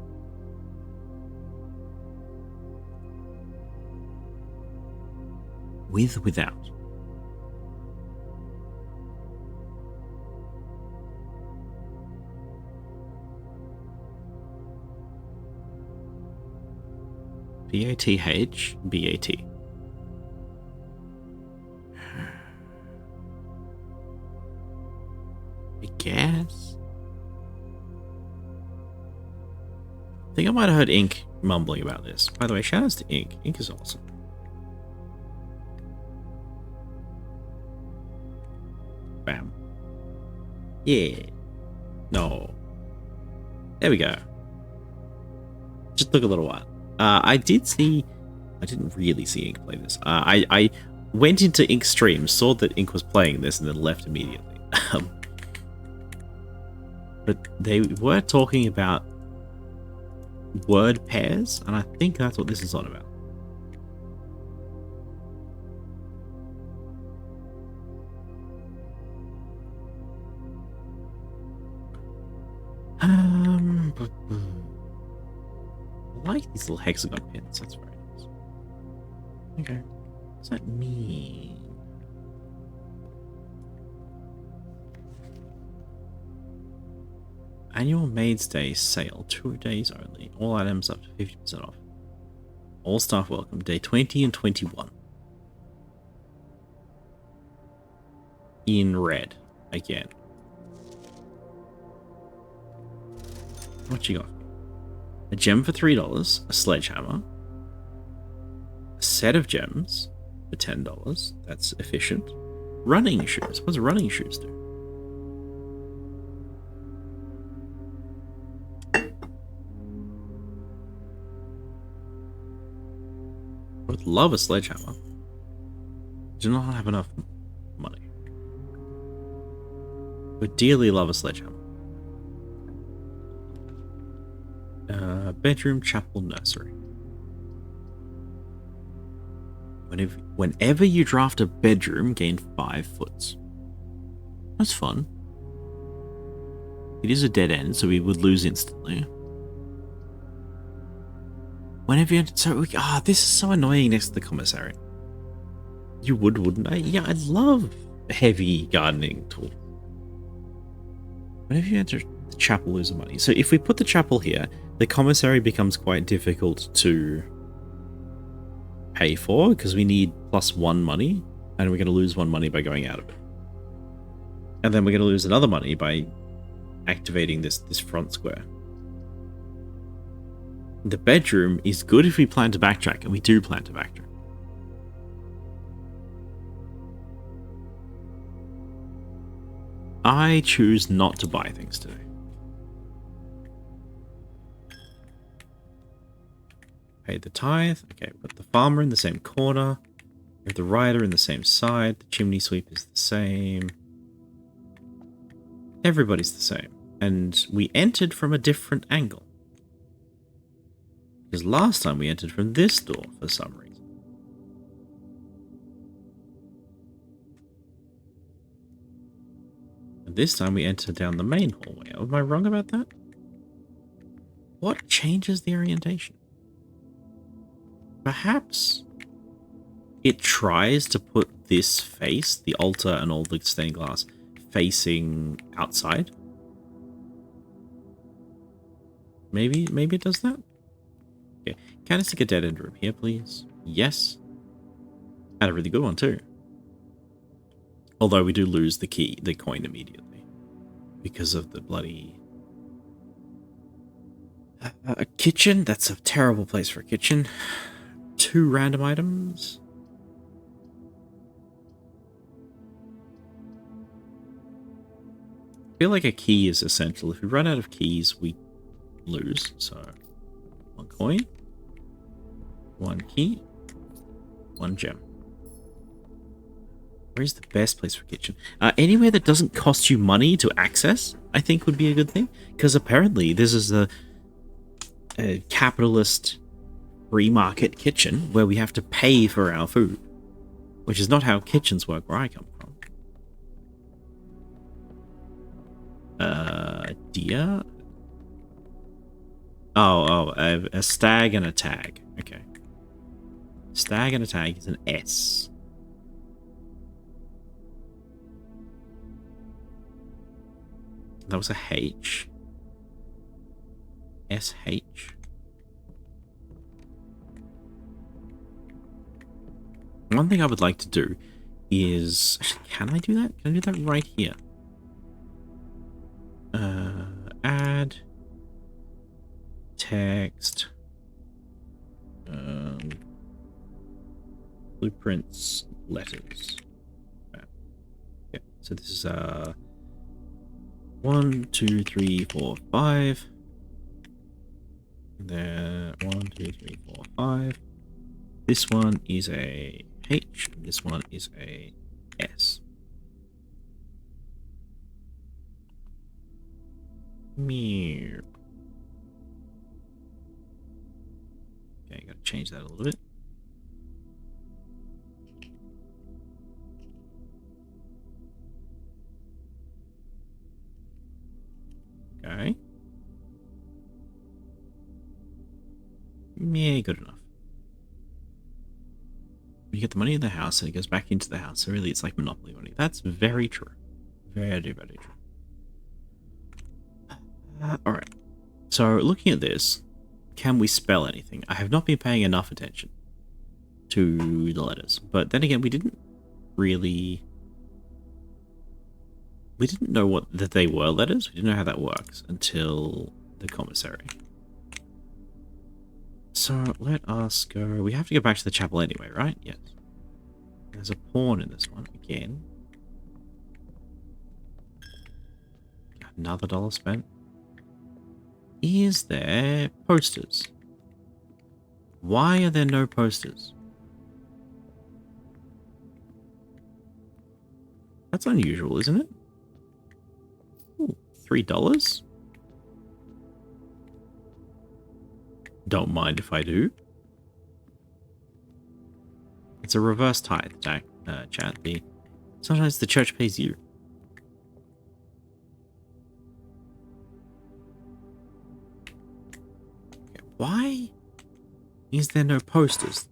Without. B-A-T-H-B-A-T. I guess. I think I might have heard Ink mumbling about this. By the way, shout outs to Ink. Ink is awesome. Bam. Yeah. No. There we go. Just took a little while. I didn't really see Ink play this. I went into Ink's stream, saw that Ink was playing this, and then left immediately. But they were talking about word pairs, and I think that's what this is all about. I like these little hexagon pins. That's very nice. Okay. What does that mean? Annual Maid's Day sale. 2 days only. All items up to 50% off. All staff welcome. Day 20 and 21. In red. Again. What you got? A gem for $3. A sledgehammer. A set of gems for $10. That's efficient. Running shoes. What does running shoes do? I would love a sledgehammer. Do not have enough money. Would dearly love a sledgehammer. Bedroom, chapel, nursery. Whenever you draft a bedroom, gain 5 foots. That's fun. It is a dead end, so we would lose instantly. Whenever you enter, this is so annoying next to the commissary. You would, wouldn't I? Yeah, I love heavy gardening tools. Whenever you enter the chapel, lose money. So if we put the chapel here, the commissary becomes quite difficult to pay for because we need +1 money, and we're going to lose 1 money by going out of it. And then we're going to lose another money by activating this front square. The bedroom is good if we plan to backtrack, and we do plan to backtrack. I choose not to buy things today. Pay the tithe. Okay, we've got the farmer in the same corner. We have the rider in the same side. The chimney sweep is the same. Everybody's the same. And we entered from a different angle. Because last time we entered from this door for some reason. And this time we entered down the main hallway. Am I wrong about that? What changes the orientation? Perhaps it tries to put this face, the altar and all the stained glass, facing outside. Maybe it does that? Okay, can I stick a dead end room here, please? Yes. And a really good one too. Although we do lose the coin immediately because of the bloody a kitchen. That's a terrible place for a kitchen. 2 random items. I feel like a key is essential. If we run out of keys, we lose. So 1 coin, 1 key, 1 gem. Where's the best place for a kitchen? Anywhere that doesn't cost you money to access, I think would be a good thing. Because apparently this is a capitalist free market kitchen where we have to pay for our food. Which is not how kitchens work where I come from. Deer? A stag and a tag. Okay. Stag and a tag is an S. That was a H. SH. One thing I would like to do is... Actually, can I do that? Can I do that right here? Add... Text... blueprints, letters. Okay, so this is 1, 2, 3, 4, 5. There, 1, 2, 3, 4, 5. This one is a H. This one is a S. Meow. Okay, gotta change that a little bit. Okay. Yeah, good enough. You get the money in the house and it goes back into the house. So really, it's like Monopoly money. That's very true. Very, very true. Alright. So, looking at this, can we spell anything? I have not been paying enough attention to the letters. But then again, we didn't really... We didn't know that they were letters. We didn't know how that works until the commissary. So, let us go... We have to go back to the chapel anyway, right? Yes. There's a pawn in this one, again. Another $1 spent. Is there posters? Why are there no posters? That's unusual, isn't it? Ooh, $3? Don't mind if I do. It's a reverse tithe, chat. Sometimes the church pays you. Okay, why is there no posters?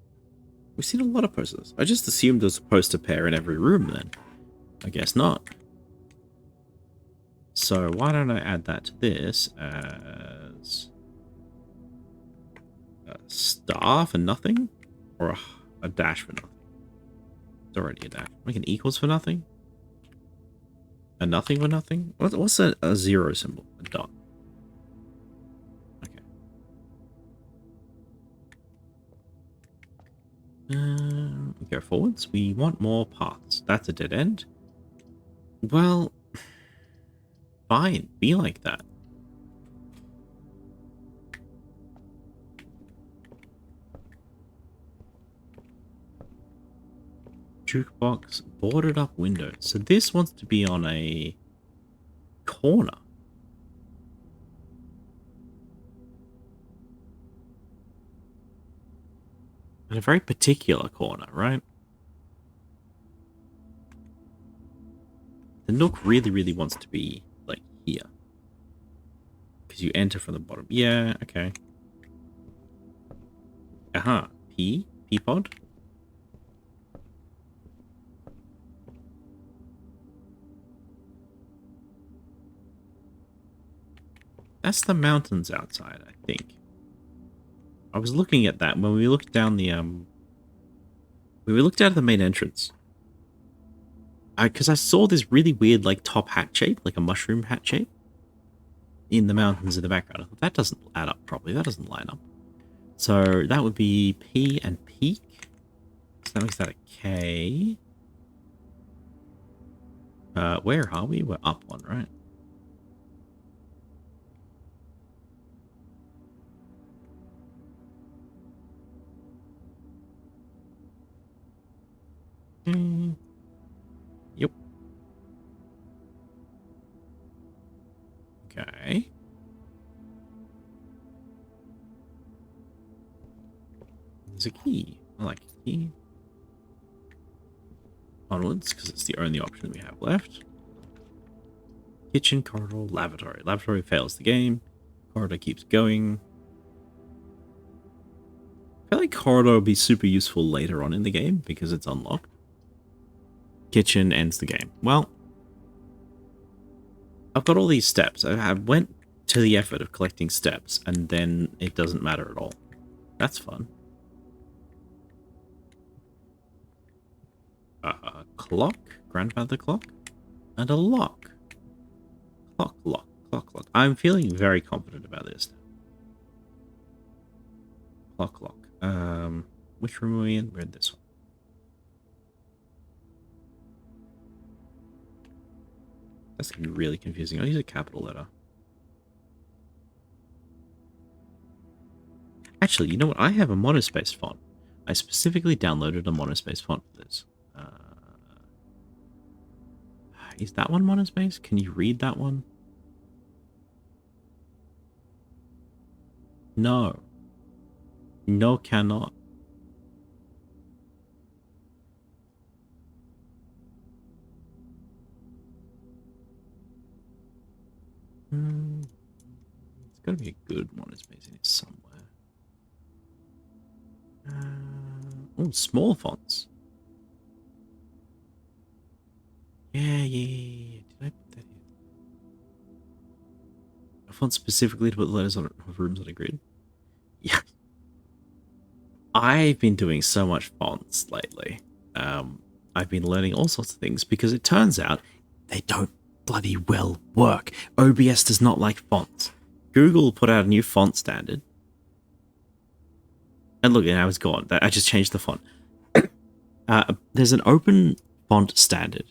We've seen a lot of posters. I just assumed there's a poster pair in every room then. I guess not. So why don't I add that to this as a star for nothing? Or a dash for nothing? It's already a dash. Make an equals for nothing? A nothing for nothing? What's a zero symbol? A dot. Okay. Go forwards. We want more paths. That's a dead end. Well, fine. Be like that. Jukebox, boarded up window. So this wants to be on a corner. And a very particular corner, right? The nook really, really wants to be, like, here. Because you enter from the bottom. Yeah, okay. Aha. P-pod? That's the mountains outside, I think. I was looking at that when we looked down the, when we looked out of the main entrance. Because I saw this really weird, like, top hat shape, like a mushroom hat shape, in the mountains in the background. I thought, that doesn't add up properly. That doesn't line up. So that would be P and peak. So that makes that a K. Where are we? We're up one, right? Yep. Okay. There's a key. I like a key. Onwards, because it's the only option we have left. Kitchen, corridor, lavatory. Lavatory fails the game. Corridor keeps going. I feel like corridor will be super useful later on in the game because it's unlocked. Kitchen ends the game. Well, I've got all these steps. I went to the effort of collecting steps, and then it doesn't matter at all. That's fun. A clock, grandfather clock, and a lock. Clock, lock, clock, lock. I'm feeling very confident about this. Clock, lock. Which room are we in? We're in this one. That's gonna be really confusing. I'll use a capital letter. Actually, you know what? I have a monospace font. I specifically downloaded a monospace font for this. Is that one monospace? Can you read that one? No. No, cannot. It's got to be a good monospace in it somewhere. Oh, small fonts. Yeah. Did I put that in? A font specifically to put letters on rooms on a grid? Yeah. I've been doing so much fonts lately. I've been learning all sorts of things because it turns out they don't bloody well work. OBS does not like fonts. Google put out a new font standard. And look, now it's gone. I just changed the font. There's an open font standard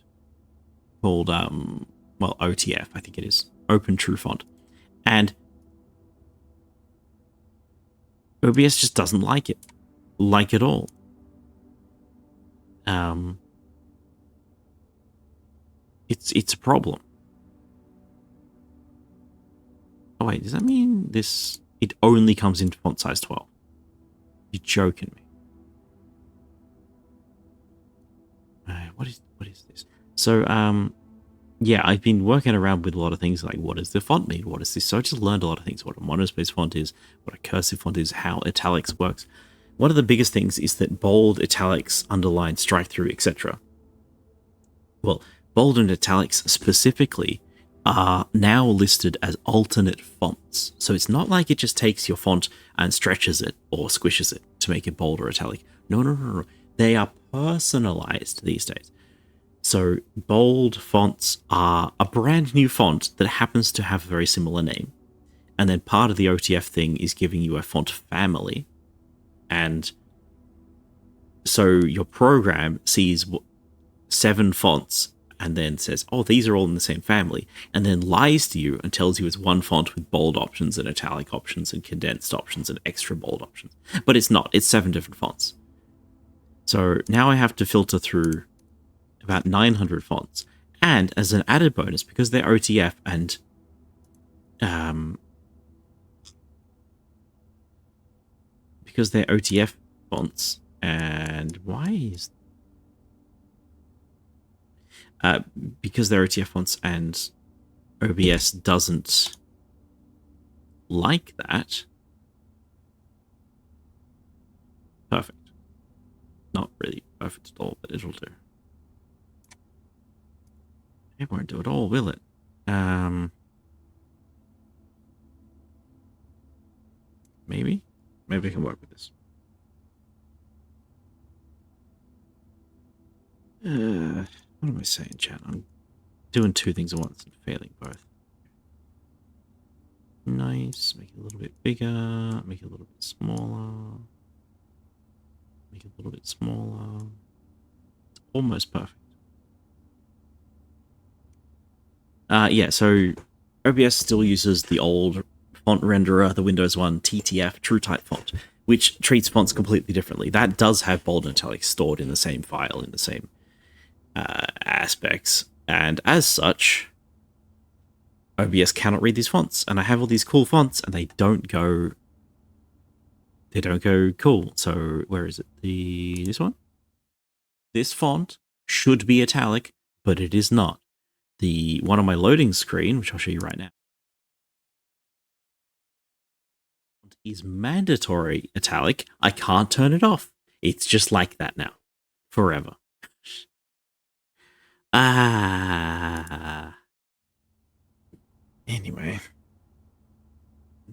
called, well, OTF, I think it is. Open True Font. And OBS just doesn't like it. Like at all. It's a problem. Oh wait, does that mean it only comes in font size 12? You're joking me. What is this? So yeah, I've been working around with a lot of things like what does the font mean? What is this? So I just learned a lot of things. What a monospace font is, what a cursive font is, how italics works. One of the biggest things is that bold, italics, underline, strike through, etc. Well, bold and italics specifically are now listed as alternate fonts. So it's not like it just takes your font and stretches it or squishes it to make it bold or italic. No. They are personalized these days. So bold fonts are a brand new font that happens to have a very similar name. And then part of the OTF thing is giving you a font family. And so your program sees 7 fonts and then says, oh, these are all in the same family, and then lies to you and tells you it's one font with bold options and italic options and condensed options and extra bold options. But it's not. It's 7 different fonts. So now I have to filter through about 900 fonts. And as an added bonus, because they're OTF and because they're OTF fonts, and why is because they're OTF fonts and OBS doesn't like that. Perfect. Not really perfect at all, but it'll do. It won't do it all, will it? Maybe? Maybe I can work with this. What am I saying, chat? I'm doing 2 things at once and failing both. Nice. Make it a little bit bigger. Make it a little bit smaller. Make it a little bit smaller. It's almost perfect. Yeah, so OBS still uses the old font renderer, the Windows 1 TTF TrueType font, which treats fonts completely differently. That does have bold and italics stored in the same file, in the same aspects, and as such, OBS cannot read these fonts. And I have all these cool fonts, and they don't go cool. So where is it? This one? This font should be italic, but it is not. The one on my loading screen, which I'll show you right now, is mandatory italic. I can't turn it off. It's just like that now. Forever. Anyway.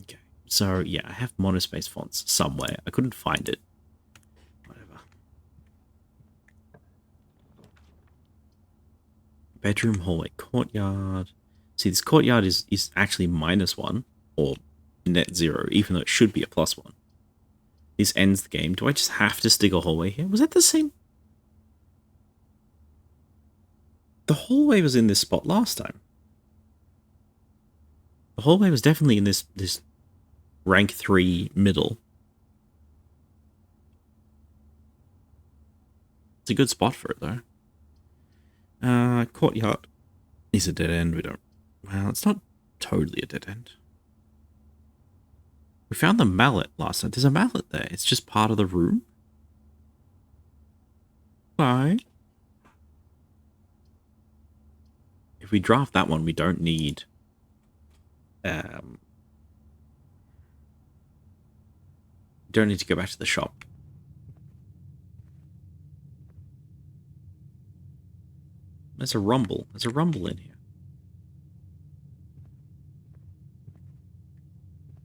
Okay. So, yeah, I have monospace fonts somewhere. I couldn't find it. Whatever. bedroom, hallway, courtyard. See, this courtyard is actually -1 or net 0, even though it should be a +1. This ends the game. Do I just have to stick a hallway here? Was that the same? The hallway was in this spot last time. The hallway was definitely in this rank 3 middle. It's a good spot for it, though. Courtyard is a dead end. We don't... Well, it's not totally a dead end. We found the mallet last time. There's a mallet there. It's just part of the room. Why? If we draft that one, we don't need... don't need to go back to the shop. There's a rumble. There's a rumble in here.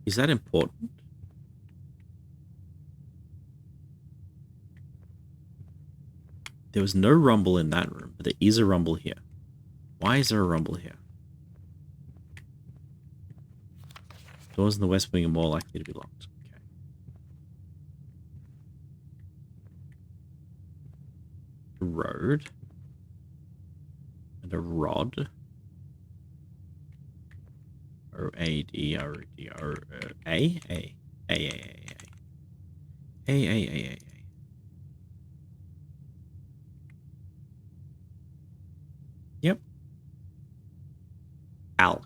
Is that important? There was no rumble in that room, but there is a rumble here. Why is there a rumble here? Doors in the west wing are more likely to be locked. Okay. A road. And a rod. O-A-D-O-D-O-A? A. Yep. Alk.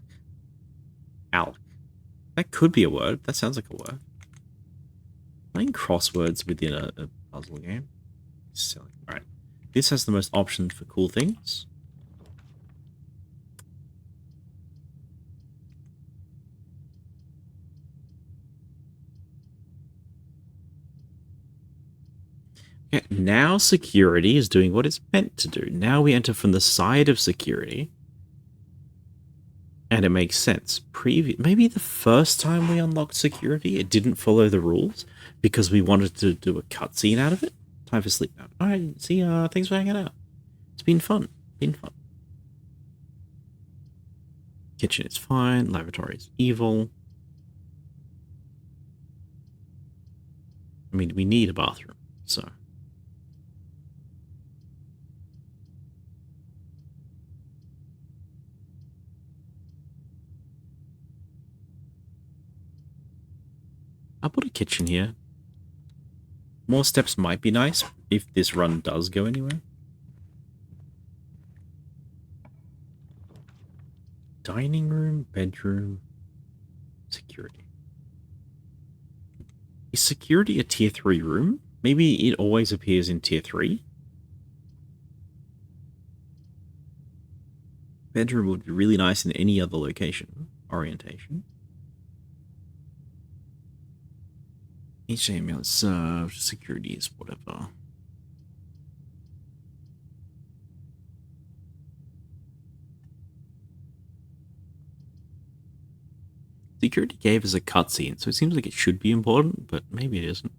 That could be a word. That sounds like a word. Playing crosswords within a puzzle game. Silly. Alright. This has the most options for cool things. Okay, now security is doing what it's meant to do. Now we enter from the side of security. And it makes sense. Maybe the first time we unlocked security, it didn't follow the rules because we wanted to do a cutscene out of it. Time for sleep now. Alright, see, thanks for hanging out. It's been fun. Kitchen is fine. Lavatory is evil. I mean, we need a bathroom, so... I'll put a kitchen here. More steps might be nice if this run does go anywhere. Dining room, bedroom, security. Is security a tier 3 room? Maybe it always appears in tier 3? Bedroom would be really nice in any other location. Orientation. Each email is served. Security is whatever. Security gave us a cutscene, so it seems like it should be important, but maybe it isn't.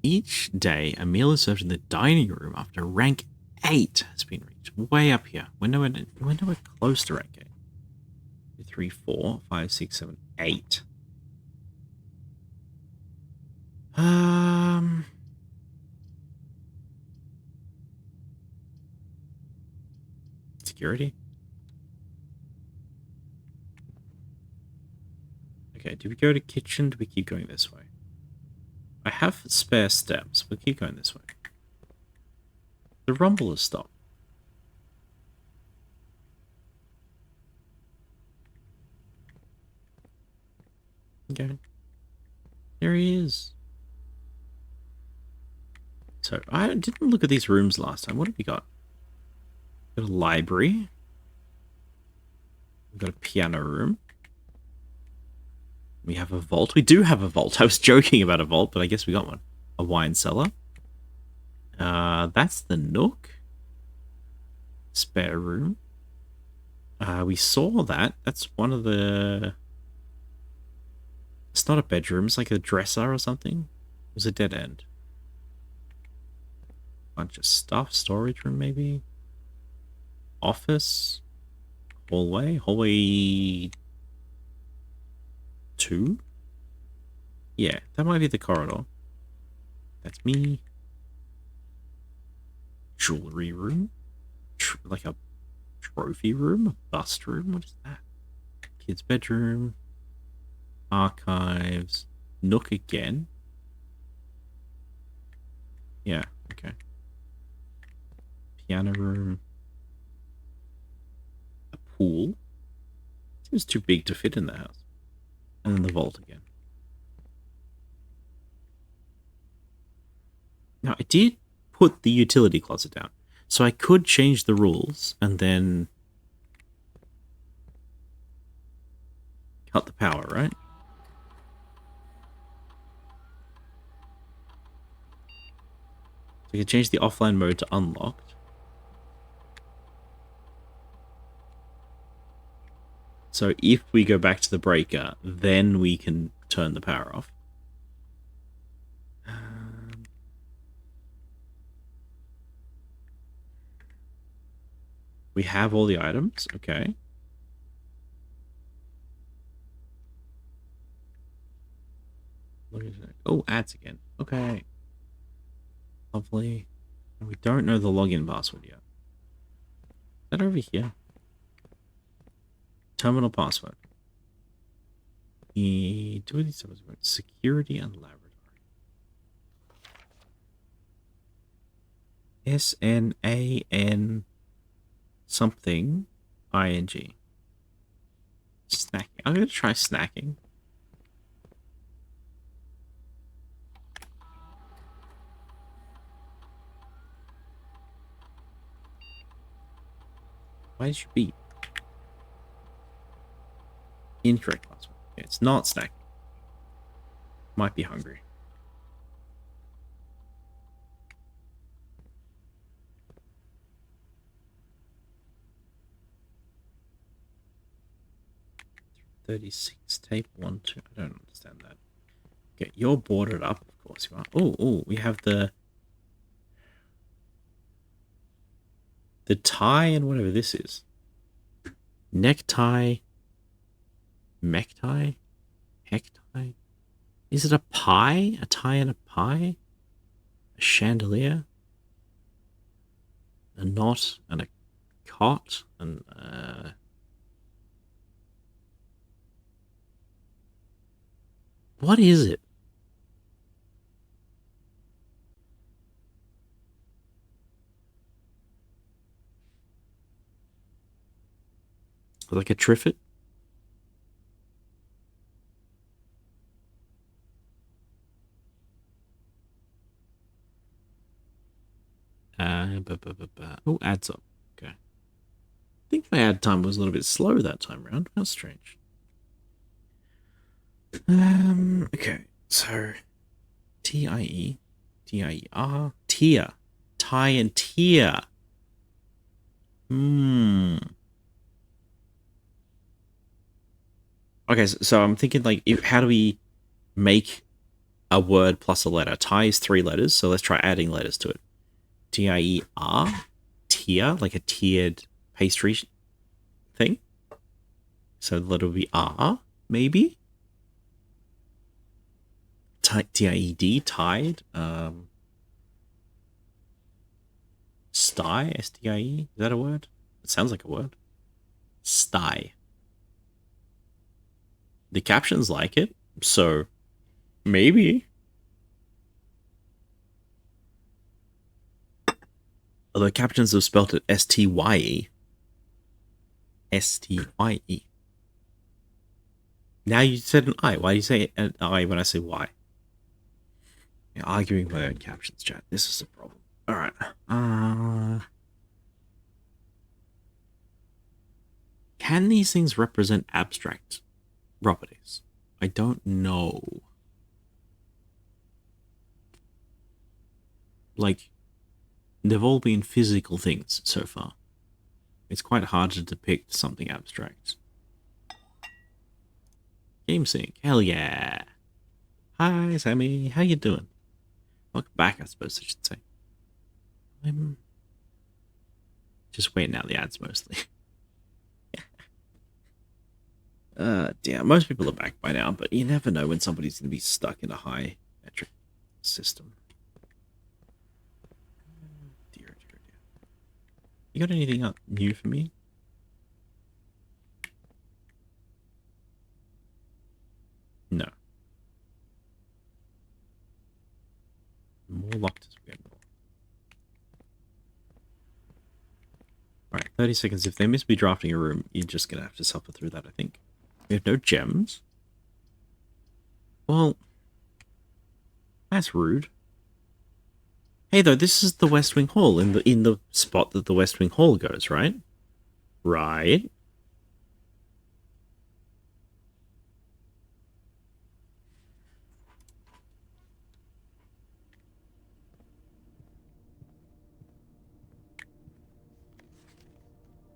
Each day, a meal is served in the dining room after rank 8 has been reached. Way up here. When are we close to rank 8? 2, 3, 4, 5, 6, 7, 8. Security? Okay, do we go to kitchen? Do we keep going this way? I have spare steps. We'll keep going this way. The rumble has stopped. Okay. There he is. So, I didn't look at these rooms last time. What have we got? We've got a library. We've got a piano room. We have a vault. We do have a vault. I was joking about a vault, but I guess we got one. A wine cellar. That's the nook. Spare room. We saw that. That's one of the... It's not a bedroom. It's like a dresser or something. It was a dead end. Bunch of stuff. Storage room, maybe. office, hallway 2? Yeah, that might be the corridor. That's me. Jewelry room? Like a trophy room? A bust room? What is that? Kid's bedroom. Archives. Nook again. Yeah, okay. Piano room. A pool. Seems too big to fit in the house. And then the vault again. Now, I did put the utility closet down. So I could change the rules and then cut the power, right? So I could change the offline mode to unlocked. So if we go back to the breaker, then we can turn the power off. We have all the items. Okay. Oh, ads again. Okay. Lovely. And we don't know the login password yet. Is that over here? Terminal password. Do these security and laboratory. SNAN something ING. Snacking. I'm going to try snacking. Why did you beep? Incorrect password. Okay, it's not snacking. Might be hungry. $36 tape 1 2. I don't understand that. Okay, you're boarded up, of course you are. Oh, we have the tie and whatever this is. Necktie. Mechtie? Hecktie? Is it a pie? A tie and a pie? A chandelier? A knot and a cot? And what is it? Like a triffet? Oh, adds up. Okay. I think my ad time was a little bit slow that time around. How strange. Okay. So, TIE, TIER, tier, tie and tier. Okay, so I'm thinking like, how do we make a word plus a letter? Tie is 3 letters, so let's try adding letters to it. TIER, tier, like a tiered pastry thing. So the letter would be R, maybe. TIED, tied. Sty, STIE. Is that a word? It sounds like a word. Sty. The captions like it, so maybe. Although captions have spelt it STYE. STYE. Now you said an I. Why do you say an I when I say Y? You're arguing my own captions, chat. This is a problem. Alright. Can these things represent abstract properties? I don't know. Like, they've all been physical things so far. It's quite hard to depict something abstract. Game sync. Hell yeah. Hi, Sammy. How you doing? Welcome back, I suppose I should say. Just waiting out the ads mostly. Damn, most people are back by now, but you never know when somebody's going to be stuck in a high metric system. Dear, dear, dear. You got anything up new for me? No. More locked as we go north. Alright, 30 seconds. If they miss me drafting a room, you're just going to have to suffer through that, I think. We have no gems? Well, that's rude. Hey, though, this is the West Wing Hall, in the spot that the West Wing Hall goes, right? Right.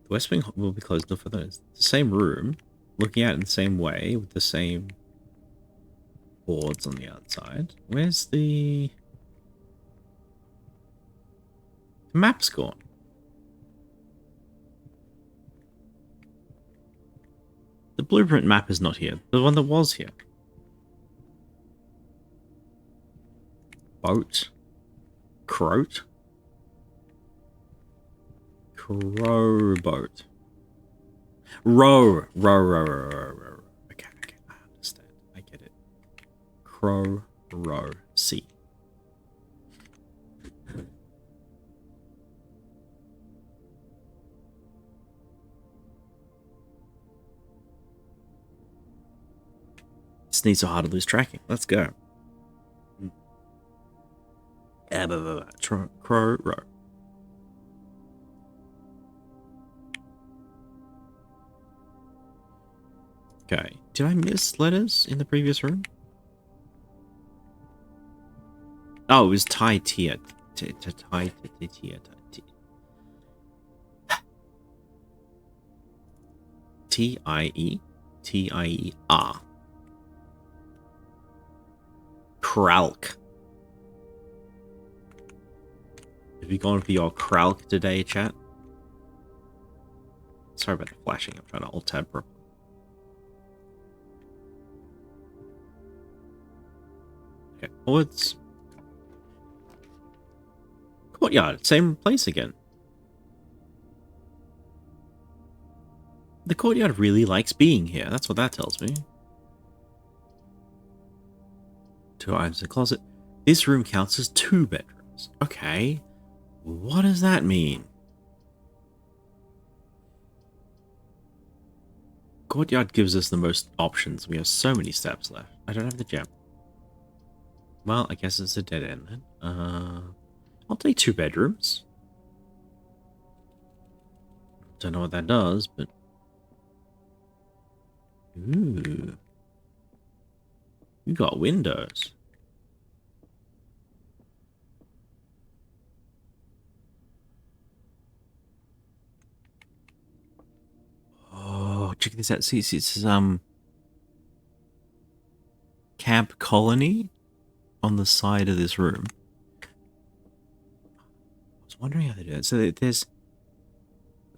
The West Wing will be closed no further. It's the same room, looking out in the same way, with the same boards on the outside. Where's the map's gone? The blueprint map is not here. The one that was here. Boat. Croat. Crowboat. Row. Okay, I understand. I get it. Row. C. This needs so hard to lose tracking. Let's go. Crow row. Okay. Did I miss letters in the previous room? Oh, it was Thai tier. Thai tier. T-I-E. T-I-E-R. Kralk. Have you gone for your Kralk today, chat? Sorry about the flashing. I'm trying to alt-tab properly. Okay, forwards. Courtyard, same place again. The courtyard really likes being here. That's what that tells me. 2 items in the closet. This room counts as 2 bedrooms. Okay. What does that mean? Courtyard gives us the most options. We have so many steps left. I don't have the gem. Well, I guess it's a dead end then. I'll take 2 bedrooms. Don't know what that does, but... Ooh. You got windows. Oh, check this out. See, it's Camp Colony on the side of this room. I was wondering how they do that. So there's...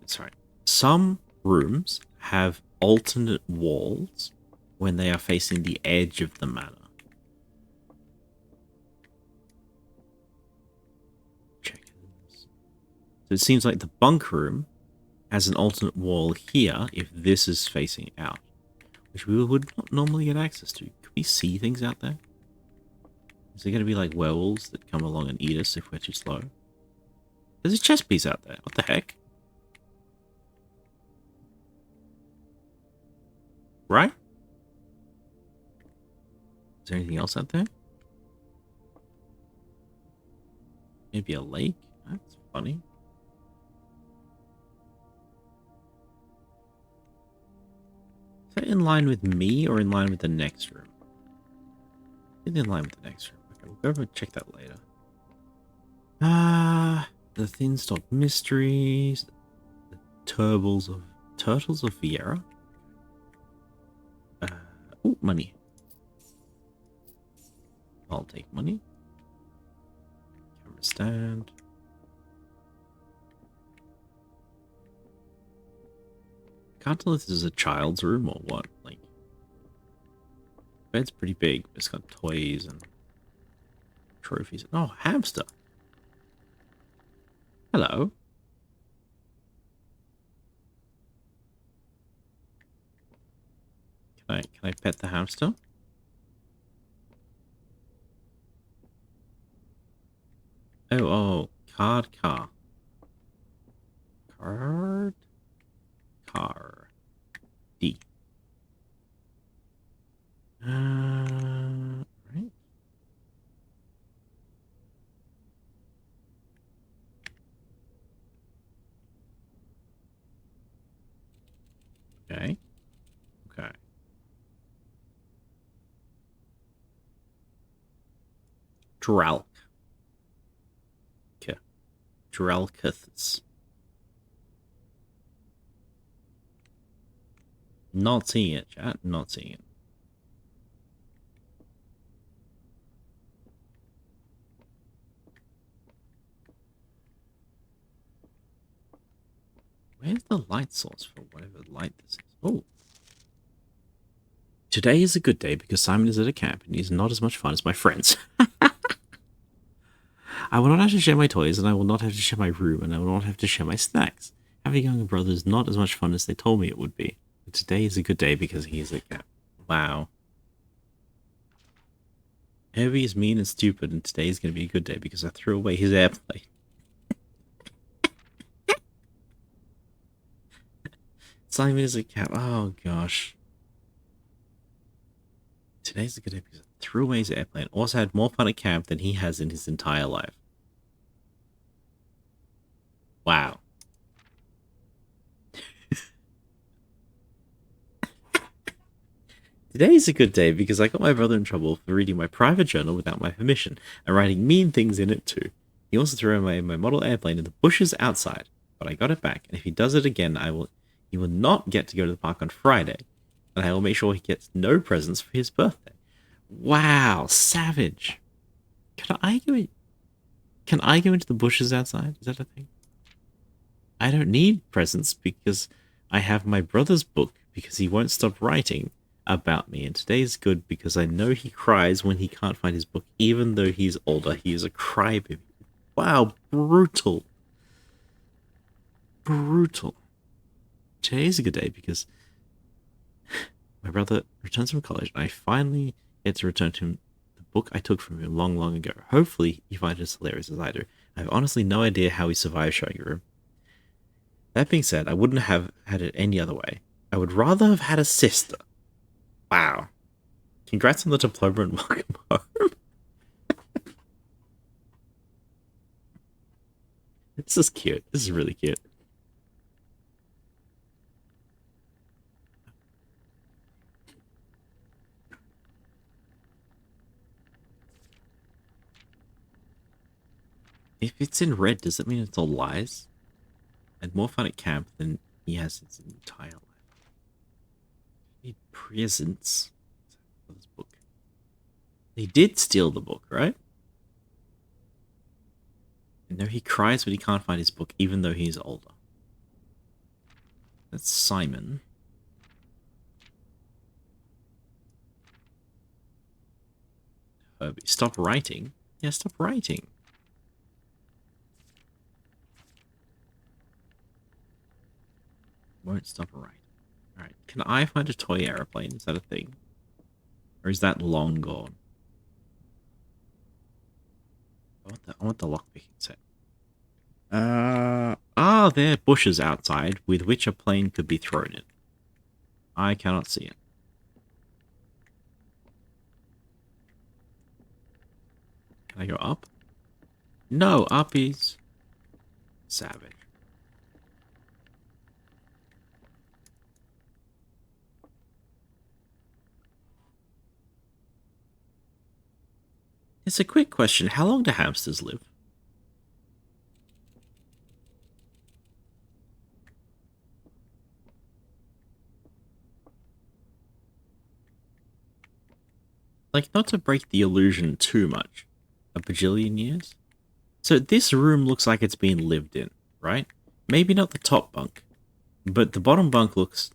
Sorry. Some rooms have alternate walls when they are facing the edge of the manor. Checkers. So it seems like the bunk room has an alternate wall here if this is facing out, which we would not normally get access to. Could we see things out there? Is there going to be like werewolves that come along and eat us if we're too slow? There's a chess piece out there. What the heck? Right? Is there anything else out there? Maybe a lake? That's funny. Is that in line with me or in line with the next room? It's in line with the next room. Okay, we'll go over and check that later. The Thin Stock Mysteries. The Turtles of Vieira. Oh, money. I'll take money. Camera stand. Can't tell if this is a child's room or what. Like, bed's pretty big. It's got toys and trophies. Oh, hamster. Hello. Can I pet the hamster? Oh, card car. Card car. D. Right. Okay. Okay. Dralk. Okay. Dralkiths. Not seeing it, chat. Not seeing it. Where's the light source for whatever light this is? Oh. Today is a good day because Simon is at a camp and he's not as much fun as my friends. I will not have to share my toys, and I will not have to share my room, and I will not have to share my snacks. Having a younger brother is not as much fun as they told me it would be. But today is a good day because he is at camp. Wow. Heavy is mean and stupid, and today is going to be a good day because I threw away his airplane. Simon is at camp. Oh, gosh. Today's a good day because I threw away his airplane. Also had more fun at camp than he has in his entire life. Wow. Today is a good day because I got my brother in trouble for reading my private journal without my permission and writing mean things in it too. He also threw away my model airplane in the bushes outside, but I got it back, and if he does it again, he will not get to go to the park on Friday, and I will make sure he gets no presents for his birthday. Wow, savage. Can I go into the bushes outside? Is that a thing? I don't need presents because I have my brother's book because he won't stop writing about me, and today's good because I know he cries when he can't find his book even though he's older. He is a crybaby. Wow, brutal. Brutal. Today's a good day because my brother returns from college and I finally get to return to him the book I took from him long, long ago. Hopefully he finds it as hilarious as I do. I have honestly no idea how he survived showing a room. That being said, I wouldn't have had it any other way. I would rather have had a sister. Wow. Congrats on the diploma and welcome home. This is cute. This is really cute. If it's in red, does it mean it's all lies? I had more fun at camp than he has his entire life. Need presents for this book. They did steal the book, right? And now he cries when he can't find his book, even though he's older. That's Simon. Herbie, stop writing. Yeah, stop writing. Won't stop writing. Alright, can I find a toy airplane? Is that a thing? Or is that long gone? I want the lockpicking set. Are there bushes outside with which a plane could be thrown in? I cannot see it. Can I go up? No, up is savage. It's a quick question. How long do hamsters live? Like, not to break the illusion too much. A bajillion years? So this room looks like it's been lived in, right? Maybe not the top bunk, But the bottom bunk looks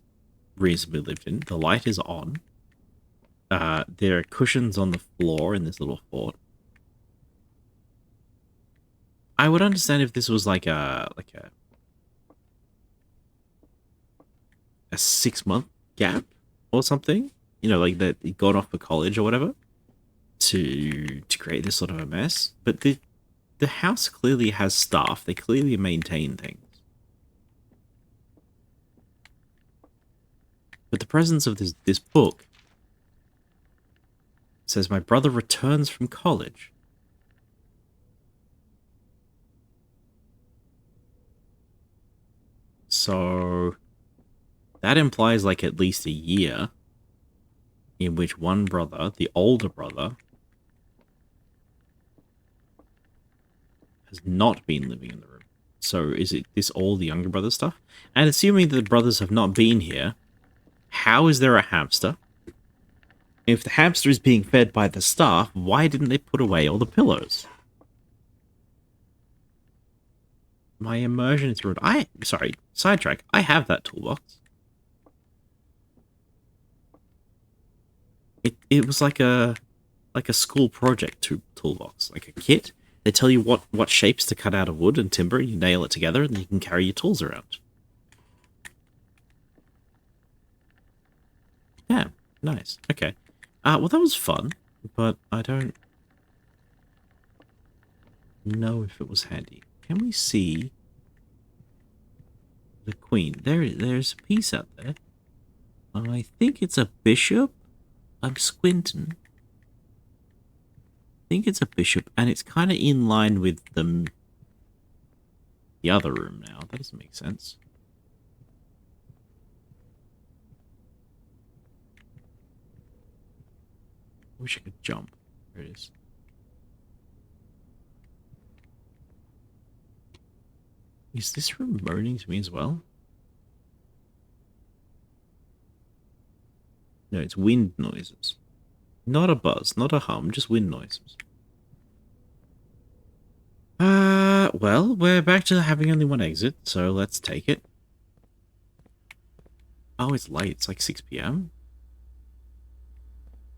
reasonably lived in. The light is on. There are cushions on the floor in this little fort. I would understand if this was like a 6-month gap or something. You know, like that he got off for college or whatever to create this sort of a mess. But the house clearly has staff. They clearly maintain things. But the presence of this book says my brother returns from college. So that implies like at least a year in which one brother, the older brother, has not been living in the room. So is it this all the younger brother stuff? And assuming that the brothers have not been here, how is there a hamster? If the hamster is being fed by the staff, why didn't they put away all the pillows? My immersion is ruined. Sorry, sidetrack. I have that toolbox. It was like a school project toolbox, like a kit. They tell you what shapes to cut out of wood and timber, and you nail it together, and you can carry your tools around. Yeah, nice. Okay. Well, that was fun, but I don't know if it was handy. Can we see the queen? There's a piece out there. I think it's a bishop. I'm squinting. I think it's a bishop, and it's kind of in line with the other room now. That doesn't make sense. I wish I could jump. There it is. Is this room moaning to me as well? No, it's wind noises. Not a buzz, not a hum, just wind noises. Well, we're back to having only one exit, so let's take it. Oh, it's late. It's like 6 p.m.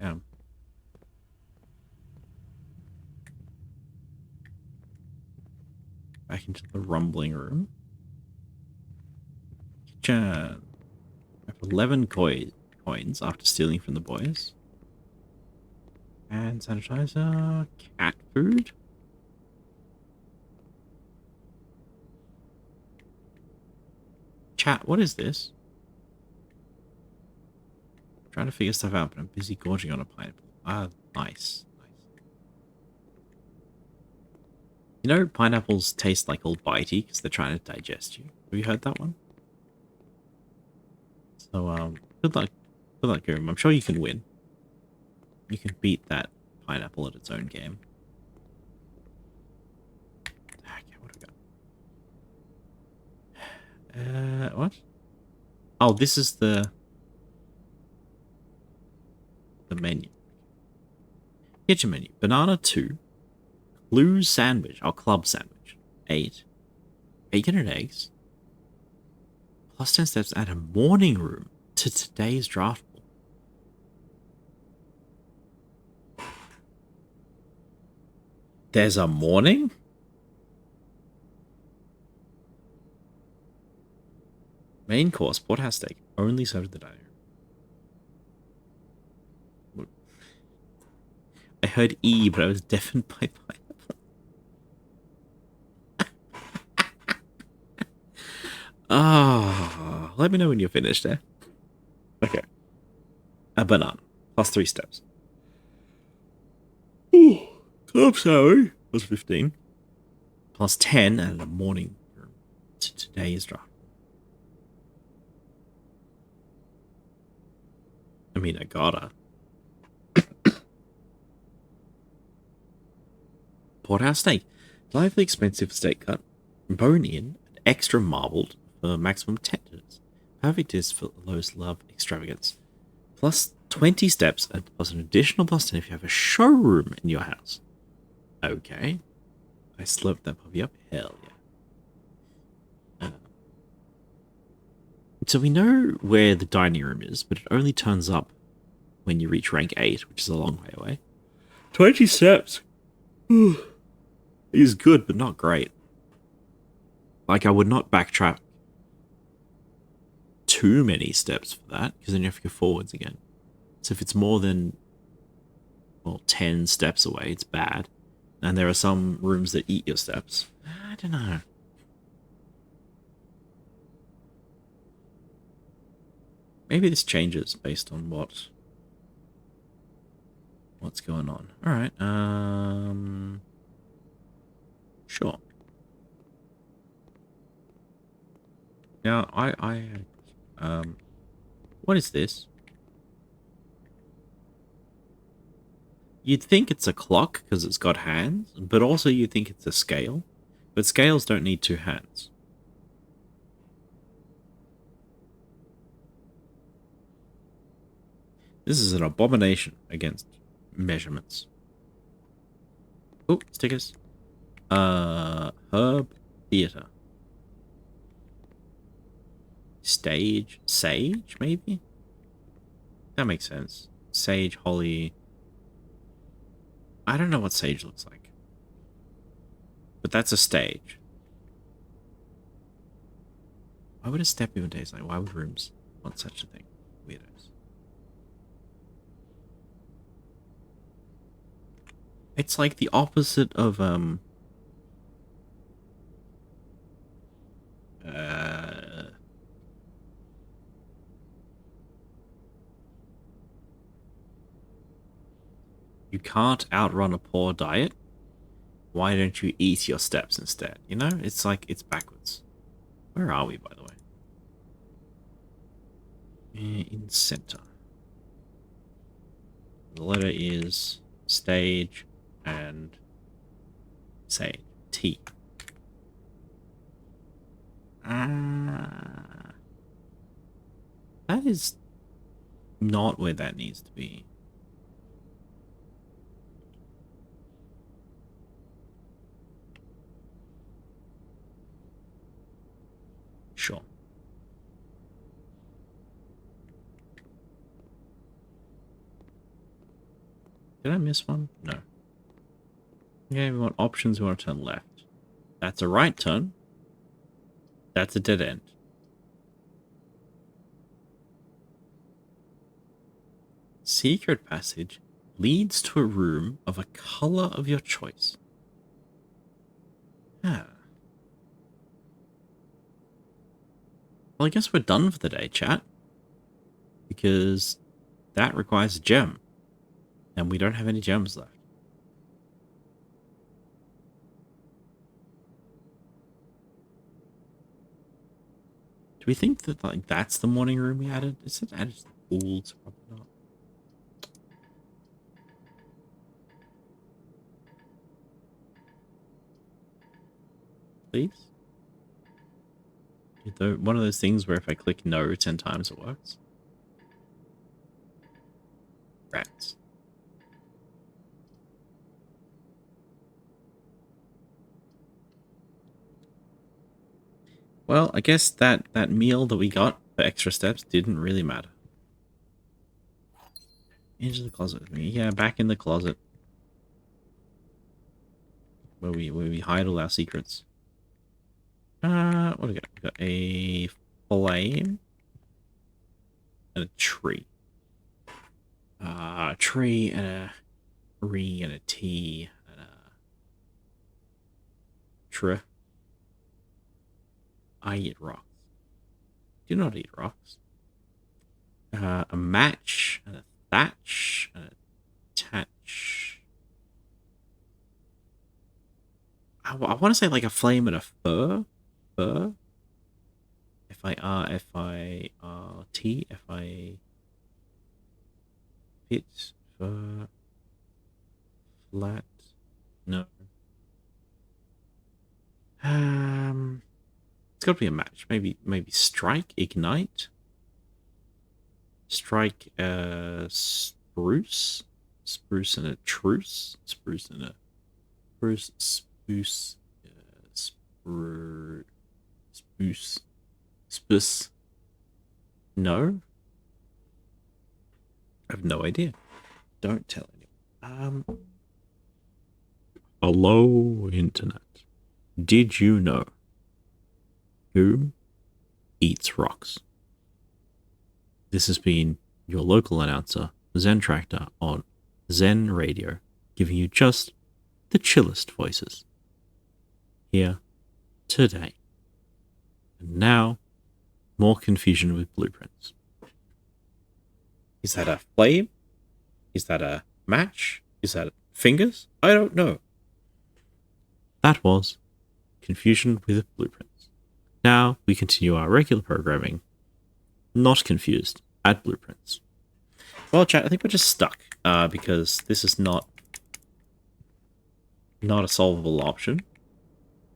Yeah. Back into the rumbling room. Kitchen. I have 11 coins after stealing from the boys. And sanitizer. Cat food. Chat, what is this? I'm trying to figure stuff out, but I'm busy gorging on a pineapple. Nice. You know, pineapples taste like all bitey because they're trying to digest you. Have you heard that one? So, good luck. Good luck, Guru. I'm sure you can win. You can beat that pineapple at its own game. Okay, what do we got? What? Oh, this is the menu. Kitchen menu. Banana 2. Clue sandwich. Oh, club sandwich. 8. Bacon and eggs. Plus 10 steps and a morning room to today's draft pool. There's a morning? Main course, porterhouse steak. Only served at the dining room. I heard E, but I was deafened by pineapple. Oh, let me know when you're finished, eh? Okay. A banana. Plus 3 steps. Ooh. Club salary was 15. Plus 10 and a morning room to today's draft. I mean, I gotta. Porterhouse steak. Lively expensive steak cut. Bone in and extra marbled for maximum tenderness. Perfect is for those love extravagance. Plus 20 steps and plus an additional plus 10 if you have a showroom in your house. Okay. I slurped that puppy up. Hell yeah. So we know where the dining room is, but it only turns up when you reach rank 8, which is a long way away. 20 steps is good, but not great. Like, I would not backtrack too many steps for that, because then you have to go forwards again. So if it's more than, well, 10 steps away, it's bad. And there are some rooms that eat your steps. I don't know. Maybe this changes based on what's going on. All right. Sure. Now, what is this? You'd think it's a clock because it's got hands, but also you'd think it's a scale. But scales don't need 2 hands. This is an abomination against measurements. Oh, stickers. Herb theater. Stage sage, maybe? That makes sense. Sage, holly. I don't know what sage looks like. But that's a stage. Why would a step even taste like? Why would rooms want such a thing? Weirdos. It's like the opposite of you can't outrun a poor diet. Why don't you eat your steps instead? You know, it's like it's backwards. Where are we, by the way? In center. The letter is stage and sage. T. That is not where that needs to be. Sure. Did I miss one? No. Okay, we want options. We want to turn left. That's a right turn. That's a dead end. Secret passage leads to a room of a color of your choice. Ah. Well, I guess we're done for the day, chat. Because that requires a gem. And we don't have any gems left. Do we think that like that's the morning room we added? Is it added to the pools? Probably not. Please? One of those things where if I click no 10 times it works. Rats. Well, I guess that meal that we got for extra steps didn't really matter. Into the closet with me. Yeah, back in the closet. Where we hide all our secrets. What do we got? We got a flame and a tree. A tree and a re and a T and a tr. I eat rocks. Do not eat rocks. A match and a thatch and a tatch. I want to say like a flame and a fur. Fur. F-I-R-T. F-I... Fit. Fur. Flat. No. It's got to be a match. Maybe strike, ignite. Strike, spruce. Spruce and a truce. Spruce and a spruce. Spruce. Spruce. Spruce. No? I have no idea. Don't tell anyone. Hello, Internet. Did you know who eats rocks? This has been your local announcer, Zen Tractor, on Zen Radio, giving you just the chillest voices. Here, today. And now, more confusion with blueprints. Is that a flame? Is that a match? Is that fingers? I don't know. That was confusion with blueprints. Now we continue our regular programming. Not confused at blueprints. Well, chat, I think we're just stuck because this is not a solvable option,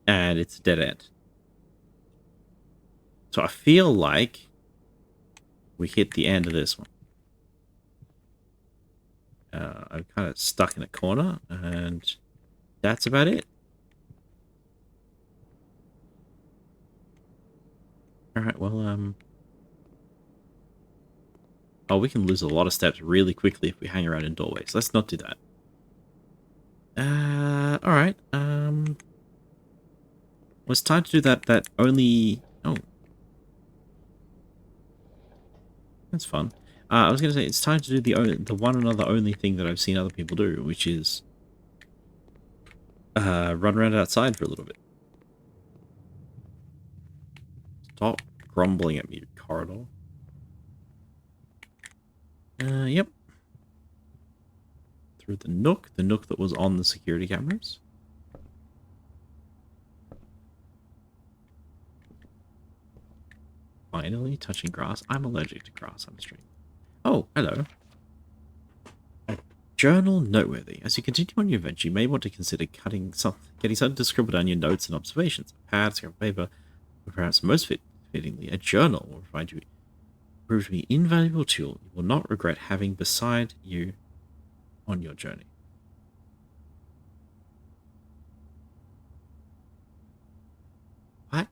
and it's a dead end. So I feel like we hit the end of this one. I'm kind of stuck in a corner, and that's about it. Alright, well, oh, we can lose a lot of steps really quickly if we hang around in doorways. Let's not do that. Alright, well, it's time to do that only... Oh. That's fun. I was going to say, it's time to do the one and other only thing that I've seen other people do, which is run around outside for a little bit. Stop grumbling at me, corridor. Yep. Through the nook that was on the security cameras. Finally, touching grass. I'm allergic to grass, I'm streaming. Oh, hello. A journal noteworthy. As you continue on your adventure, you may want to consider getting something to scribble down your notes and observations. A pad, scrap of paper, or perhaps most fittingly, a journal will prove to be an invaluable tool you will not regret having beside you on your journey. What?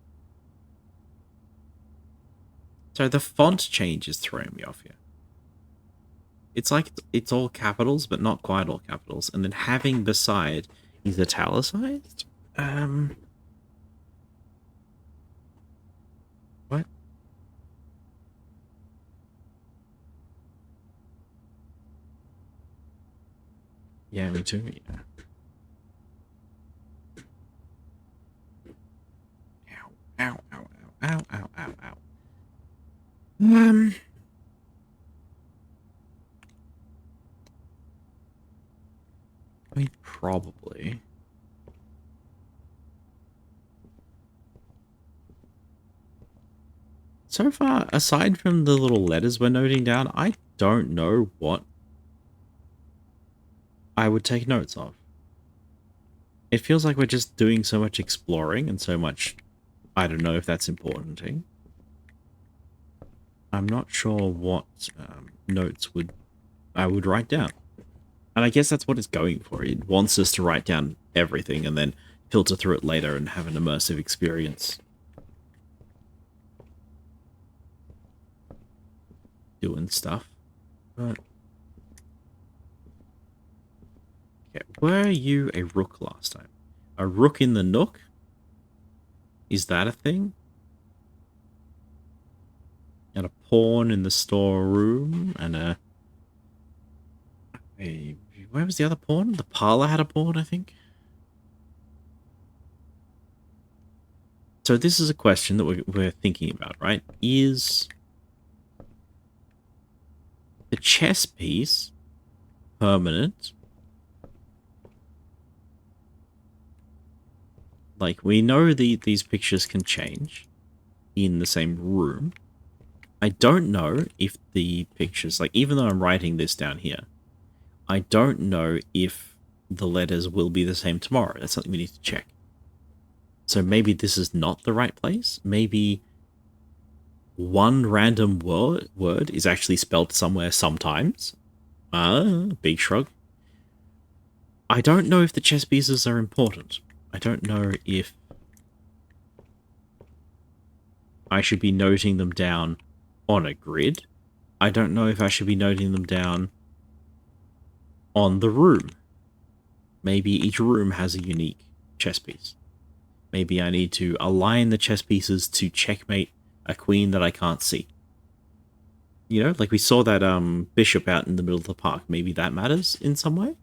So the font change is throwing me off here. It's like it's all capitals, but not quite all capitals. And then having beside is italicized? What? Yeah, me too. Yeah. Ow, ow, ow, ow, ow, ow, ow. I mean, probably. So far, aside from the little letters we're noting down, I don't know what I would take notes of. It feels like we're just doing so much exploring and so much... I don't know if that's important. I'm not sure what notes I would write down. And I guess that's what it's going for. It wants us to write down everything and then filter through it later and have an immersive experience. Doing stuff. But... okay, were you a rook last time? A rook in the nook? Is that a thing? And a pawn in the storeroom, and a... where was the other pawn? The parlor had a pawn, I think. So this is a question that we're thinking about, right? Is the chess piece permanent? Like, we know these pictures can change in the same room. I don't know if the pictures, like, even though I'm writing this down here, I don't know if the letters will be the same tomorrow. That's something we need to check. So maybe this is not the right place. Maybe one random word is actually spelled somewhere sometimes. Big shrug. I don't know if the chess pieces are important. I don't know if I should be noting them down on a grid, I don't know if I should be noting them down on the room. Maybe each room has a unique chess piece. Maybe I need to align the chess pieces to checkmate a queen that I can't see. You know, like we saw that bishop out in the middle of the park. Maybe that matters in some way?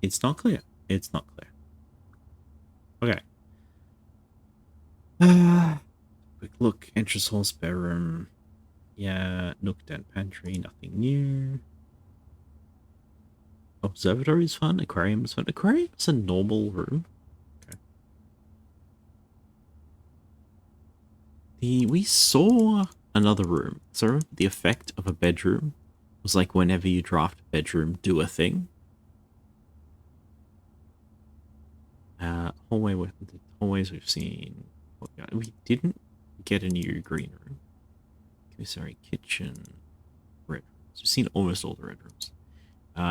It's not clear. It's not clear. Okay. Quick look. Entrance hall, spare room. Yeah, nook den pantry, nothing new. Observatory is fun. Aquarium is fun. Aquarium is a normal room. Okay. We saw another room. So the effect of a bedroom was like whenever you draft a bedroom, do a thing. Hallway with the hallways we've seen. We didn't get a new green room. Commissary, kitchen, red rooms. We've seen almost all the red rooms.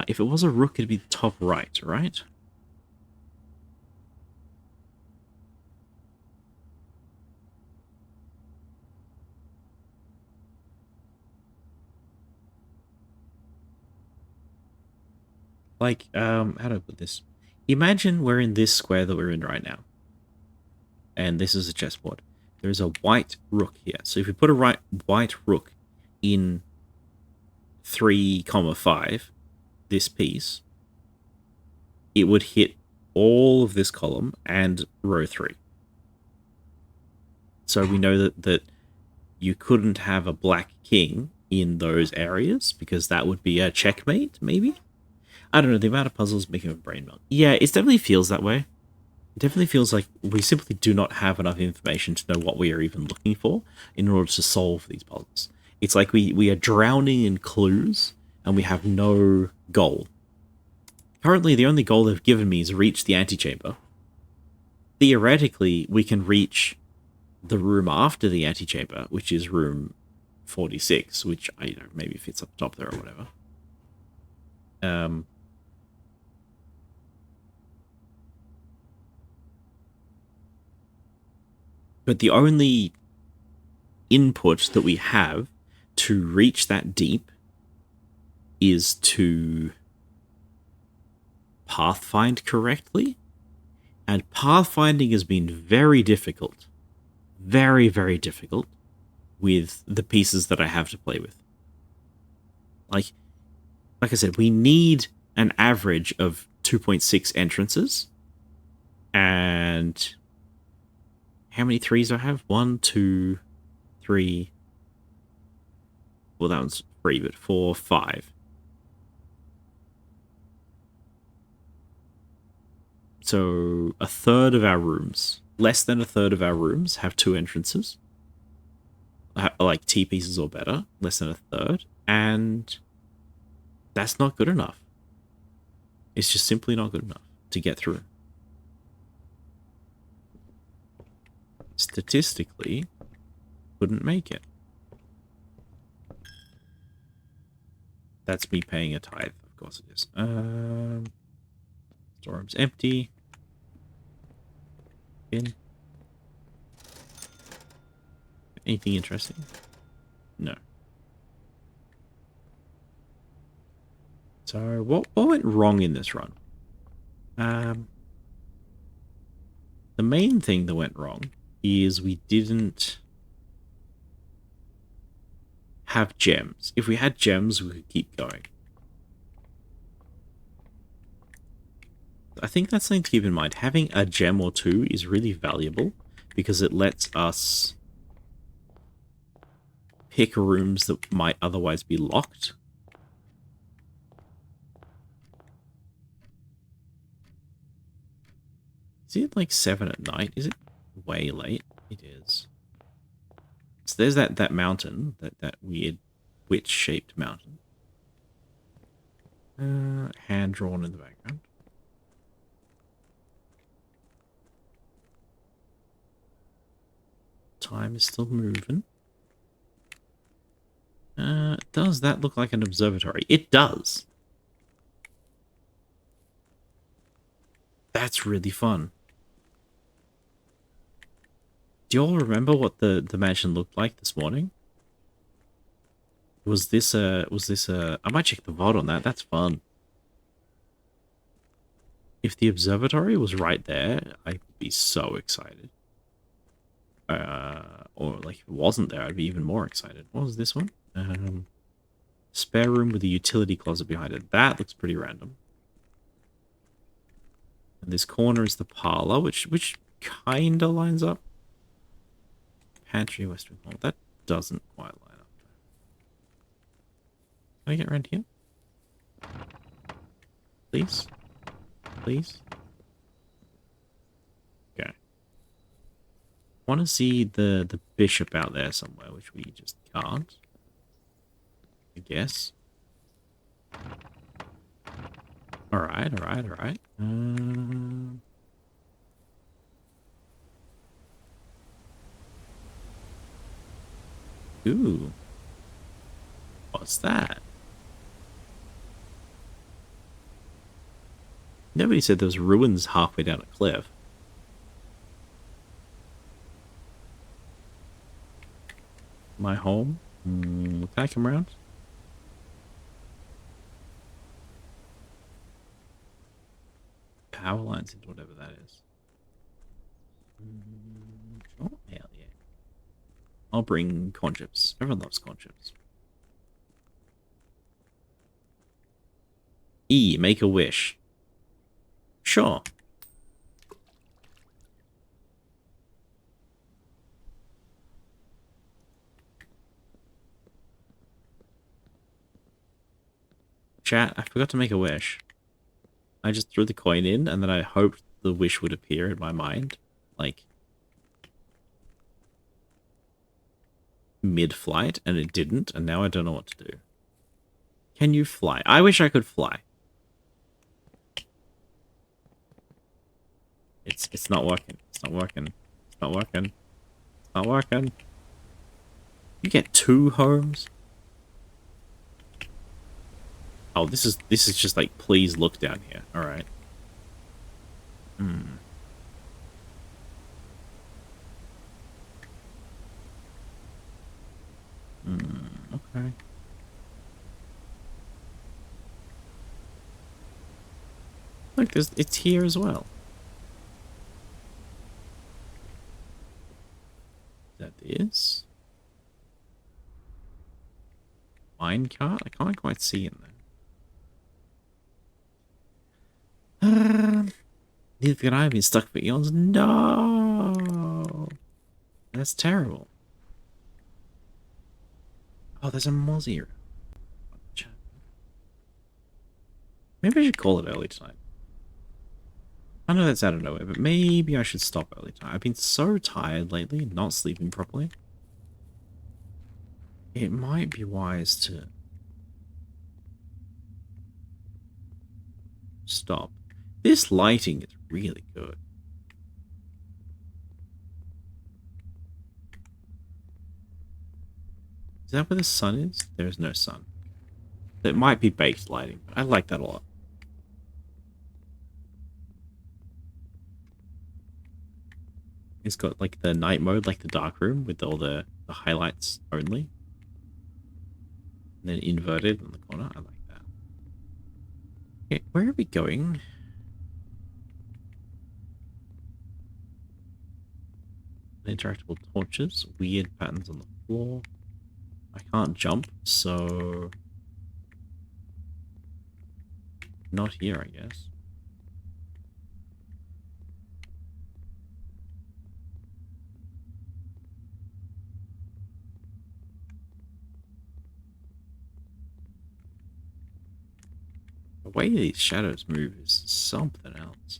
If it was a rook, it'd be the top right, right? Like, how do I put this? Imagine we're in this square that we're in right now. And this is a chessboard. There's a white rook here. So if we put a white rook in 3,5, this piece, it would hit all of this column and row 3. So we know that you couldn't have a black king in those areas because that would be a checkmate, maybe? I don't know, the amount of puzzles making a brain melt. Yeah, it definitely feels that way. It definitely feels like we simply do not have enough information to know what we are even looking for in order to solve these puzzles. It's like we are drowning in clues and we have no goal. Currently, the only goal they've given me is reach the antechamber. Theoretically, we can reach the room after the antechamber, which is room 46, which I don't know, maybe fits up top there or whatever. But the only input that we have to reach that deep is to pathfind correctly. And pathfinding has been very difficult. Very, very difficult with the pieces that I have to play with. Like I said, we need an average of 2.6 entrances. And how many 3s do I have? 1, 2, 3. Well, that one's 3, but 4, 5. So a third of our rooms, less than a third of our rooms have 2 entrances. Like T pieces or better, less than a third. And that's not good enough. It's just simply not good enough to get through. Statistically, couldn't make it. That's me paying a tithe, of course it is. Storeroom's empty. In. Anything interesting? No. So, what went wrong in this run? The main thing that went wrong is we didn't have gems. If we had gems, we could keep going. I think that's something to keep in mind. Having a gem or 2 is really valuable because it lets us pick rooms that might otherwise be locked. Is it like 7 at night? Is it way late? It is. So there's that mountain, that weird witch-shaped mountain. Hand drawn in the background. Time is still moving. Does that look like an observatory? It does. That's really fun. Do you all remember what the mansion looked like this morning? Was this a I might check the VOD on that. That's fun. If the observatory was right there, I'd be so excited. Or like if it wasn't there, I'd be even more excited. What was this one? Spare room with a utility closet behind it. That looks pretty random. And this corner is the parlor, which kinda lines up. Pantry, Western Hall. That doesn't quite line up. Can I get around here? Please? Please? Okay. Want to see the bishop out there somewhere, which we just can't. I guess. Alright, alright, alright. Ooh. What's that? Nobody said there was ruins halfway down a cliff. My home? Can I come around? Power lines into whatever that is. Oh, hell yeah. I'll bring corn chips. Everyone loves corn chips. E, make a wish. Sure. Chat, I forgot to make a wish. I just threw the coin in, and then I hoped the wish would appear in my mind. Like, mid-flight, and it didn't, and now I don't know what to do. Can you fly? I wish I could fly. It's not working. It's not working. It's not working. It's not working. You get 2 homes? Oh, this is just like, please look down here. Alright. Okay. Look, it's here as well. That is minecart? I can't quite see in there. Neither can I. Have been stuck for eons. No, that's terrible. Oh, there's a moz here. Maybe I should call it early tonight. I know that's out of nowhere, but maybe I should stop early tonight. I've been so tired lately, not sleeping properly. It might be wise to stop. This lighting is really good. Is that where the sun is? There is no sun. It might be baked lighting, but I like that a lot. It's got like the night mode, like the dark room, with all the highlights only. And then inverted in the corner. I like that. Okay, where are we going? Interactable torches, weird patterns on the floor. I can't jump, so not here, I guess. The way these shadows move is something else.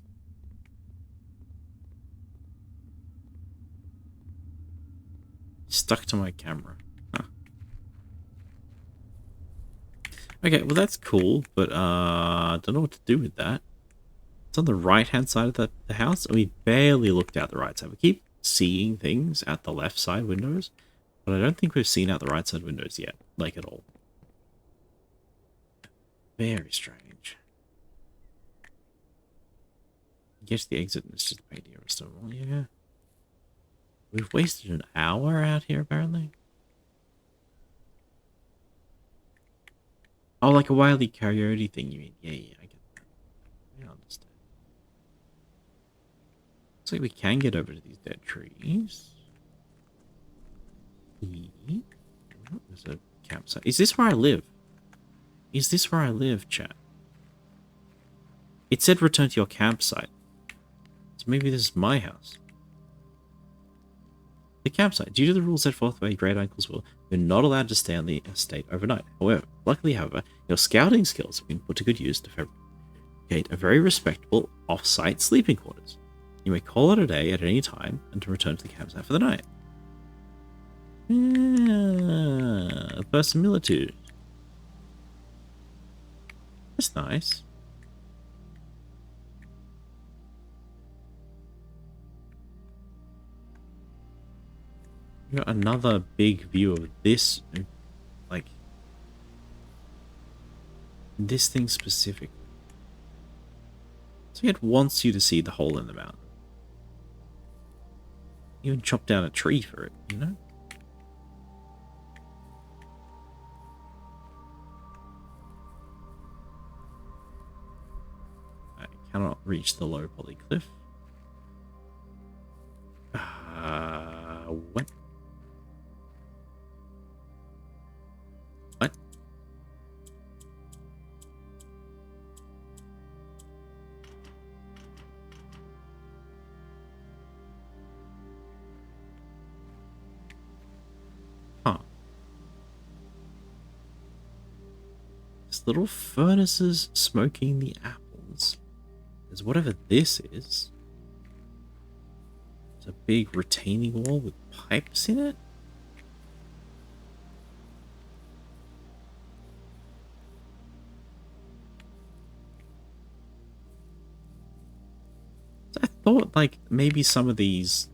Stuck to my camera. Huh. Okay, well that's cool, but I don't know what to do with that. It's on the right-hand side of the house, and we barely looked out the right side. We keep seeing things at the left side windows, but I don't think we've seen out the right side windows yet, like at all. Very strange. Get to the exit and it's just paid here. So, yeah. We've wasted an hour out here, apparently. Oh, like a Wile E. Coyote thing, you mean? Yeah, yeah, I get that. I understand. Looks like we can get over to these dead trees. There's a campsite. Is this where I live? Is this where I live, chat? It said return to your campsite. So maybe this is my house. The campsite. Due to the rules set forth by Great Uncle's will, you're not allowed to stay on the estate overnight. However, your scouting skills have been put to good use to fabricate a very respectable off-site sleeping quarters. You may call it a day at any time and to return to the campsite for the night. Verisimilitude. That's nice. You got another big view of this, like, this thing specifically. So it wants you to see the hole in the mountain. Even chop down a tree for it, you know? I cannot reach the low poly cliff. What? What? Huh. This little furnaces smoking the apples. Is whatever this is. It's a big retaining wall with pipes in it. I thought like maybe some of these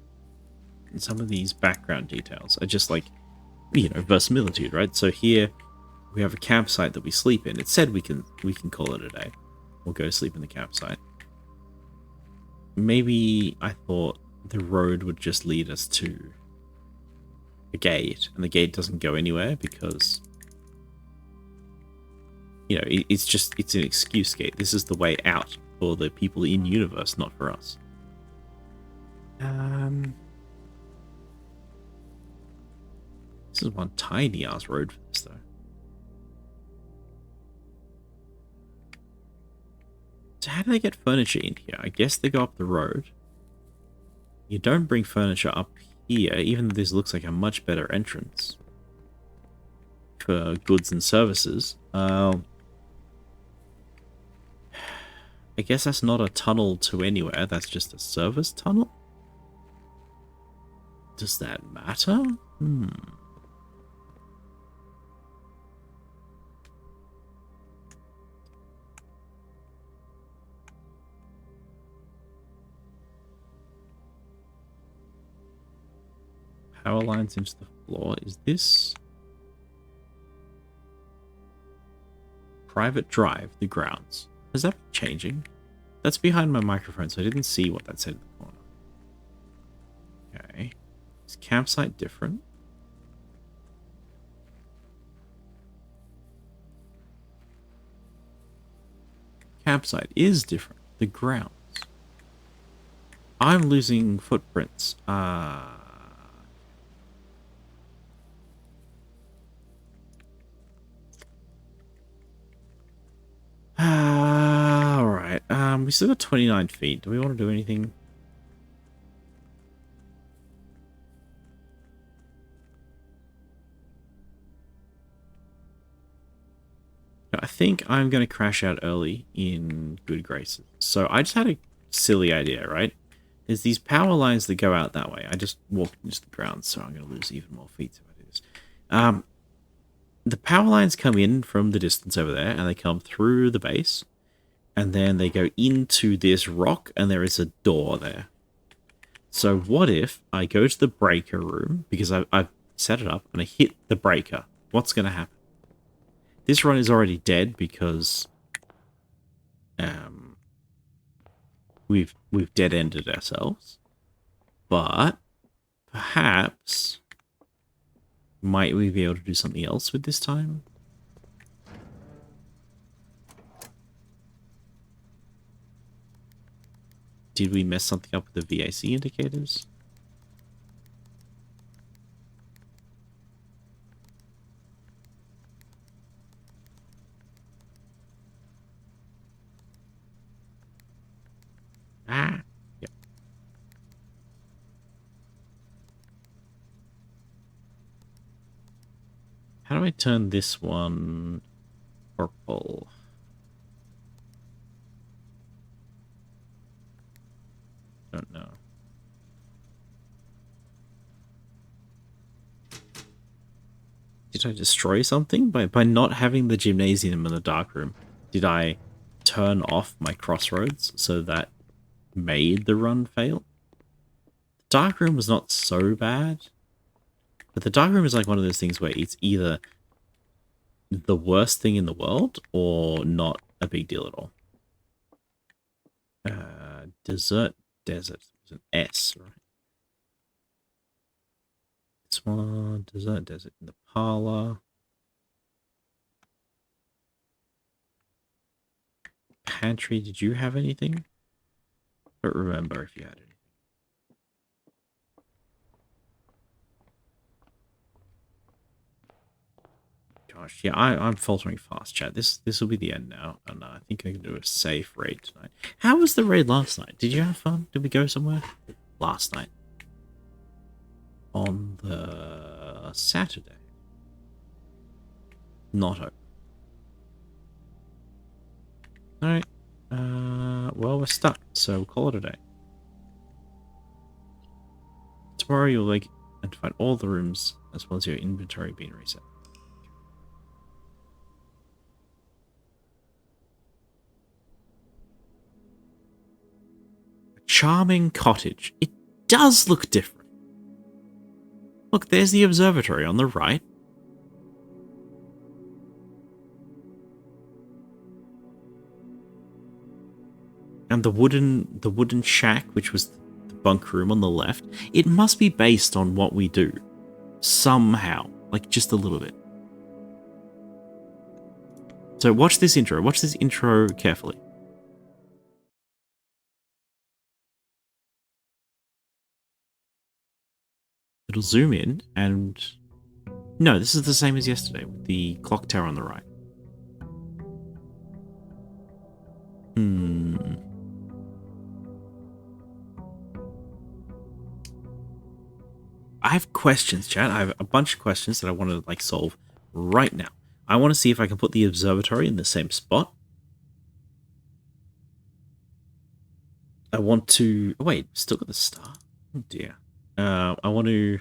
background details are just like, you know, verisimilitude, right? So here we have a campsite that we sleep in. It said we can call it a day. We'll go to sleep in the campsite. Maybe I thought the road would just lead us to a gate, and the gate doesn't go anywhere because, you know, it's an excuse gate. This is the way out for the people in universe, not for us. This is one tiny ass road for this though. So how do they get furniture in here? I guess they go up the road. You don't bring furniture up here, even though this looks like a much better entrance for goods and services. I guess that's not a tunnel to anywhere. That's just a service tunnel. Does that matter? Power lines into the floor. Is this private drive? The grounds. Is that changing? That's behind my microphone, so I didn't see what that said in the corner. Okay. Is campsite different? Campsite is different. The grounds. I'm losing footprints. Alright. We still got 29 feet. Do we want to do anything? I think I'm going to crash out early in good graces. So I just had a silly idea, right? There's these power lines that go out that way. I just walked into the ground, so I'm going to lose even more feet if I do this. The power lines come in from the distance over there, and they come through the base, and then they go into this rock, and there is a door there. So what if I go to the breaker room, because I've set it up, and I hit the breaker? What's going to happen? This run is already dead because we've dead-ended ourselves. But perhaps might we be able to do something else with this time? Did we mess something up with the VAC indicators? Ah! Yep. How do I turn this one purple? Don't know. Did I destroy something? By not having the gymnasium in the darkroom, did I turn off my crossroads so that made the run fail? The darkroom was not so bad, but the darkroom is like one of those things where it's either the worst thing in the world or not a big deal at all. Desert Desert is an S, right? This one, Desert Desert in the parlor. Pantry, did you have anything? I don't remember if you had anything. Gosh, yeah, I'm faltering fast, chat. This will be the end now, and I think I can do a safe raid tonight. How was the raid last night? Did you have fun? Did we go somewhere? Last night. On the Saturday. Not open. Alright. Well, we're stuck, so we'll call it a day. Tomorrow you'll like and find all the rooms as well as your inventory being reset. A charming cottage. It does look different. Look, there's the observatory on the right. And the wooden shack, which was the bunk room on the left, it must be based on what we do. Somehow. Like, just a little bit. So watch this intro. Watch this intro carefully. It'll zoom in and... No, this is the same as yesterday with the clock tower on the right. I have questions, chat. I have a bunch of questions that I want to like solve right now. I want to see if I can put the observatory in the same spot. I want to... Oh, wait, still got the star? Oh, dear. I want to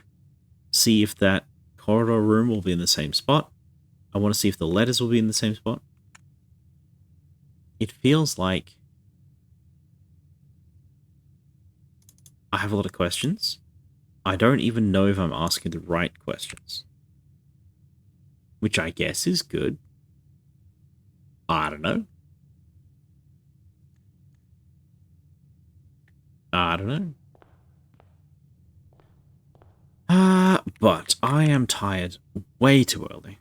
see if that corridor room will be in the same spot. I want to see if the letters will be in the same spot. It feels like I have a lot of questions. I don't even know if I'm asking the right questions. Which I guess is good. I don't know. I don't know. But I am tired way too early.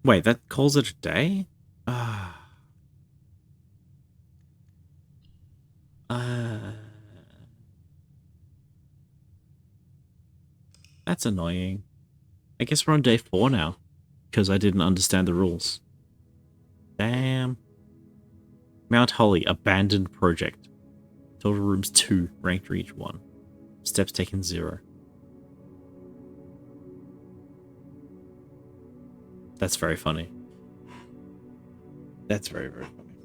Wait, that calls it a day? That's annoying. I guess we're on day 4 now, because I didn't understand the rules. Damn. Mount Holly, abandoned project. Total rooms 2, ranked reach 1. Steps taken 0. That's very funny. That's very, very funny.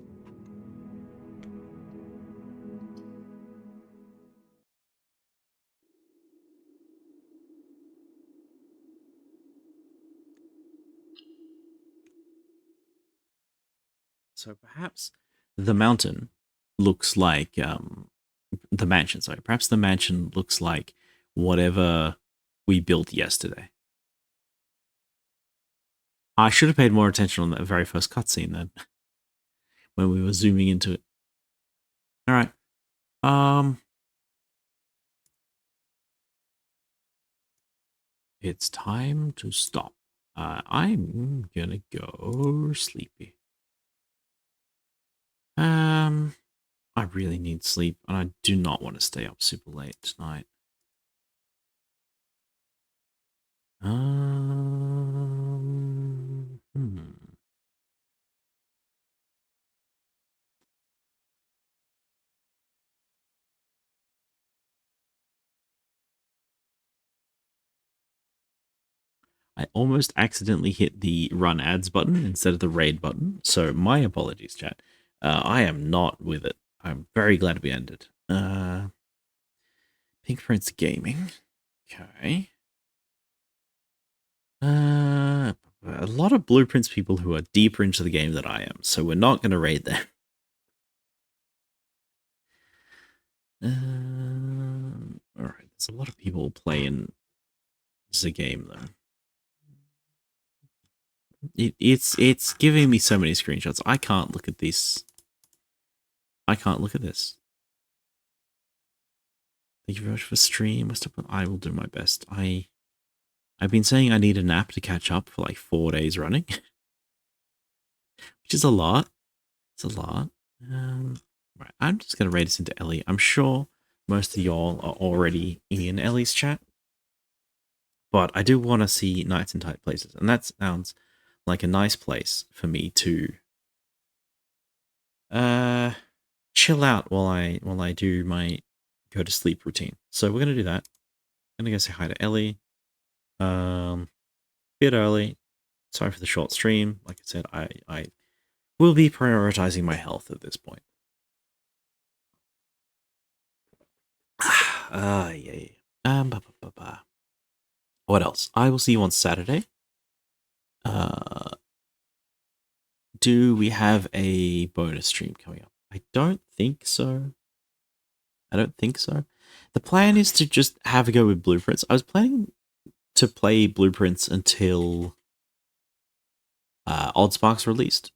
So perhaps the mountain looks like the mansion. Sorry, perhaps the mansion looks like whatever we built yesterday. I should have paid more attention on that very first cutscene then, when we were zooming into it. All right. It's time to stop. I'm gonna go sleepy. I really need sleep, and I do not want to stay up super late tonight. Hmm. I almost accidentally hit the run ads button instead of the raid button, so my apologies, chat. I am not with it. I'm very glad we ended. Pink Prince Gaming. Okay. A lot of Blueprints people who are deeper into the game than I am, so we're not going to raid them. All right, there's a lot of people playing the game though. It's giving me so many screenshots. I can't look at this. I can't look at this. Thank you very much for stream. I will do my best. I've been saying I need a nap to catch up for like 4 days running, which is a lot. It's a lot. Right, I'm just gonna raid us into Ellie. I'm sure most of y'all are already in Ellie's chat, but I do want to see Nights in Tight Places, and that sounds like a nice place for me to chill out while I do my go to sleep routine. So we're gonna do that. I'm gonna go say hi to Ellie. Bit early. Sorry for the short stream. Like I said, I will be prioritizing my health at this point. Yeah. What else? I will see you on Saturday. Do we have a bonus stream coming up? I don't think so. The plan is to just have a go with Blueprints. I was planning to play Blueprints until Oddspark's released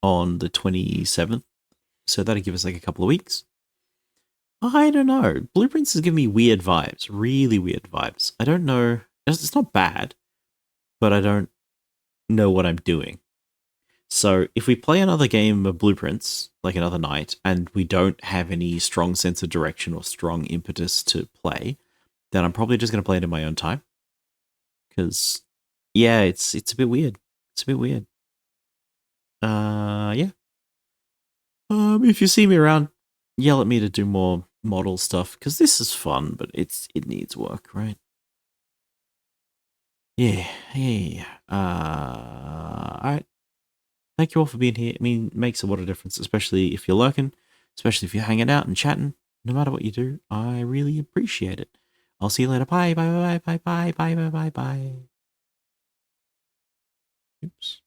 on the 27th. So that'll give us like a couple of weeks. I don't know. Blueprints is giving me weird vibes. Really weird vibes. I don't know. It's not bad, but I don't know what I'm doing. So if we play another game of Blueprints, like another night, and we don't have any strong sense of direction or strong impetus to play, then I'm probably just going to play it in my own time. Because, yeah, it's a bit weird. It's a bit weird. Yeah. If you see me around, yell at me to do more model stuff, because this is fun, but it needs work, right? Yeah. Alright. Thank you all for being here. I mean, it makes a lot of difference, especially if you're lurking, especially if you're hanging out and chatting. No matter what you do, I really appreciate it. I'll see you later. Bye, bye, bye, bye, bye, bye, bye, bye. Oops.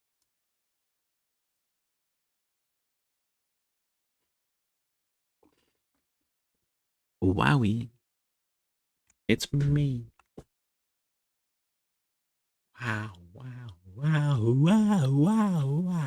Wowie. It's me. Wow, wow, wow, wow, wow, wow.